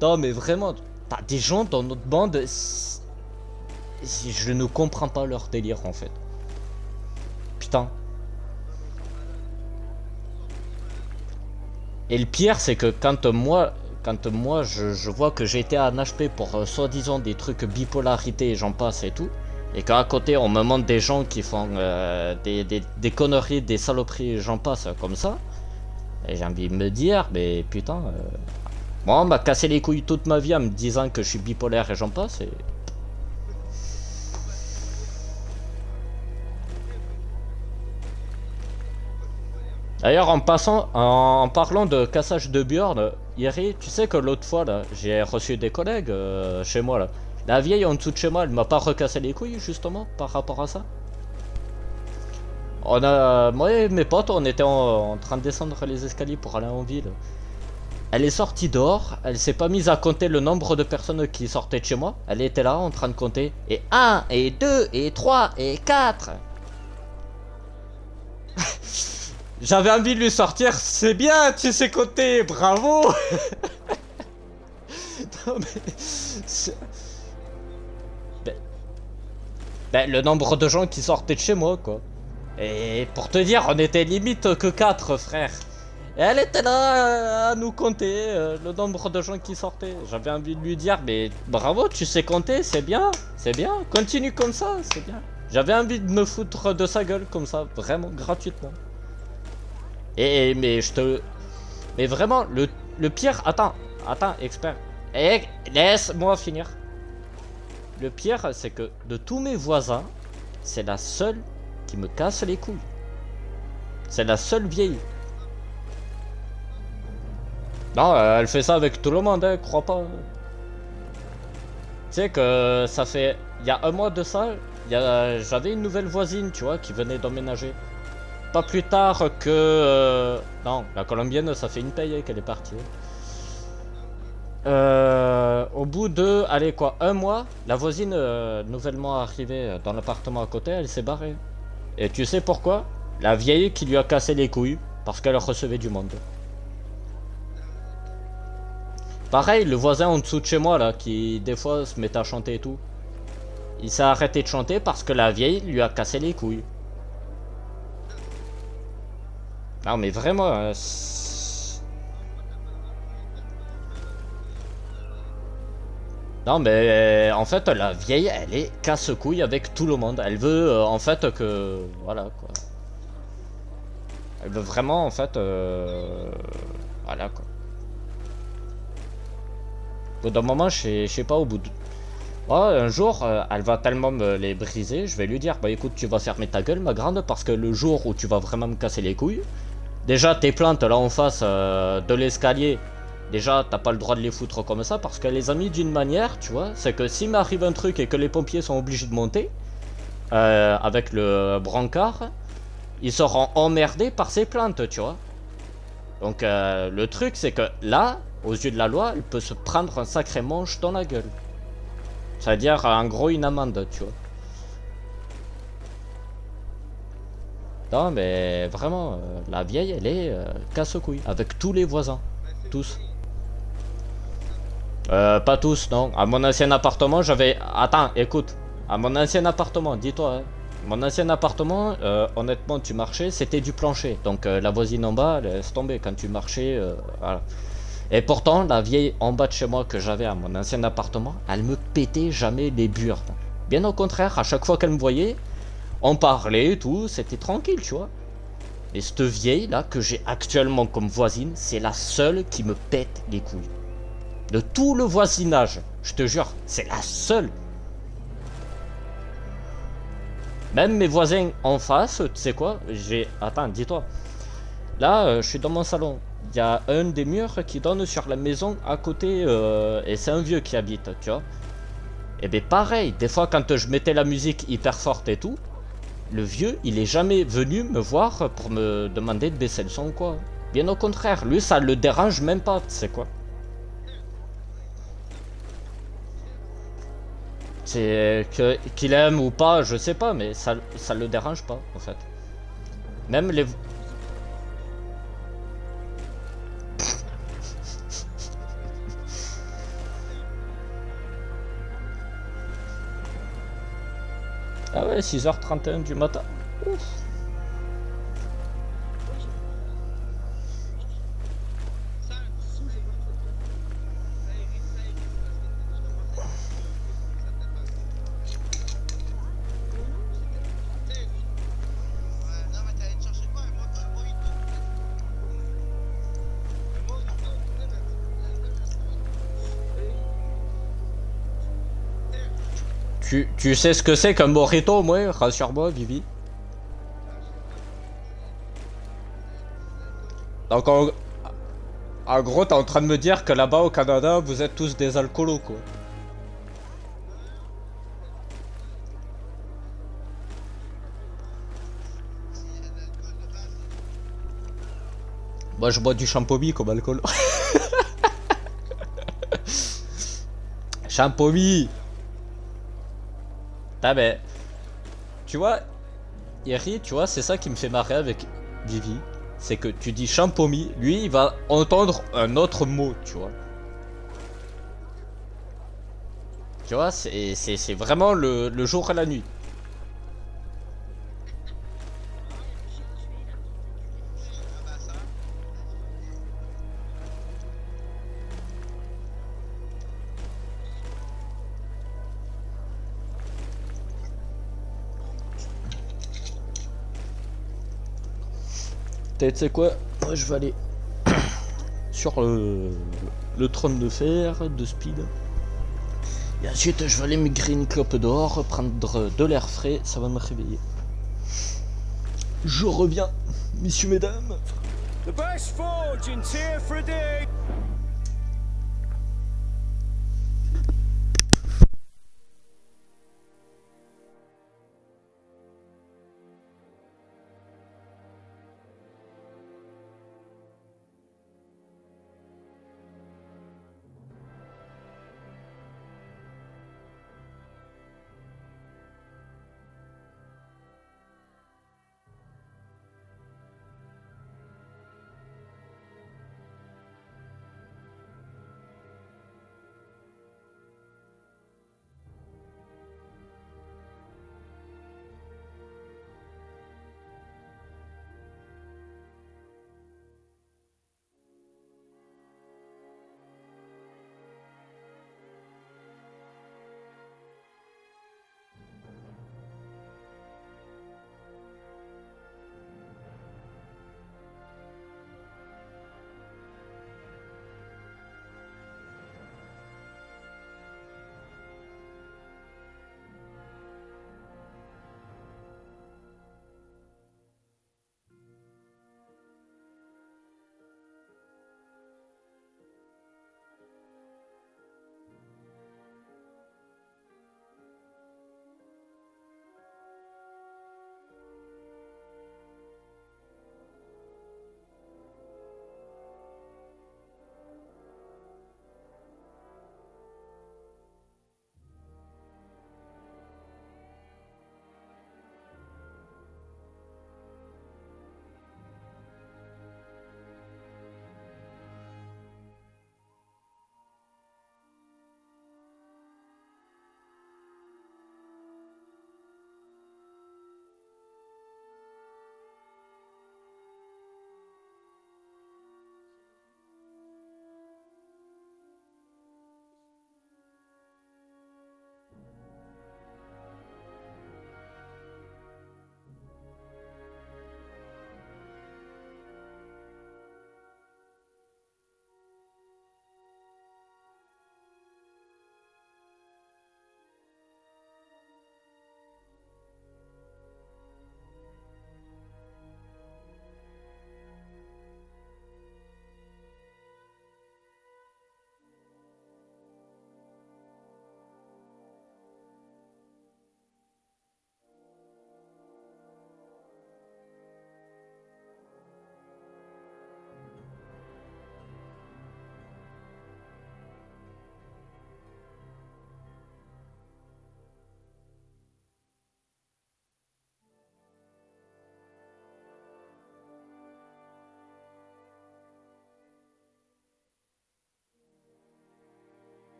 Non mais vraiment, t'as des gens dans notre bande, je ne comprends pas leur délire en fait. Putain. Et le pire c'est que quand moi je vois que j'ai été à un HP pour soi-disant des trucs bipolarité et j'en passe et tout, et qu'à côté on me montre des gens qui font des conneries, des saloperies, j'en passe comme ça, et j'ai envie de me dire, mais putain, moi on m'a cassé les couilles toute ma vie en me disant que je suis bipolaire et j'en passe, et... D'ailleurs en parlant de cassage de burnes, Yeri, tu sais que l'autre fois là, j'ai reçu des collègues chez moi là. La vieille en dessous de chez moi, elle m'a pas recassé les couilles justement par rapport à ça. Moi et mes potes, on était en train de descendre les escaliers pour aller en ville. Elle est sortie dehors, elle s'est pas mise à compter le nombre de personnes qui sortaient de chez moi. Elle était là en train de compter. Et 1, et 2, et 3, et 4. J'avais envie de lui sortir, c'est bien, tu sais compter, bravo. Non mais... Ben, le nombre de gens qui sortaient de chez moi, quoi. Et pour te dire, on était limite que 4, frère. Et elle était là à nous compter le nombre de gens qui sortaient. J'avais envie de lui dire, mais bravo, tu sais compter, c'est bien, continue comme ça, c'est bien. J'avais envie de me foutre de sa gueule comme ça, vraiment, gratuitement. Mais vraiment, le pire... Attends, expert. Laisse-moi finir. Le pire, c'est que de tous mes voisins, c'est la seule qui me casse les couilles. C'est la seule vieille. Non, elle fait ça avec tout le monde, hein, crois pas. Tu sais que ça fait... Il y a un mois de ça, j'avais une nouvelle voisine, tu vois, qui venait d'emménager. Pas plus tard que... Non, la colombienne, ça fait une paye qu'elle est partie. Au bout de, allez quoi, un mois, la voisine nouvellement arrivée dans l'appartement à côté, elle s'est barrée. Et tu sais pourquoi? La vieille qui lui a cassé les couilles, parce qu'elle recevait du monde. Pareil, le voisin en dessous de chez moi, là, qui des fois se mettait à chanter et tout. Il s'est arrêté de chanter parce que la vieille lui a cassé les couilles. Non mais vraiment... non mais en fait la vieille elle est casse-couille avec tout le monde. Elle veut en fait que... Voilà quoi. Elle veut vraiment en fait... Voilà quoi. Au bout d'un moment je sais pas au bout de... Oh, un jour elle va tellement me les briser. Je vais lui dire bah écoute tu vas fermer ta gueule ma grande. Parce que le jour où tu vas vraiment me casser les couilles... Déjà tes plantes là en face de l'escalier... Déjà, t'as pas le droit de les foutre comme ça parce qu'elle les a mis d'une manière, tu vois. C'est que s'il m'arrive un truc et que les pompiers sont obligés de monter avec le brancard, ils seront emmerdés par ces plaintes, tu vois. Donc le truc, c'est que là, aux yeux de la loi, elle peut se prendre un sacré manche dans la gueule. C'est-à-dire, en gros, une amende, tu vois. Non, mais vraiment, la vieille, elle est casse-couille avec tous les voisins. Tous. Pas tous, non. À mon ancien appartement, j'avais... Attends, écoute. À mon ancien appartement, dis-toi. Hein. Mon ancien appartement, honnêtement, tu marchais, c'était du plancher. Donc la voisine en bas, elle laisse tomber quand tu marchais. Voilà. Et pourtant, la vieille en bas de chez moi que j'avais à mon ancien appartement, elle me pétait jamais les burnes. Bien au contraire, à chaque fois qu'elle me voyait, on parlait et tout, c'était tranquille, tu vois. Et cette vieille là que j'ai actuellement comme voisine, c'est la seule qui me pète les couilles. De tout le voisinage, je te jure, c'est la seule. Même mes voisins en face, tu sais quoi, j'ai... Attends, dis-toi. Là, je suis dans mon salon. Il y a un des murs qui donne sur la maison à côté, et c'est un vieux qui habite, tu vois. Et ben pareil, des fois quand je mettais la musique hyper forte et tout, le vieux, il est jamais venu me voir pour me demander de baisser le son ou quoi. Bien au contraire, lui, ça le dérange même pas, tu sais quoi. C'est qu'il aime ou pas, je sais pas, mais ça le dérange pas, en fait. Même les... Ah ouais, 6h31 du matin. Ouf. Tu sais ce que c'est qu'un mojito, moi, rassure-moi, Vivi. Donc, en gros, t'es en train de me dire que là-bas au Canada, vous êtes tous des alcoolos, quoi. Moi, je bois du champomis comme alcool. Champomis. Ah ben, tu vois, Eri, tu vois, c'est ça qui me fait marrer avec Vivi. C'est que tu dis champomis, lui, il va entendre un autre mot, tu vois. Tu vois, c'est vraiment le jour et la nuit. Tu sais quoi? Moi je vais aller sur le trône de fer de speed. Et ensuite je vais aller me griller une clope dehors, prendre de l'air frais, ça va me réveiller. Je reviens, messieurs, mesdames. The best forge in Tier for a day.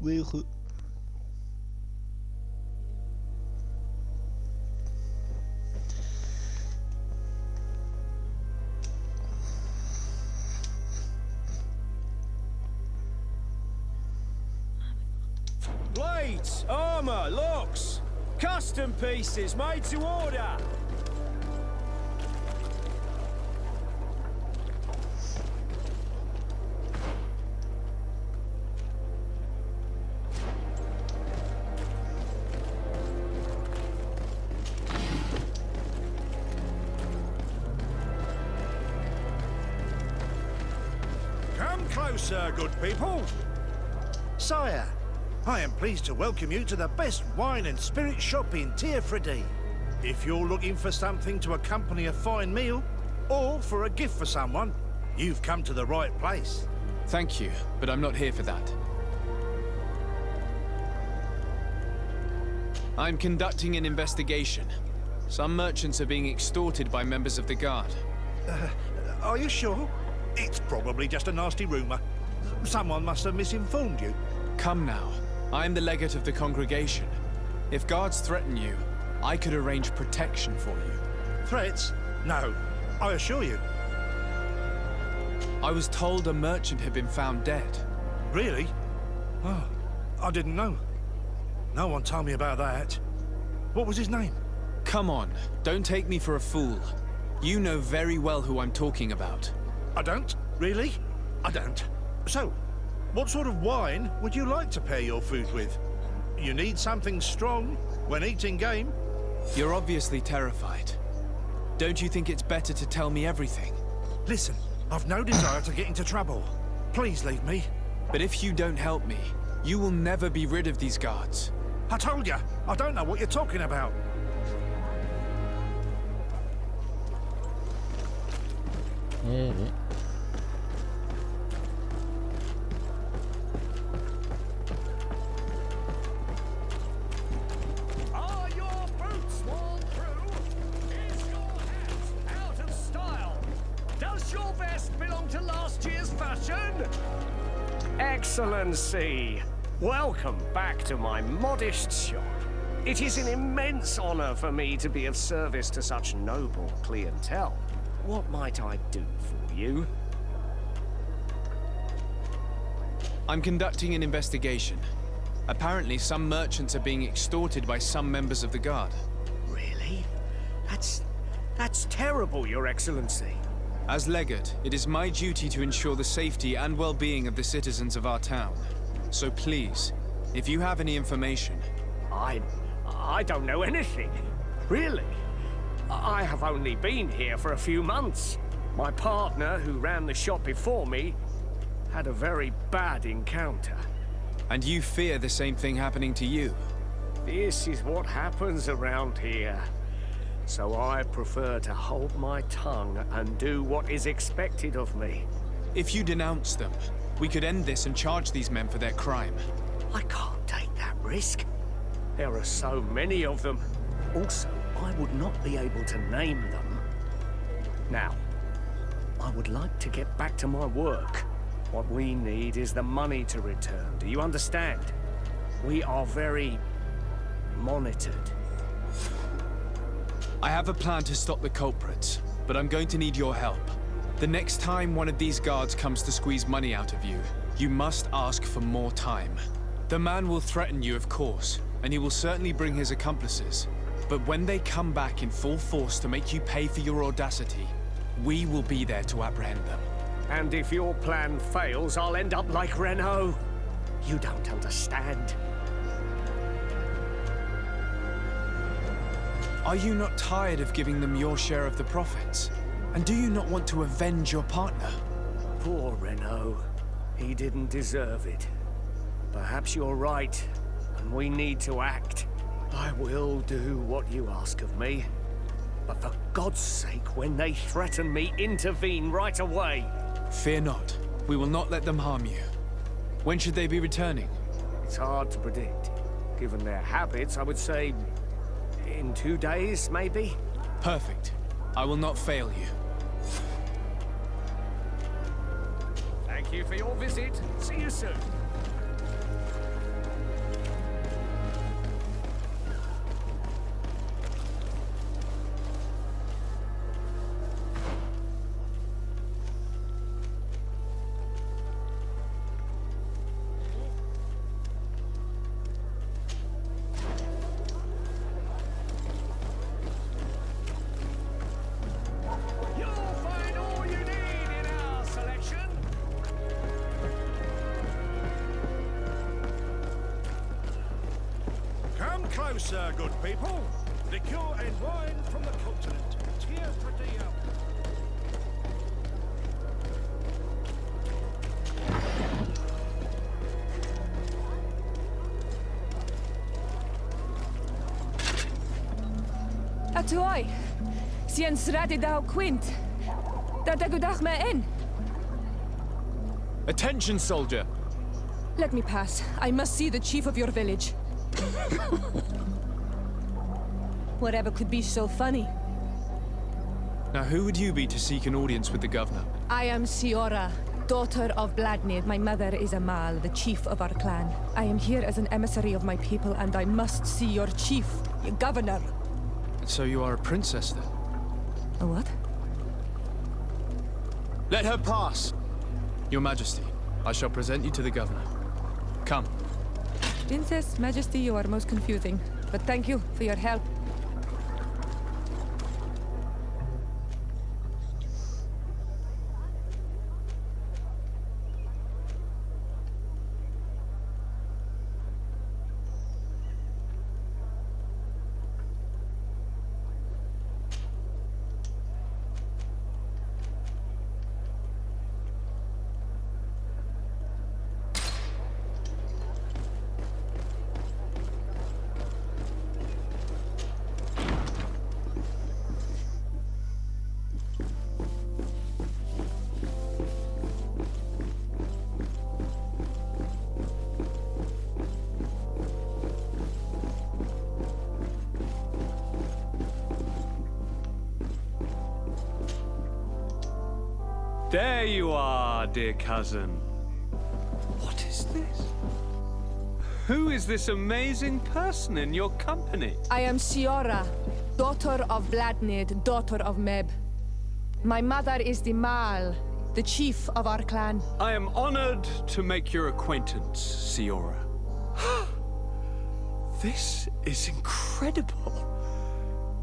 Blades, armor, locks, custom pieces made to order. Come closer, good people. Sire, I am pleased to welcome you to the best wine and spirit shop in Tearfredy. If you're looking for something to accompany a fine meal, or for a gift for someone, you've come to the right place. Thank you, but I'm not here for that. I'm conducting an investigation. Some merchants are being extorted by members of the Guard. Are you sure? It's probably just a nasty rumor. Someone must have misinformed you. Come now. I'm the legate of the congregation. If guards threaten you, I could arrange protection for you. Threats? No, I assure you. I was told a merchant had been found dead. Really? Oh, I didn't know. No one told me about that. What was his name? Come on, don't take me for a fool. You know very well who I'm talking about. I don't? Really? I don't. So, what sort of wine would you like to pair your food with? You need something strong when eating game? You're obviously terrified. Don't you think it's better to tell me everything? Listen, I've no desire to get into trouble. Please leave me. But if you don't help me, you will never be rid of these guards. I told you, I don't know what you're talking about. Are your boots worn through? Is your hat out of style? Does your vest belong to last year's fashion? Excellency, welcome back to my modest shop. It is an immense honor for me to be of service to such noble clientele. What might I do for you? I'm conducting an investigation. Apparently, some merchants are being extorted by some members of the Guard. Really? That's terrible, Your Excellency. As legate, it is my duty to ensure the safety and well-being of the citizens of our town. So please, if you have any information... I don't know anything. Really? I have only been here for a few months. My partner, who ran the shop before me, had a very bad encounter. And you fear the same thing happening to you? This is what happens around here. So I prefer to hold my tongue and do what is expected of me. If you denounce them, we could end this and charge these men for their crime. I can't take that risk. There are so many of them. Also, I would not be able to name them. Now, I would like to get back to my work. What we need is the money to return. Do you understand? We are very monitored. I have a plan to stop the culprits, but I'm going to need your help. The next time one of these guards comes to squeeze money out of you, you must ask for more time. The man will threaten you, of course, and he will certainly bring his accomplices. But when they come back in full force to make you pay for your audacity, we will be there to apprehend them. And if your plan fails, I'll end up like Renault. You don't understand. Are you not tired of giving them your share of the profits? And do you not want to avenge your partner? Poor Renault. He didn't deserve it. Perhaps you're right, and we need to act. I will do what you ask of me. But for God's sake, when they threaten me, intervene right away. Fear not. We will not let them harm you. When should they be returning? It's hard to predict. Given their habits, I would say... in 2 days, maybe? Perfect. I will not fail you. Thank you for your visit. See you soon. sir, good people. Liqueur and wine from the continent. Cheers for dear. Atoy, sien sradi dau quint. Dadagudach me in. Attention, soldier! Let me pass. I must see the chief of your village. Whatever could be so funny? Now, who would you be to seek an audience with the governor? I am Siora, daughter of Bladnid. My mother is Amal, the chief of our clan. I am here as an emissary of my people, and I must see your chief, your governor. So you are a princess, then? A what? Let her pass! Your Majesty, I shall present you to the governor. Come. Princess, Majesty, you are most confusing. But thank you for your help. There you are, dear cousin. What is this? Who is this amazing person in your company? I am Siora, daughter of Bladnid, daughter of Meb. My mother is the Mal, the chief of our clan. I am honored to make your acquaintance, Siora. This is incredible.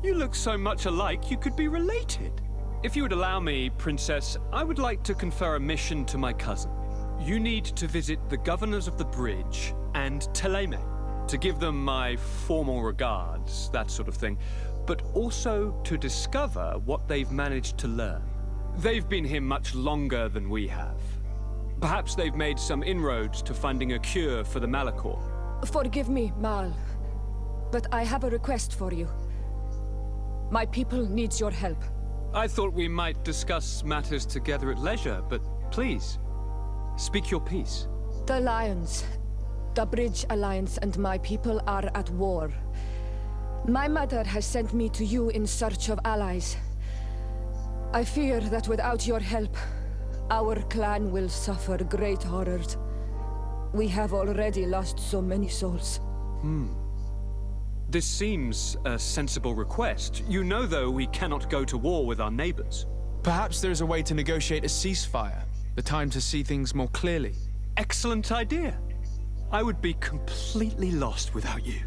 You look so much alike you could be related. If you would allow me, Princess, I would like to confer a mission to my cousin. You need to visit the governors of the bridge and Teleme to give them my formal regards, that sort of thing, but also to discover what they've managed to learn. They've been here much longer than we have. Perhaps they've made some inroads to finding a cure for the Malachor. Forgive me, Mal, but I have a request for you. My people needs your help. I thought we might discuss matters together at leisure, but please, speak your piece. The Lions, the Bridge Alliance and my people are at war. My mother has sent me to you in search of allies. I fear that without your help, our clan will suffer great horrors. We have already lost so many souls. This seems a sensible request. You know, though, we cannot go to war with our neighbors. Perhaps there is a way to negotiate a ceasefire. The time to see things more clearly. Excellent idea. I would be completely lost without you.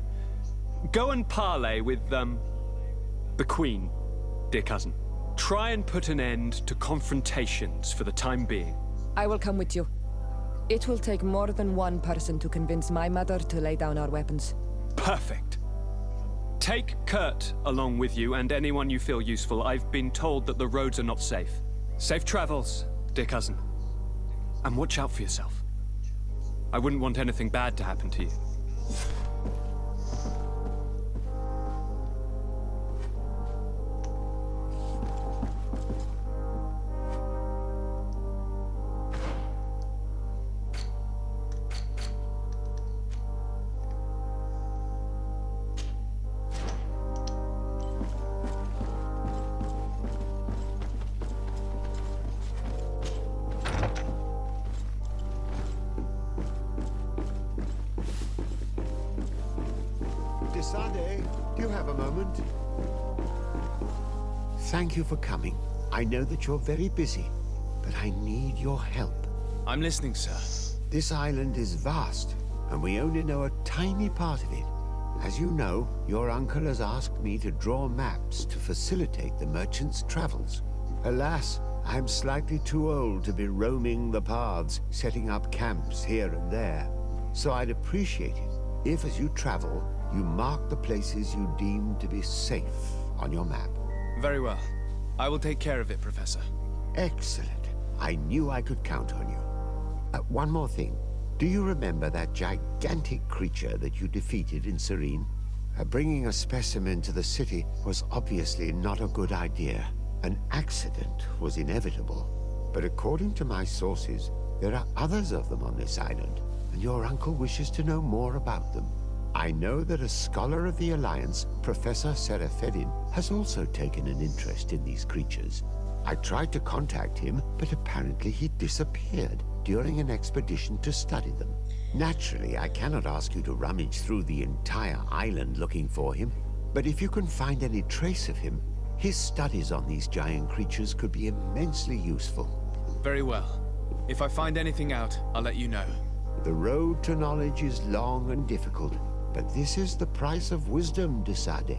Go and parley with, the Queen, dear cousin. Try and put an end to confrontations for the time being. I will come with you. It will take more than one person to convince my mother to lay down our weapons. Perfect. Take Kurt along with you and anyone you feel useful. I've been told that the roads are not safe. Safe travels, dear cousin. And watch out for yourself. I wouldn't want anything bad to happen to you. Desade, do you have a moment? Thank you for coming. I know that you're very busy, but I need your help. I'm listening, sir. This island is vast, and we only know a tiny part of it. As you know, your uncle has asked me to draw maps to facilitate the merchants' travels. Alas, I'm slightly too old to be roaming the paths, setting up camps here and there. So I'd appreciate it if, as you travel, you mark the places you deem to be safe on your map. Very well. I will take care of it, Professor. Excellent. I knew I could count on you. One more thing. Do you remember that gigantic creature that you defeated in Serene? Bringing a specimen to the city was obviously not a good idea. An accident was inevitable. But according to my sources, there are others of them on this island, and your uncle wishes to know more about them. I know that a scholar of the Alliance, Professor Serafedin, has also taken an interest in these creatures. I tried to contact him, but apparently he disappeared during an expedition to study them. Naturally, I cannot ask you to rummage through the entire island looking for him, but if you can find any trace of him, his studies on these giant creatures could be immensely useful. Very well. If I find anything out, I'll let you know. The road to knowledge is long and difficult, but this is the price of wisdom, de Sade.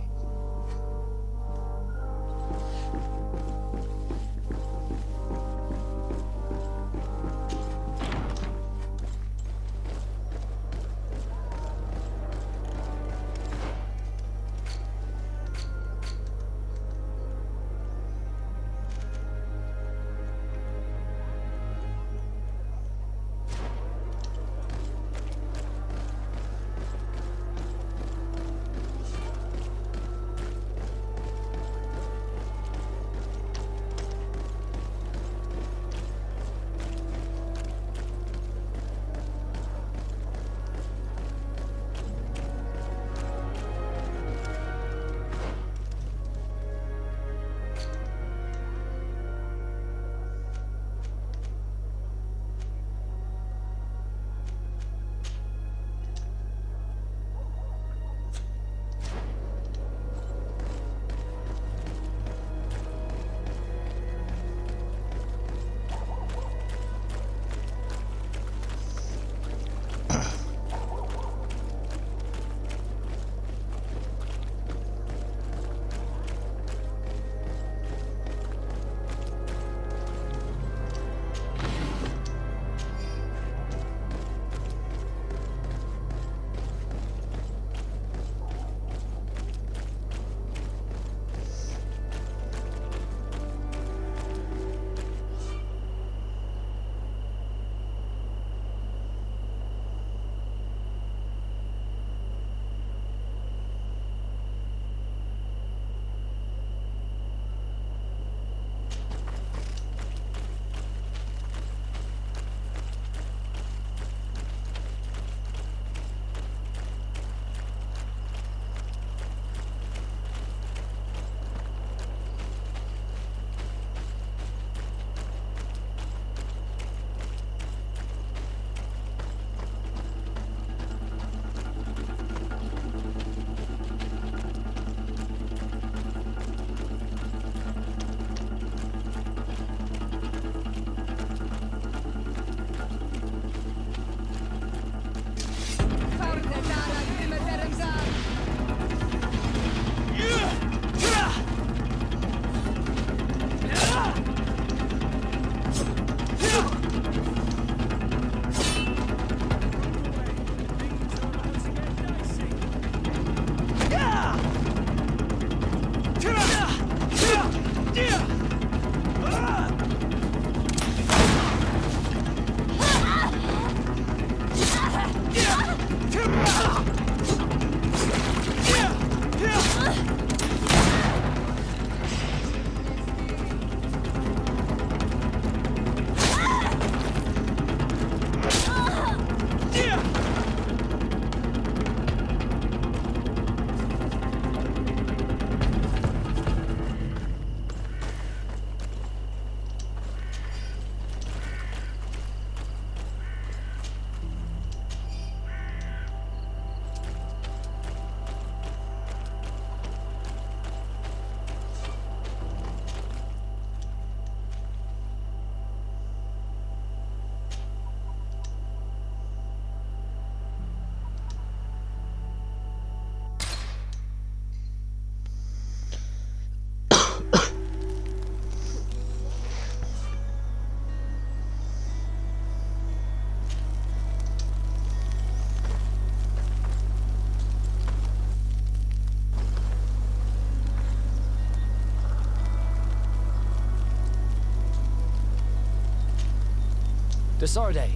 Desarde,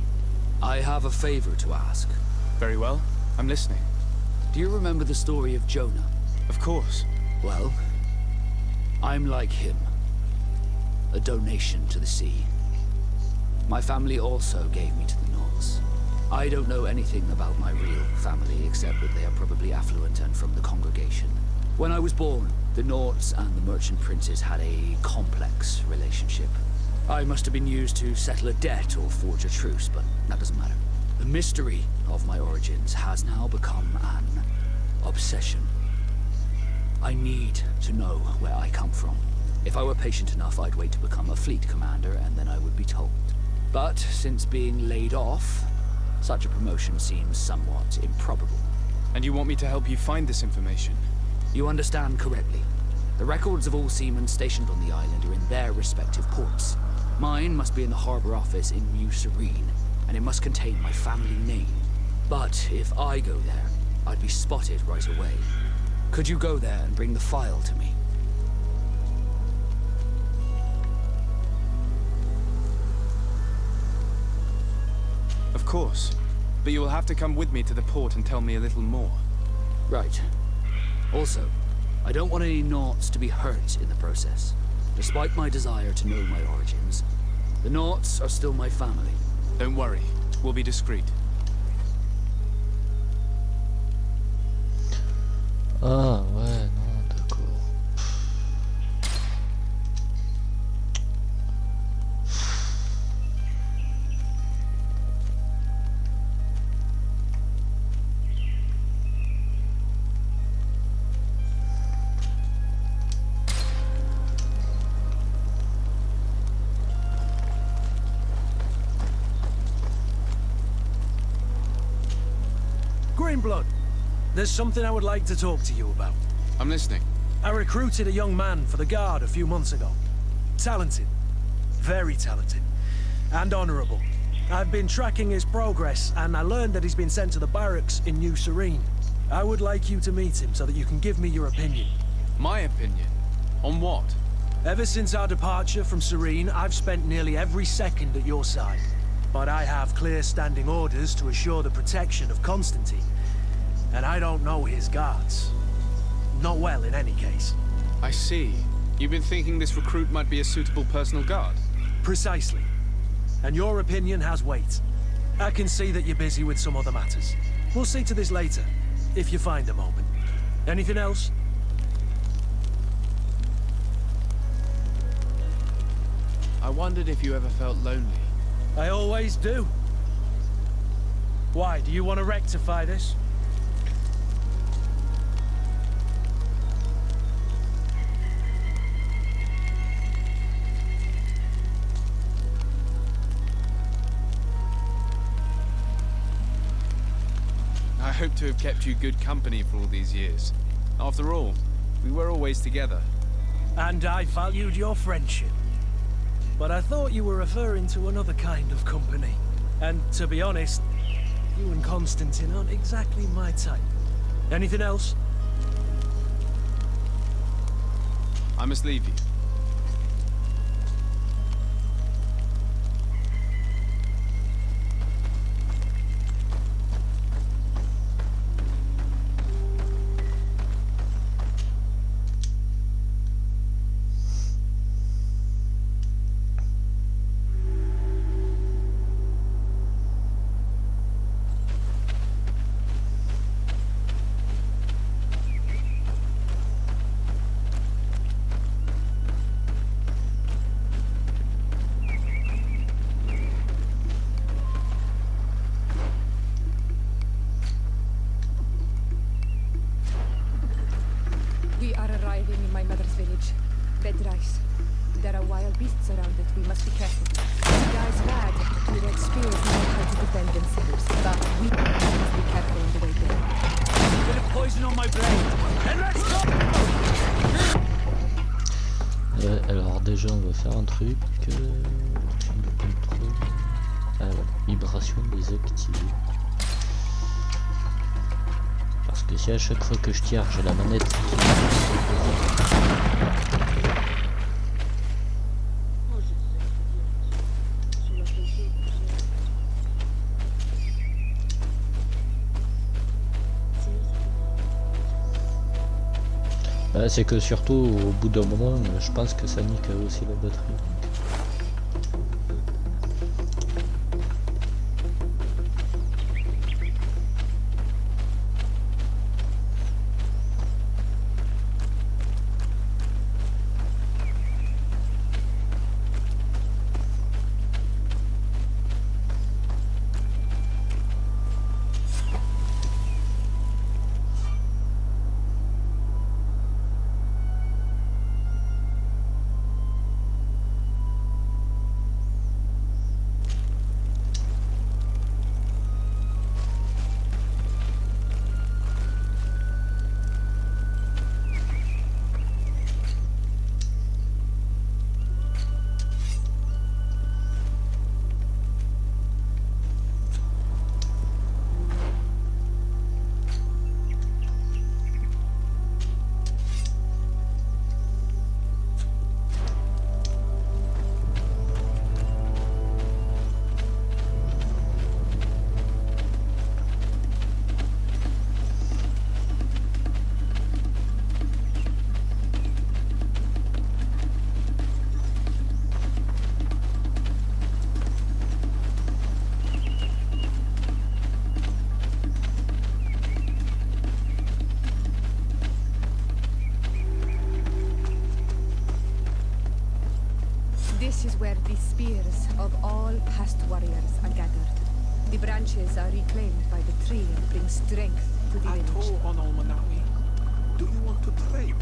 I have a favor to ask. Very well. I'm listening. Do you remember the story of Jonah? Of course. Well, I'm like him. A donation to the sea. My family also gave me to the Nords. I don't know anything about my real family, except that they are probably affluent and from the congregation. When I was born, the Nords and the merchant princes had a complex relationship. I must have been used to settle a debt or forge a truce, but that doesn't matter. The mystery of my origins has now become an obsession. I need to know where I come from. If I were patient enough, I'd wait to become a fleet commander, and then I would be told. But since being laid off, such a promotion seems somewhat improbable. And you want me to help you find this information? You understand correctly. The records of all seamen stationed on the island are in their respective ports. Mine must be in the harbor office in New Serene, and it must contain my family name. But if I go there, I'd be spotted right away. Could you go there and bring the file to me? Of course. But you will have to come with me to the port and tell me a little more. Right. Also, I don't want any Nauts to be hurt in the process. Despite my desire to know my origins, the Nauts are still my family. Don't worry. We'll be discreet. Ah ouais, non, d'accord. Greenblood, there's something I would like to talk to you about. I'm listening. I recruited a young man for the Guard a few months ago. Talented. Very talented. And honorable. I've been tracking his progress, and I learned that he's been sent to the barracks in New Serene. I would like you to meet him so that you can give me your opinion. My opinion? On what? Ever since our departure from Serene, I've spent nearly every second at your side. But I have clear standing orders to assure the protection of Constantine. And I don't know his guards. Not well, in any case. I see. You've been thinking this recruit might be a suitable personal guard? Precisely. And your opinion has weight. I can see that you're busy with some other matters. We'll see to this later, if you find a moment. Anything else? I wondered if you ever felt lonely. I always do. Why, do you want to rectify this? I hope to have kept you good company for all these years. After all, we were always together. And I valued your friendship. But I thought you were referring to another kind of company. And to be honest, you and Constantine aren't exactly my type. Anything else? I must leave you. We are arriving in my mother's village. Bed rice. There are wild beasts around it. We must be careful. The guys lad who their spears know how to defend themselves, but we must be careful on the way there. Bit of poison on my blade. And let's go! Alors déjà on va faire un truc. Contrôle. Ah voilà, vibration désactivée. Parce que si à chaque fois que je tire j'ai la manette qui C'est que surtout au bout d'un moment, je pense que ça nique aussi la batterie. This is where the spears of all past warriors are gathered. The branches are reclaimed by the tree and bring strength to the village. on Almanawi. Do you want to trade?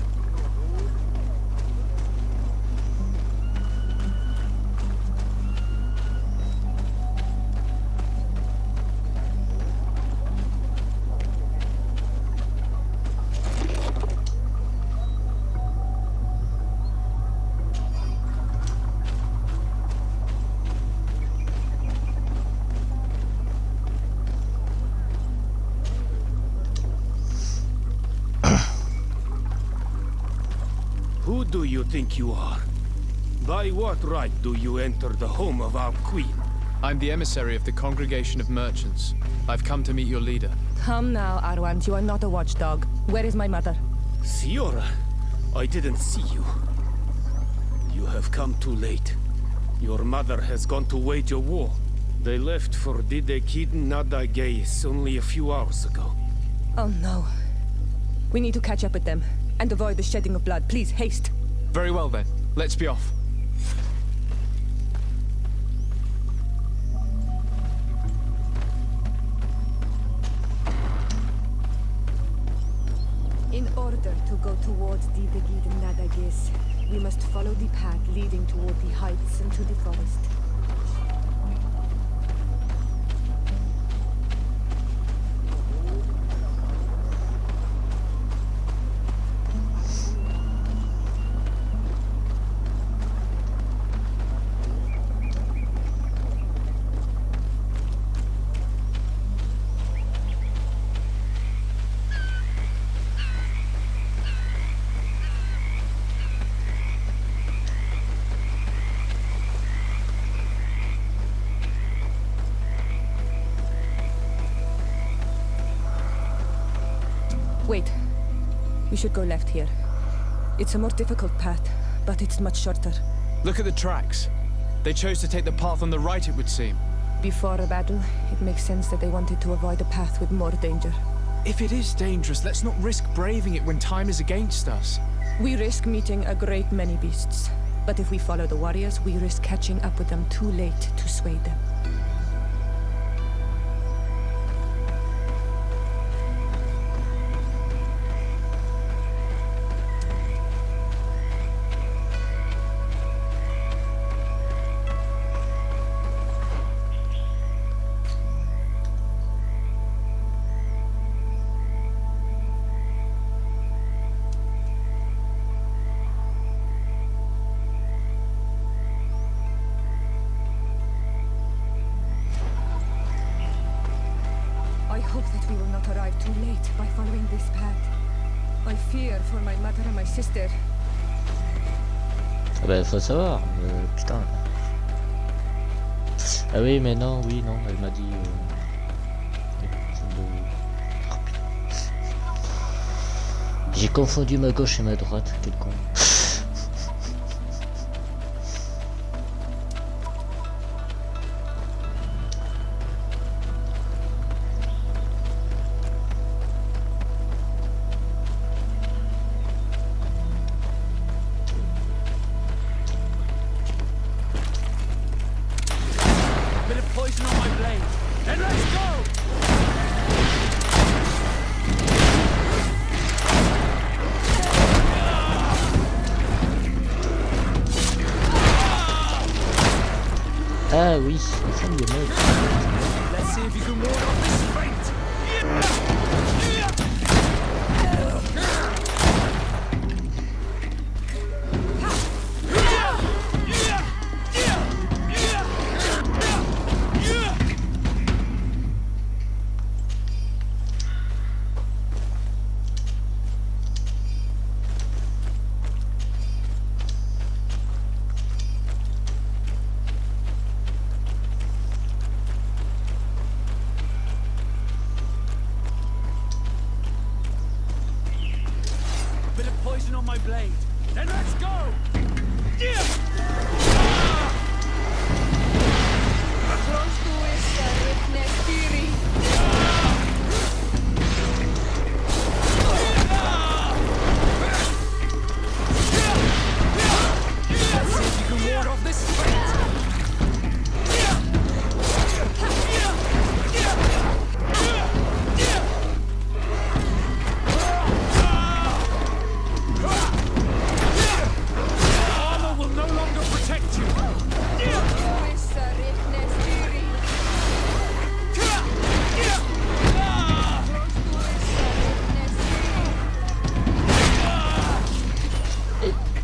Who do you think you are? By what right do you enter the home of our queen? I'm the emissary of the Congregation of Merchants. I've come to meet your leader. Come now, Arwand, you are not a watchdog. Where is my mother? Siora, I didn't see you. You have come too late. Your mother has gone to wage a war. They left for Didekid Nadagais only a few hours ago. Oh no. We need to catch up with them and avoid the shedding of blood. Please, haste. Very well then. Let's be off. In order to go towards Didekid Nadagais, we must follow the path leading toward the heights and to the forest. Wait. We should go left here. It's a more difficult path, but it's much shorter. Look at the tracks. They chose to take the path on the right, it would seem. Before a battle, it makes sense that they wanted to avoid a path with more danger. If it is dangerous, let's not risk braving it when time is against us. We risk meeting a great many beasts. But if we follow the warriors, we risk catching up with them too late to sway them. I hope that we will not arrive too late by following this path. I fear for my mother and my sister. Ah bah faut savoir, putain. Ah oui mais non, oui non, elle m'a dit... J'ai confondu ma gauche et ma droite, quel con. Bit of poison on my blade. Then let's go! Ah oui, la femme de mode. Let's see if you can ward off this fate. Bit of poison on my blade. Then let's go! Let's see if you can ward off this fate. Armor will no longer protect you.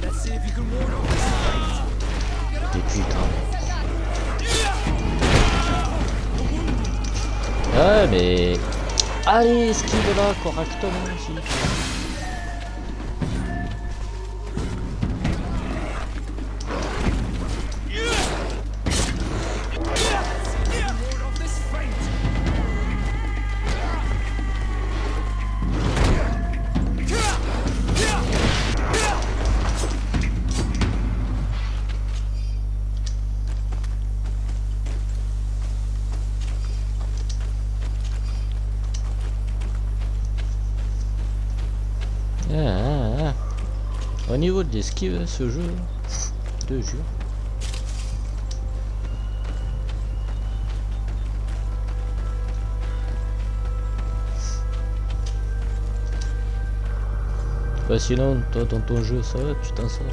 Let's see if you can ward off this fate. Des putains. Ouais mais... Allez, esquive là correctement aussi. Ward off this fate. Ah. Au niveau de l'esquive, ce jeu, je te jure. Bah sinon, toi dans ton jeu, ça va, tu t'en sors.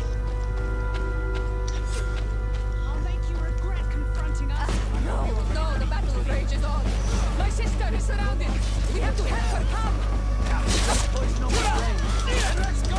No, the battle rages on. My sister is surrounded. We have to help her come. Poison on my blade. Let's go!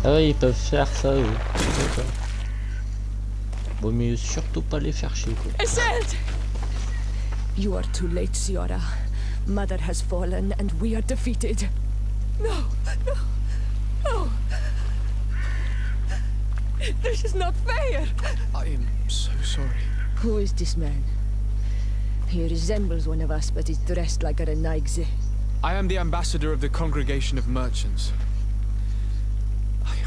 Ah ouais, ils peuvent faire ça, oui. Vaut mieux surtout pas les faire chier, quoi. Iselt! You are too late, Ciara. Mother has fallen and we are defeated. No, no, no. This is not fair! I am so sorry. Who is this man? He resembles one of us, but is dressed like a Renaigze. I am the ambassador of the Congregation of Merchants.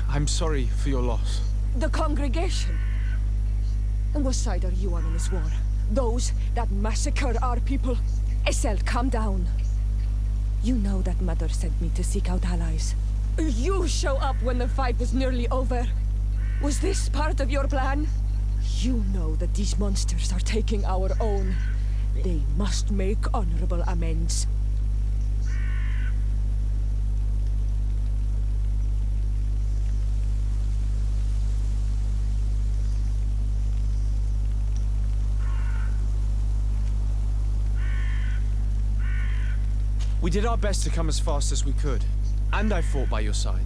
I'm sorry for your loss. The congregation? And what side are you on in this war? Those that massacre our people? Essel, calm down. You know that Mother sent me to seek out allies. You show up when the fight was nearly over. Was this part of your plan? You know that these monsters are taking our own. They must make honorable amends. We did our best to come as fast as we could, and I fought by your side.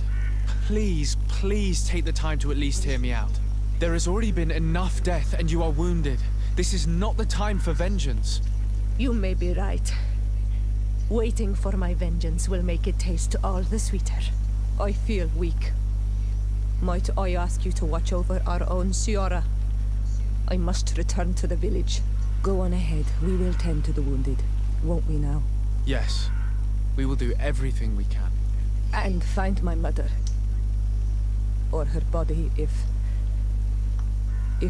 Please, please take the time to at least hear me out. There has already been enough death, and you are wounded. This is not the time for vengeance. You may be right. Waiting for my vengeance will make it taste all the sweeter. I feel weak. Might I ask you to watch over our own Ciara? I must return to the village. Go on ahead. We will tend to the wounded, won't we now? Yes. We will do everything we can. And find my mother. Or her body, if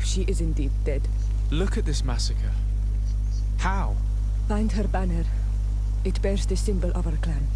she is indeed dead. Look at this massacre. How? Find her banner. It bears the symbol of our clan.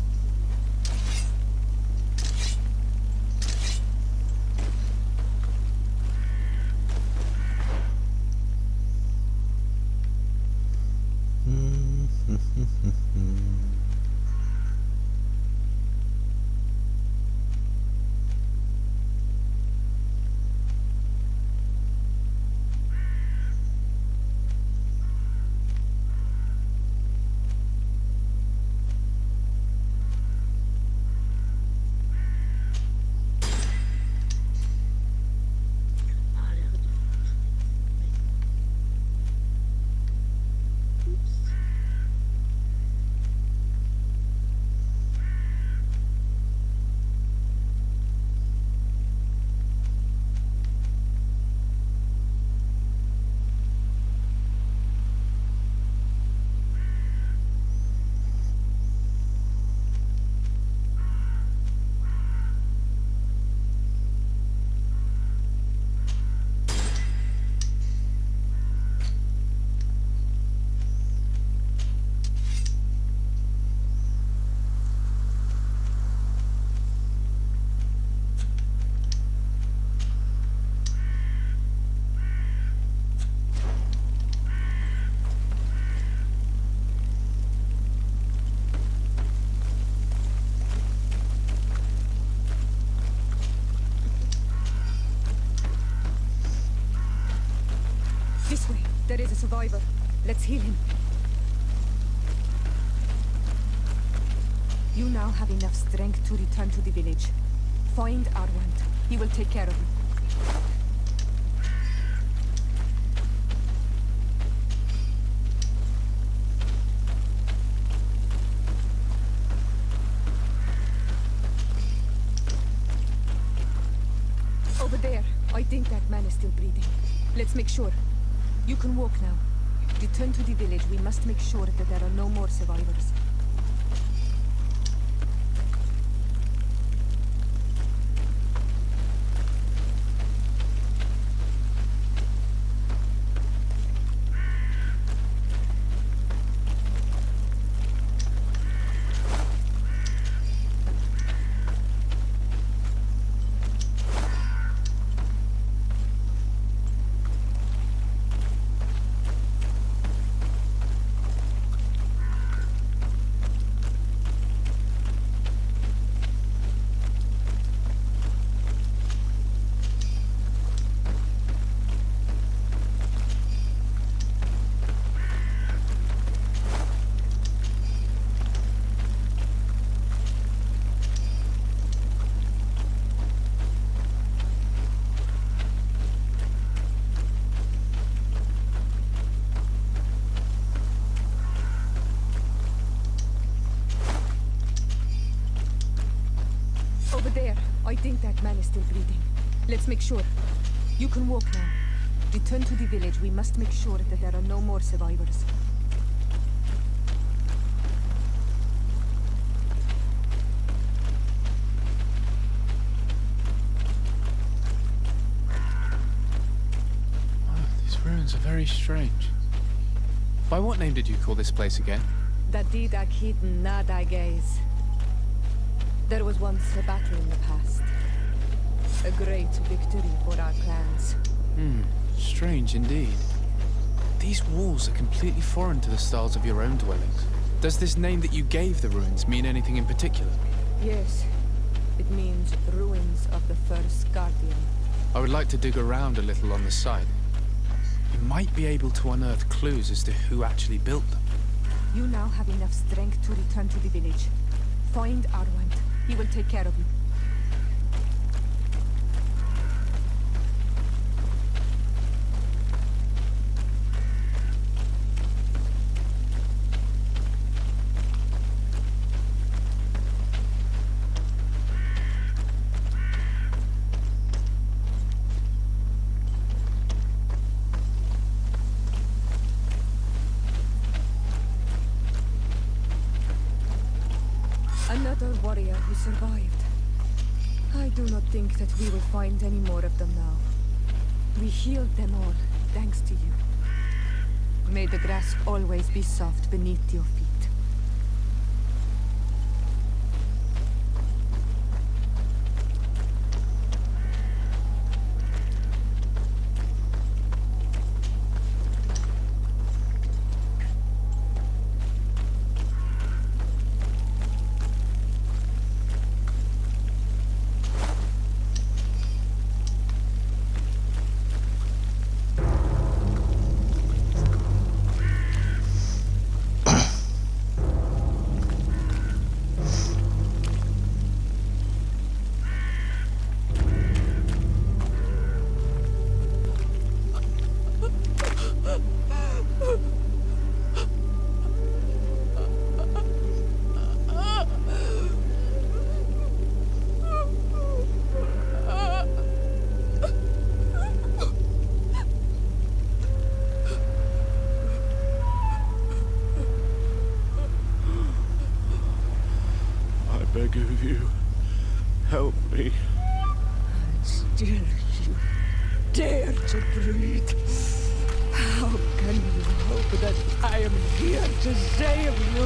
This way. There is a survivor. Let's heal him. You now have enough strength to return to the village. Find Arwand. He will take care of you. Over there. I think that man is still breathing. Let's make sure. You can walk now. Return to the village. We must make sure that there are no more survivors. Over there. I think that man is still breathing. Let's make sure. You can walk now. Return to the village. We must make sure that there are no more survivors. These ruins are very strange. By what name did you call this place again? Dadida Keaton Nada Gaze. There was once a battle in the past. A great victory for our clans. Strange indeed. These walls are completely foreign to the styles of your own dwellings. Does this name that you gave the ruins mean anything in particular? Yes. It means ruins of the first guardian. I would like to dig around a little on the site. You might be able to unearth clues as to who actually built them. You now have enough strength to return to the village. Find Arwand. He will take care of you. Another warrior who survived. I do not think that we will find any more of them now. We healed them all, thanks to you. May the grass always be soft beneath your feet. beg of you, help me. Still you dare to breathe. How can you hope that I am here to save you?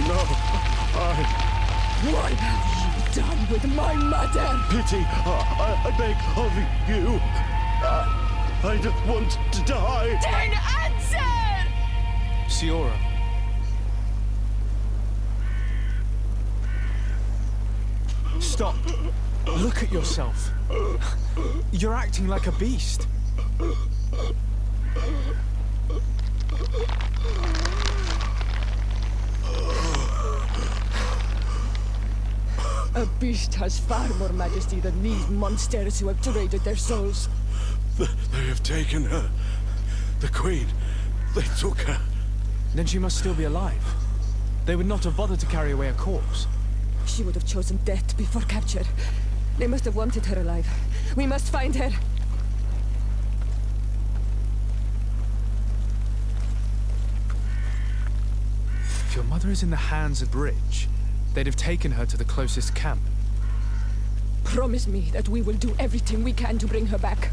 No, What have you done with my mother? Pity, I beg of you. I don't want to die. Then answer! Siora. Stop. Look at yourself. You're acting like a beast. A beast has far more majesty than these monsters who have traded their souls. They have taken her. The Queen. They took her. Then she must still be alive. They would not have bothered to carry away a corpse. She would have chosen death before capture. They must have wanted her alive. We must find her. If your mother is in the hands of Bridge, they'd have taken her to the closest camp. Promise me that we will do everything we can to bring her back.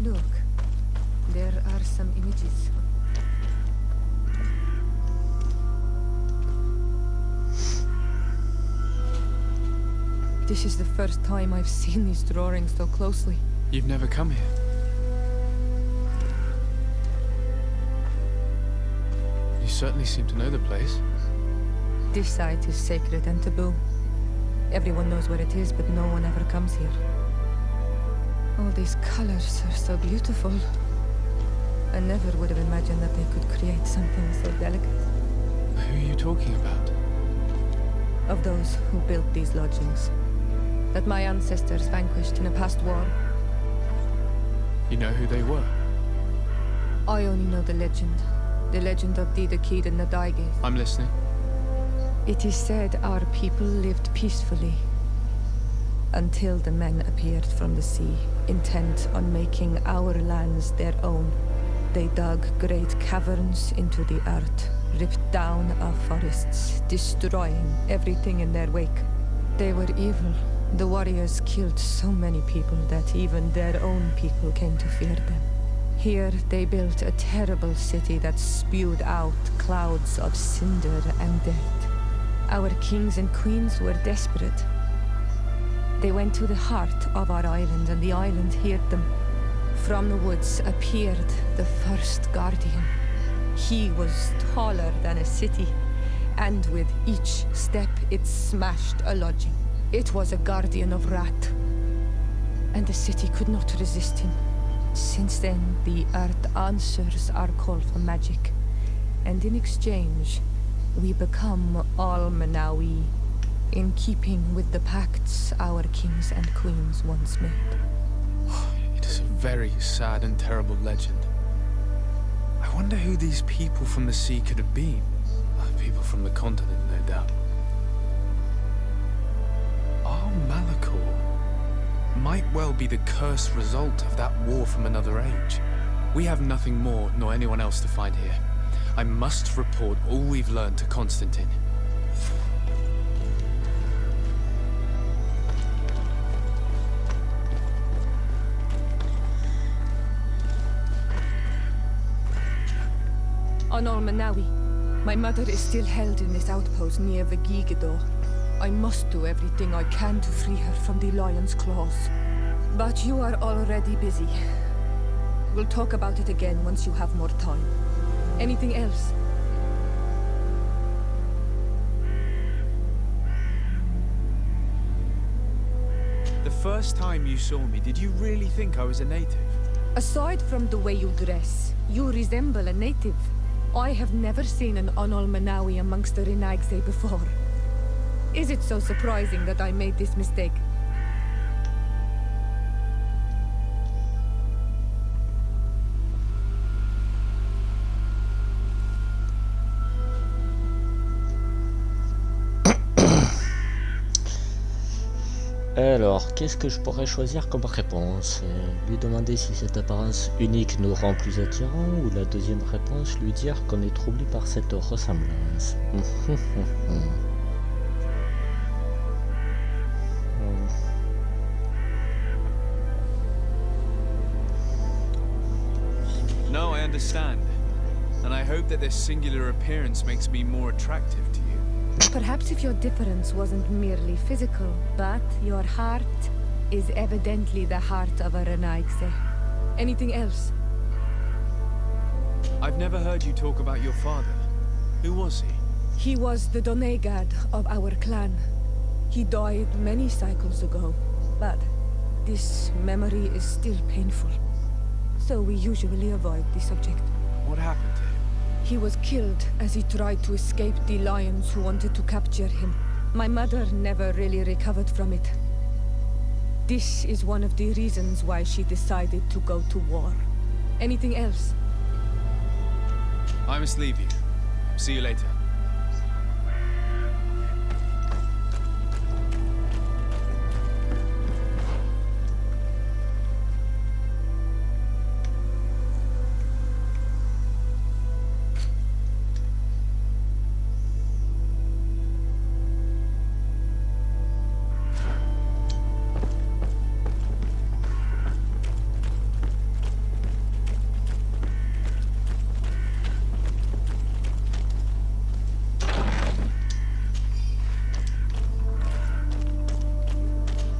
Look, there are some images. This is the first time I've seen these drawings so closely. You've never come here. You certainly seem to know the place. This site is sacred and taboo. Everyone knows where it is, but no one ever comes here. All these colors are so beautiful. I never would have imagined that they could create something so delicate. Who are you talking about? Of those who built these lodgings, that my ancestors vanquished in a past war. You know who they were? I only know the legend of the Kid and the Daige. I'm listening. It is said our people lived peacefully until the men appeared from the sea, intent on making our lands their own. They dug great caverns into the earth, ripped down our forests, destroying everything in their wake. They were evil. The warriors killed so many people that even their own people came to fear them. Here they built a terrible city that spewed out clouds of cinder and death. Our kings and queens were desperate. They went to the heart of our island, and the island heard them. From the woods appeared the first guardian. He was taller than a city, and with each step it smashed a lodging. It was a guardian of Rat, and the city could not resist him. Since then, the earth answers our call for magic, and in exchange, we become all Manawi, in keeping with the pacts our kings and queens once made. It is a very sad and terrible legend. I wonder who these people from the sea could have been. People from the continent, no doubt. Our Malachor might well be the cursed result of that war from another age. We have nothing more, nor anyone else to find here. I must report all we've learned to Constantine. On Manawi, my mother is still held in this outpost near Vigigidor. I must do everything I can to free her from the lion's claws. But you are already busy. We'll talk about it again once you have more time. Anything else? The first time you saw me, did you really think I was a native? Aside from the way you dress, you resemble a native. I have never seen an Onol Manawi amongst the Renaigse before. Is it so surprising that I made this mistake? Alors, qu'est-ce que je pourrais choisir comme réponse? Lui demander si cette apparence unique nous rend plus attirants, ou la deuxième réponse, lui dire qu'on est troublé par cette ressemblance. No, I understand. And I hope that this singular appearance makes me more attractive to you. Perhaps if your difference wasn't merely physical, but your heart is evidently the heart of a Renaigse. Anything else? I've never heard you talk about your father. Who was he? He was the Donegad of our clan. He died many cycles ago, but this memory is still painful. So we usually avoid the subject. What happened to him? He was killed as he tried to escape the lions who wanted to capture him. My mother never really recovered from it. This is one of the reasons why she decided to go to war. Anything else? I must leave you. See you later.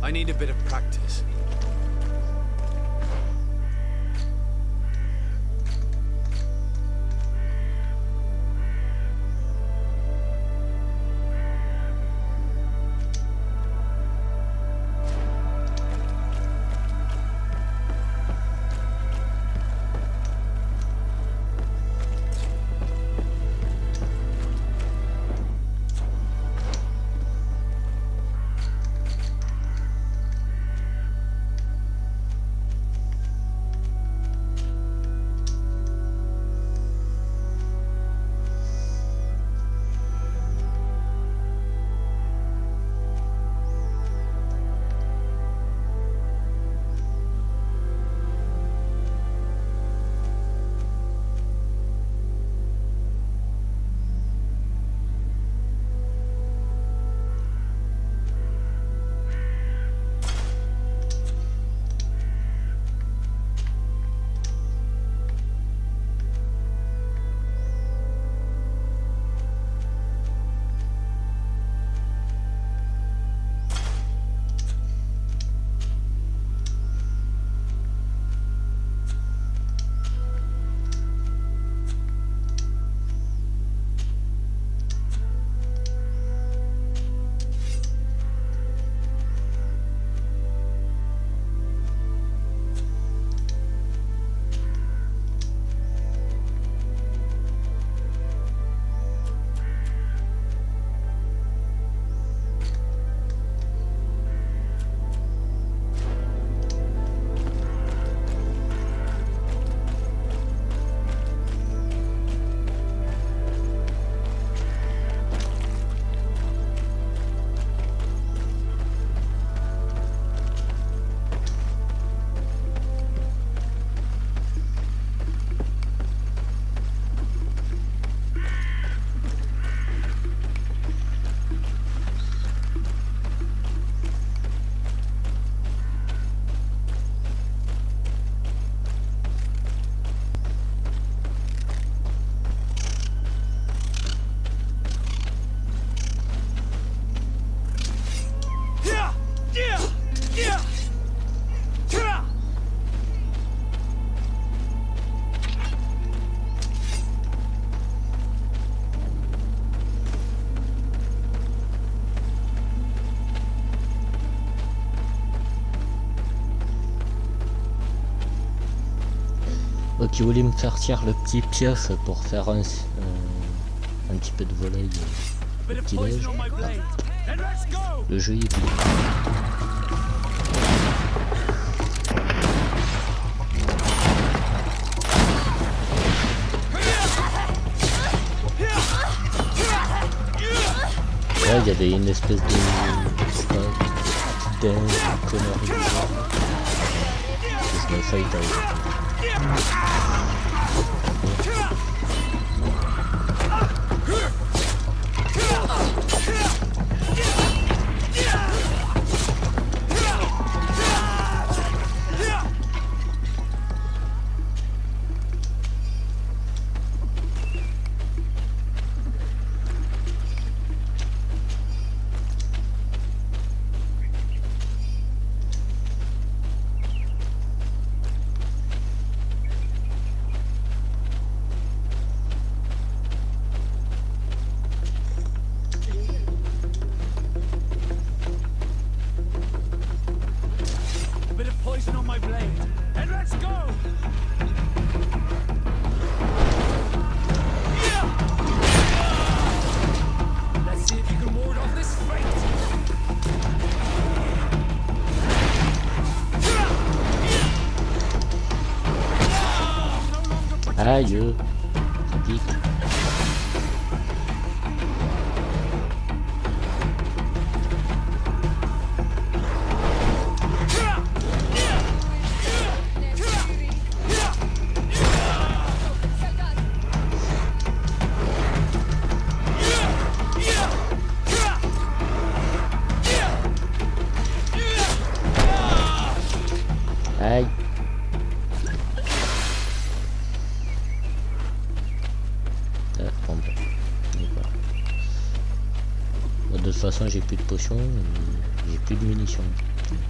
I need a bit of practice. qui voulait me faire tirer le petit pièce pour faire un petit peu de volaille au petit-déj. Le jeu il est bleu. Là il y avait une espèce de connerie bizarre. Je me fight avec. Aïe, ça pique. Aïe. De toute façon j'ai plus de potions, j'ai plus de munitions.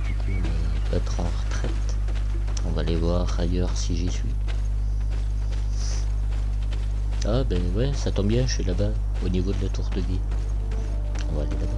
Du coup on va être en retraite. On va aller voir ailleurs si j'y suis. Ah ben ouais, ça tombe bien, je suis là-bas, au niveau de la tour de vie. On va aller là-bas.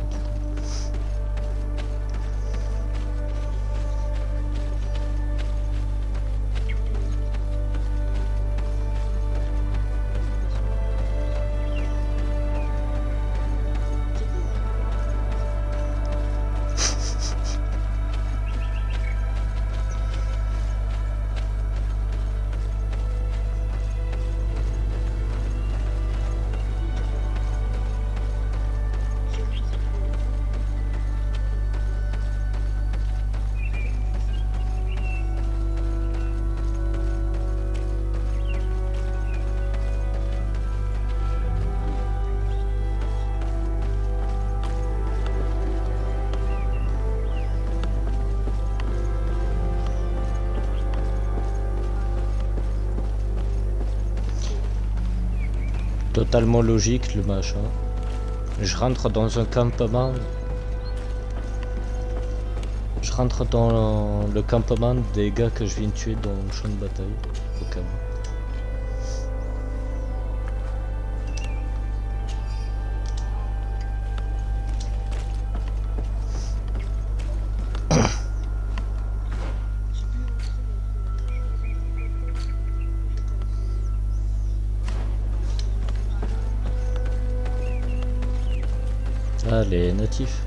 Totalement logique le machin. Je rentre dans un campement. Je rentre dans le campement des gars que je viens de tuer dans le champ de bataille. Au cas où. Ah, les natifs.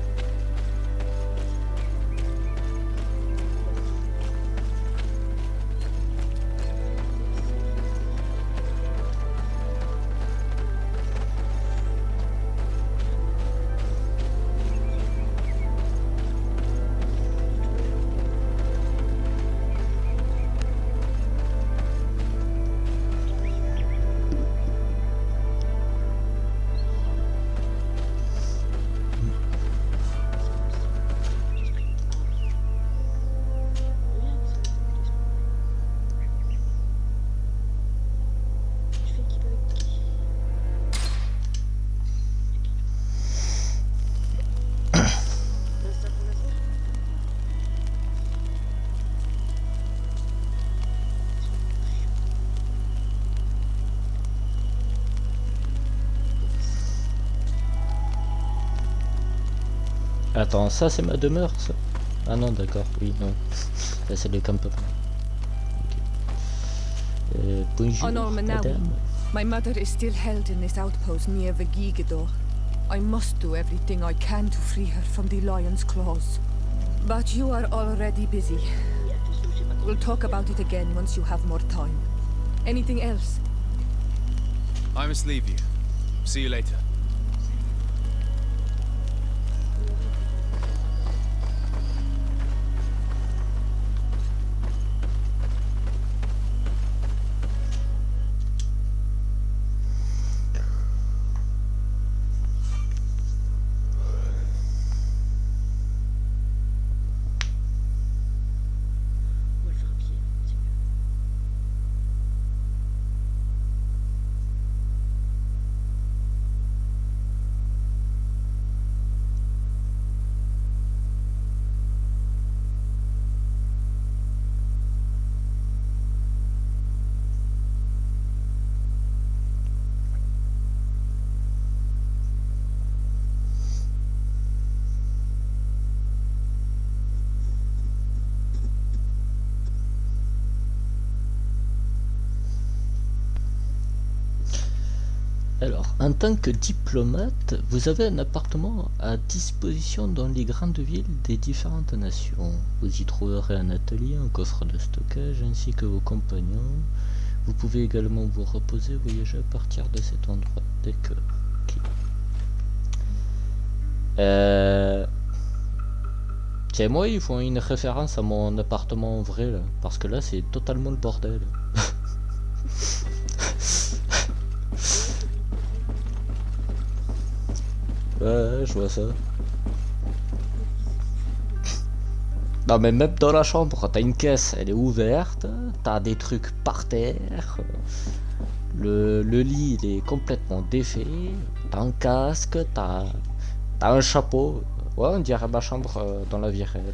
Attends, ça c'est ma demeure ça? Ah non d'accord, oui, non. Ça c'est le campement. Ok. Bonjour, madame. My mother is still held in this outpost near Vegigedo. I must do everything I can to free her from the lion's claws. But you are already busy. We'll talk about it again once you have more time. Anything else? I must leave you. See you later. Alors, en tant que diplomate, vous avez un appartement à disposition dans les grandes villes des différentes nations. Vous y trouverez un atelier, un coffre de stockage, ainsi que vos compagnons. Vous pouvez également vous reposer, voyager à partir de cet endroit dès que... Okay. Tiens, moi, ils font une référence à mon appartement en vrai, là, parce que là, c'est totalement le bordel. Ouais, je vois ça. Non mais même dans la chambre, t'as une caisse, elle est ouverte, t'as des trucs par terre, le lit il est complètement défait, t'as un casque, t'as un chapeau. Ouais, on dirait ma chambre dans la vie réelle.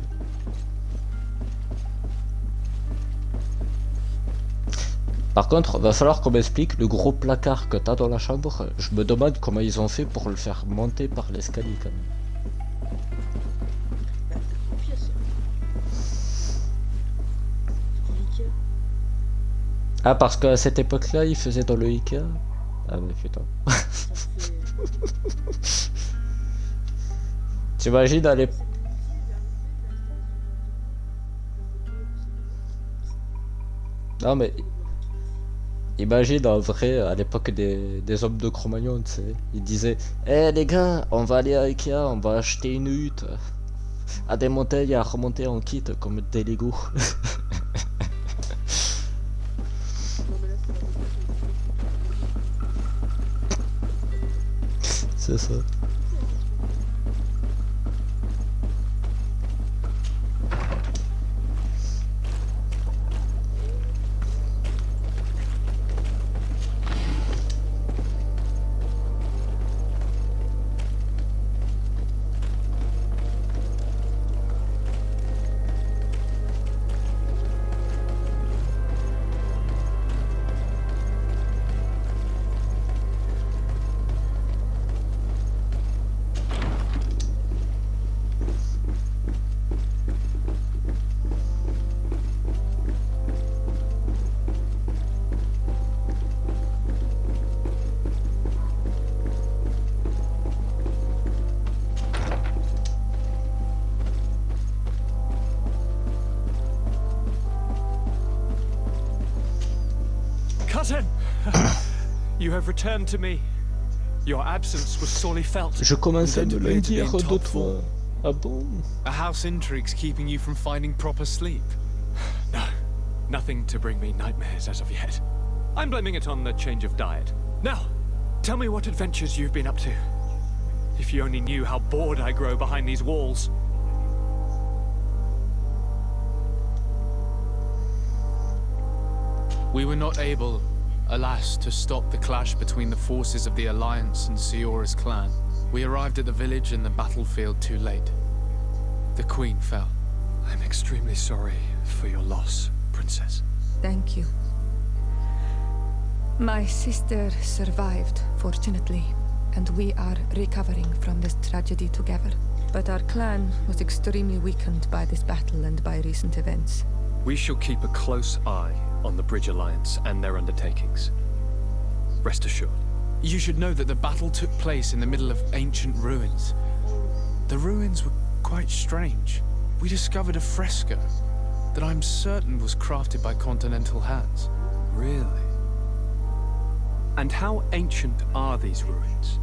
Par contre, va falloir qu'on m'explique le gros placard que t'as dans la chambre. Je me demande comment ils ont fait pour le faire monter par l'escalier quand même. Ah, parce qu'à cette époque-là, ils faisaient dans le Ikea. Ah mais putain. T'imagines à l'époque... Non mais... Imagine en vrai à l'époque des hommes de Cro-Magnon, tu sais, ils disaient eh les gars, on va aller à Ikea, on va acheter une hutte à démonter et à remonter en kit comme des Lego. C'est ça. You have returned to me. Your absence was sorely felt. Je commence à me le dire de toi. Ah bon? A house intrigue's keeping you from finding proper sleep. No, nothing to bring me nightmares as of yet. I'm blaming it on the change of diet. Now, tell me what adventures you've been up to. If you only knew how bored I grow behind these walls. We were not able, alas, to stop the clash between the forces of the Alliance and Siora's clan. We arrived at the village and the battlefield too late. The Queen fell. I'm extremely sorry for your loss, Princess. Thank you. My sister survived, fortunately, and we are recovering from this tragedy together. But our clan was extremely weakened by this battle and by recent events. We shall keep a close eye on the Bridge Alliance and their undertakings. Rest assured. You should know that the battle took place in the middle of ancient ruins. The ruins were quite strange. We discovered a fresco that I'm certain was crafted by continental hands. Really? And how ancient are these ruins?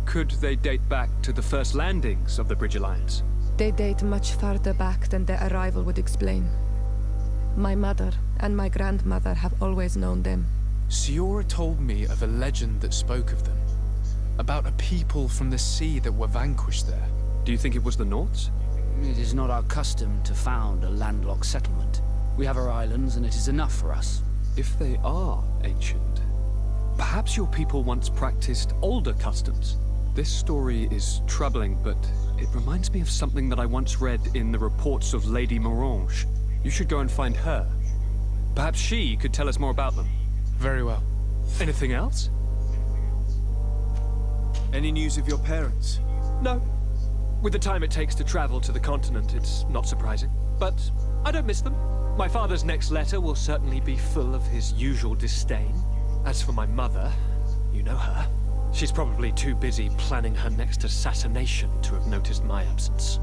Could they date back to the first landings of the Bridge Alliance? They date much farther back than their arrival would explain. My mother and my grandmother have always known them. Siora told me of a legend that spoke of them. About a people from the sea that were vanquished there. Do you think it was the Nords? It is not our custom to found a landlocked settlement. We have our islands, and it is enough for us. If they are ancient, perhaps your people once practiced older customs. This story is troubling, but it reminds me of something that I once read in the reports of Lady Morange. You should go and find her. Perhaps she could tell us more about them. Very well. Anything else? Any news of your parents? No. With the time it takes to travel to the continent, it's not surprising. But I don't miss them. My father's next letter will certainly be full of his usual disdain. As for my mother, you know her. She's probably too busy planning her next assassination to have noticed my absence.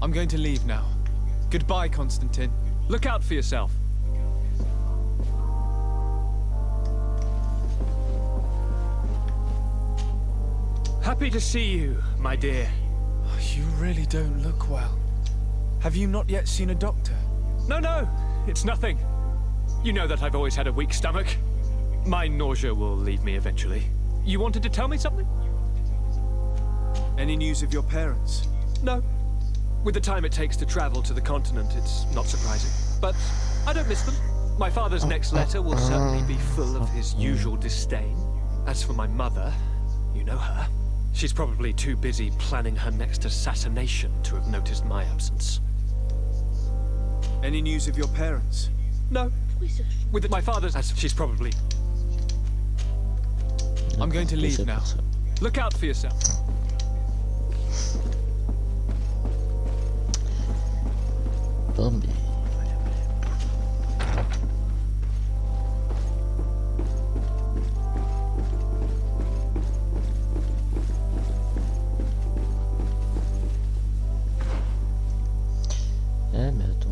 I'm going to leave now. Goodbye, Constantine. Look out for yourself. Happy to see you, my dear. You really don't look well. Have you not yet seen a doctor? No, it's nothing. You know that I've always had a weak stomach. My nausea will leave me eventually. You wanted to tell me something? Any news of your parents? No. With the time it takes to travel to the continent, it's not surprising. But I don't miss them. My father's next letter will certainly be full of his usual disdain. As for my mother, you know her. She's probably too busy planning her next assassination to have noticed my absence. Any news of your parents? No. With my father's... she's probably... I'm going to leave now. Look out for yourself. Zombie. Mais attends.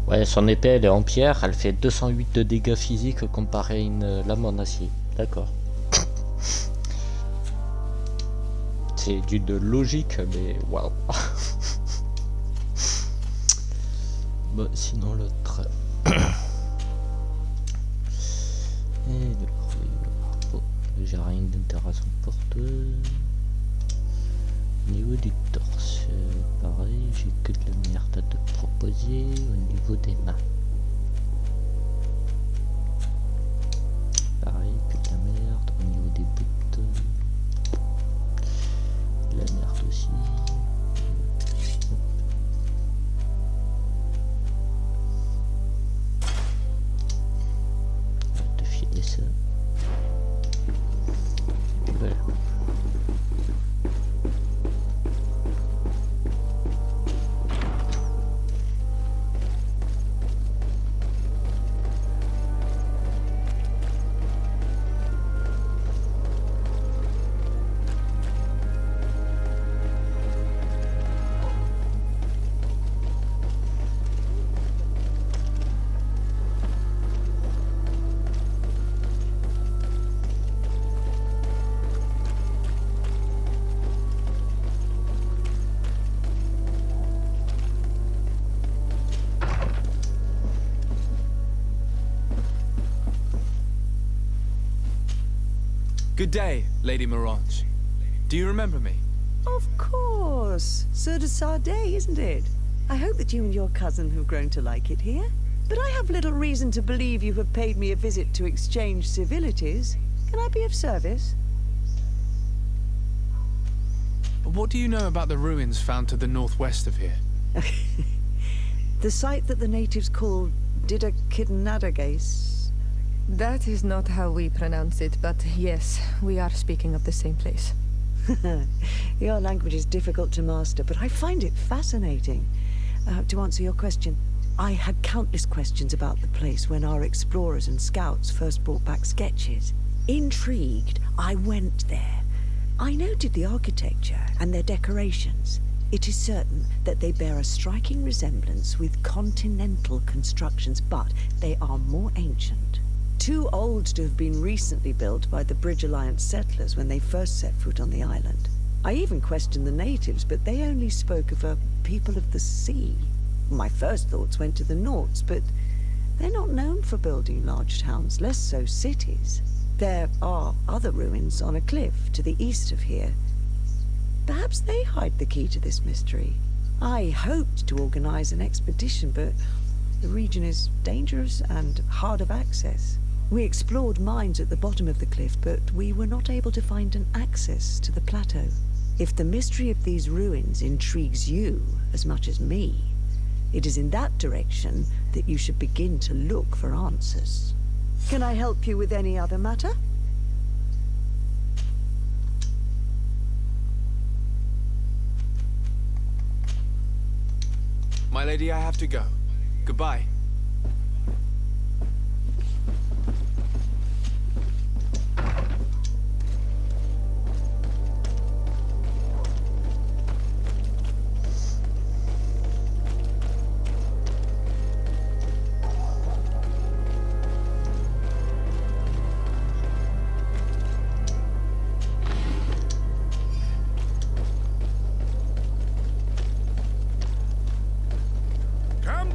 Ouais, son épée elle est en pierre, elle fait 208 de dégâts physiques comparé à une lame en acier. D'accord. C'est d'une logique, mais waouh. Bon, sinon l'autre. Et oh, j'ai rien d'intéressant porteuse. Au niveau du torse, pareil, j'ai que de la merde à te proposer. Au niveau des mains, pareil, que de la merde. Au niveau des boutons, de la merde aussi. On va te filer ça. Voilà. Good day, Lady Morange. Do you remember me? Of course. Sir de Sardet, isn't it? I hope that you and your cousin have grown to like it here. But I have little reason to believe you have paid me a visit to exchange civilities. Can I be of service? What do you know about the ruins found to the northwest of here? The site that the natives call Didakidnadagase. That is not how we pronounce it, but yes, we are speaking of the same place. Your language is difficult to master, but I find it fascinating. To answer your question, I had countless questions about the place when our explorers and scouts first brought back sketches. Intrigued, I went there. I noted the architecture and their decorations. It is certain that they bear a striking resemblance with continental constructions, but they are more ancient. Too old to have been recently built by the Bridge Alliance settlers when they first set foot on the island. I even questioned the natives, but they only spoke of a people of the sea. My first thoughts went to the Nauts, but they're not known for building large towns, less so cities. There are other ruins on a cliff to the east of here. Perhaps they hide the key to this mystery. I hoped to organize an expedition, but the region is dangerous and hard of access. We explored mines at the bottom of the cliff, but we were not able to find an access to the plateau. If the mystery of these ruins intrigues you as much as me, it is in that direction that you should begin to look for answers. Can I help you with any other matter? My lady, I have to go. Goodbye.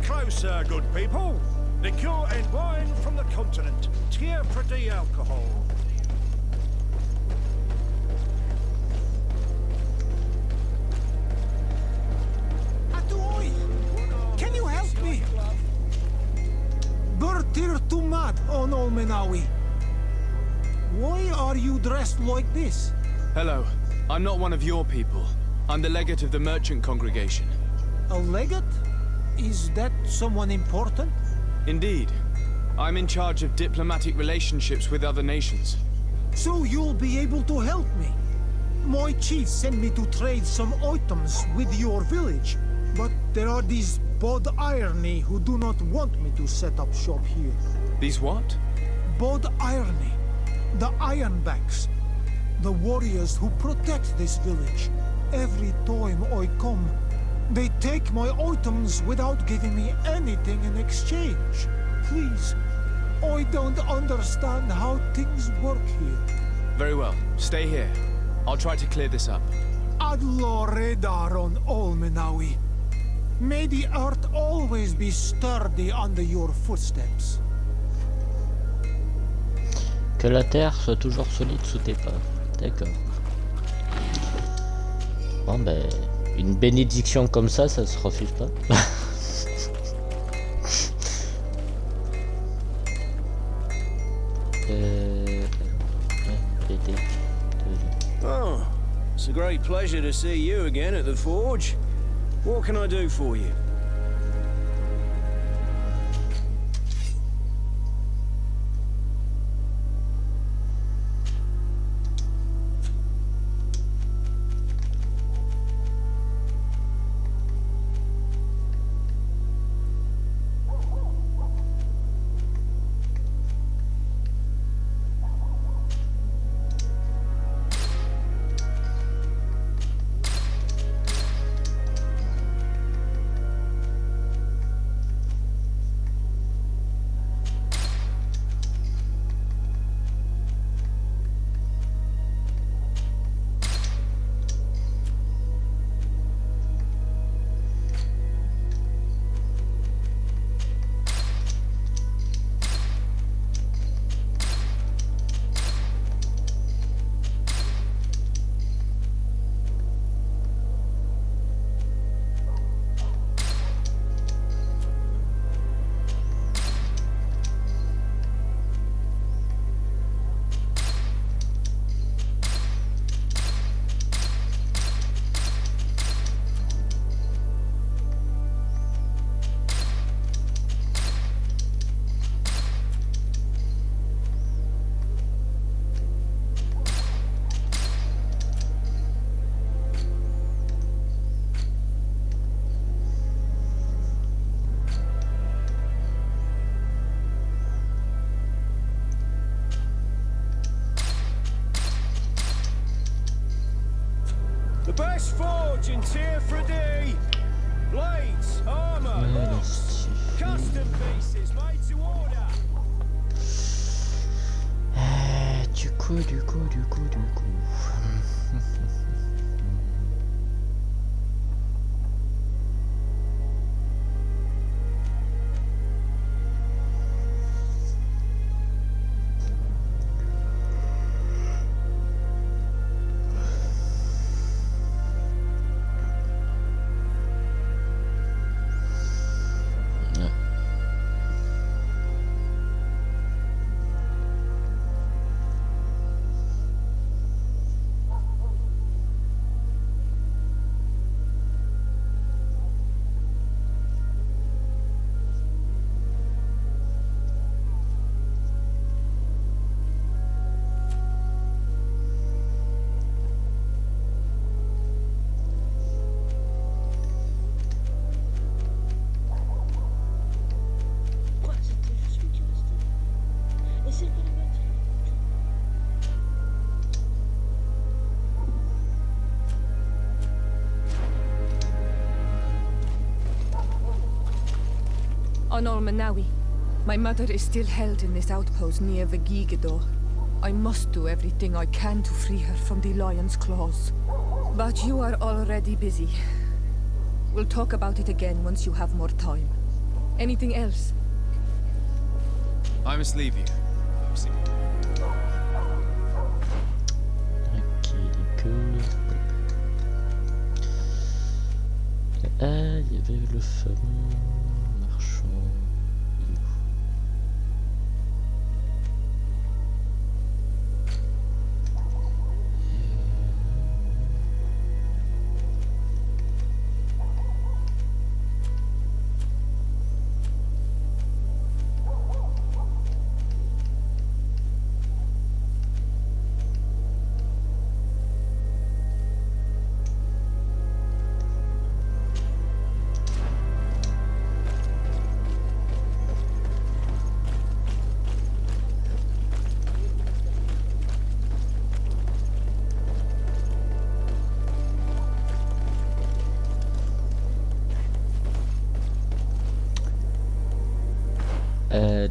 Closer, good people. Liqueur and wine from the continent. Tier pretty alcohol. Atoy! Can you help me? Bertir Tumad on Olmenawi. Why are you dressed like this? Hello. I'm not one of your people. I'm the legate of the merchant congregation. A legate? Is that someone important? Indeed. I'm in charge of diplomatic relationships with other nations. So you'll be able to help me. My chief sent me to trade some items with your village, but there are these Bod Irony who do not want me to set up shop here. These what? Bod Irony. The Ironbacks. The warriors who protect this village. Every time I come, they take my items without giving me anything in exchange. Please, I don't understand how things work here. Very well. Stay here. I'll try to clear this up. Adlo Redar on Olmenawi. May the earth always be sturdy under your footsteps. Que la terre soit toujours solide sous tes pas. D'accord. Bon ben... Une bénédiction comme ça se refuse pas. Oh, it's a great pleasure to see you again at the forge. What can I do for you? Merchants here for a day. Blades, armor, hooks, custom pieces made to order. Du coup. Honor Manawi, my mother is still held in this outpost near Vigigado. I must do everything I can to free her from the lion's claws. But you are already busy. We'll talk about it again once you have more time. Anything else? I must leave you. Il y avait le fameux marchand.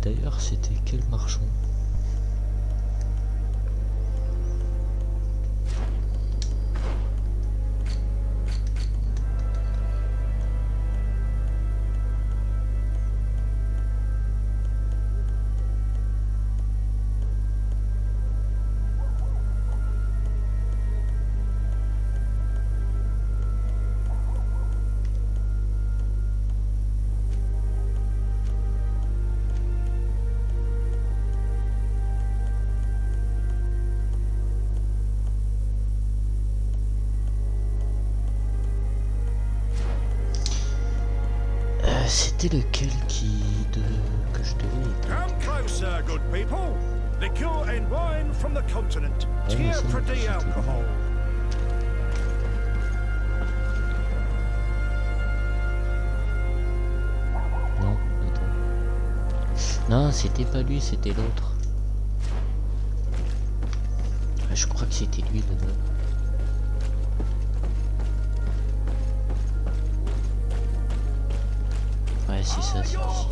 D'ailleurs, c'était quel marchand? C'était lequel que je devais... Come closer, good people. Liqueur and wine from the continent. Tier for the alcohol. Non, attends. Non, c'était pas lui, c'était l'autre. Je crois que c'était lui le... Ouais, c'est ça, c'est ici.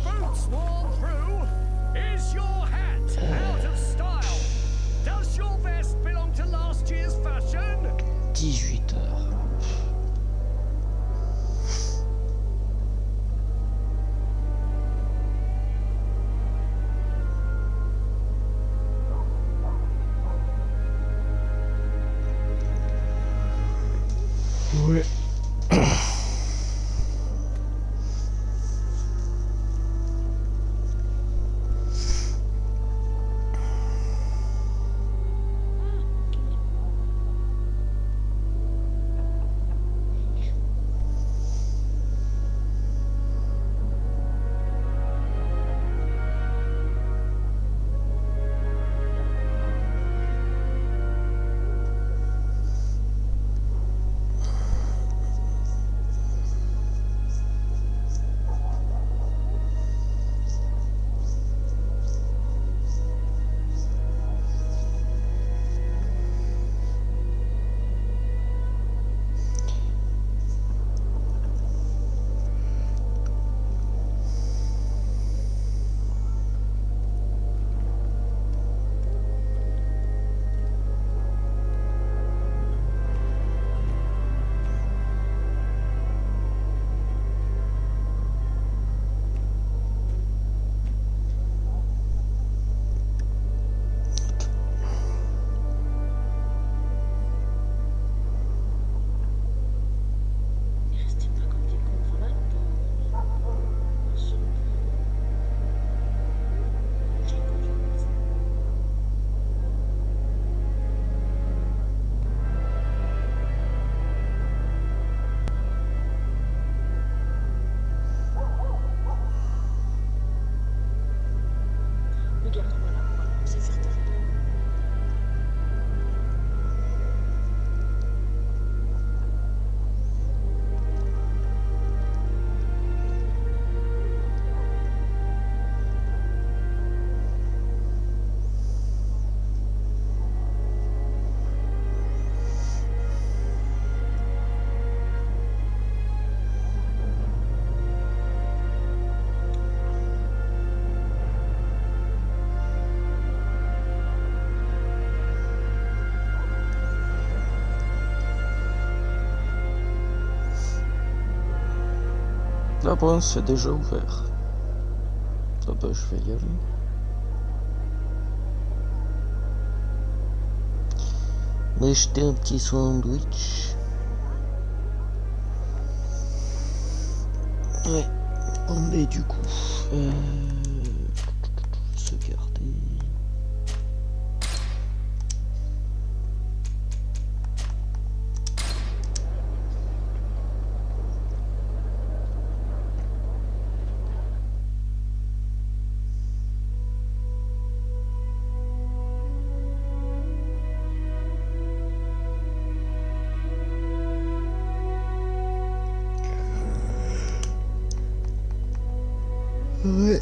18 heures. Ouais. Ah bon, c'est déjà ouvert. Ah bah je vais y aller. M'acheter un petit sandwich. Ouais, on est du coup. Sauvegarder. Ouais.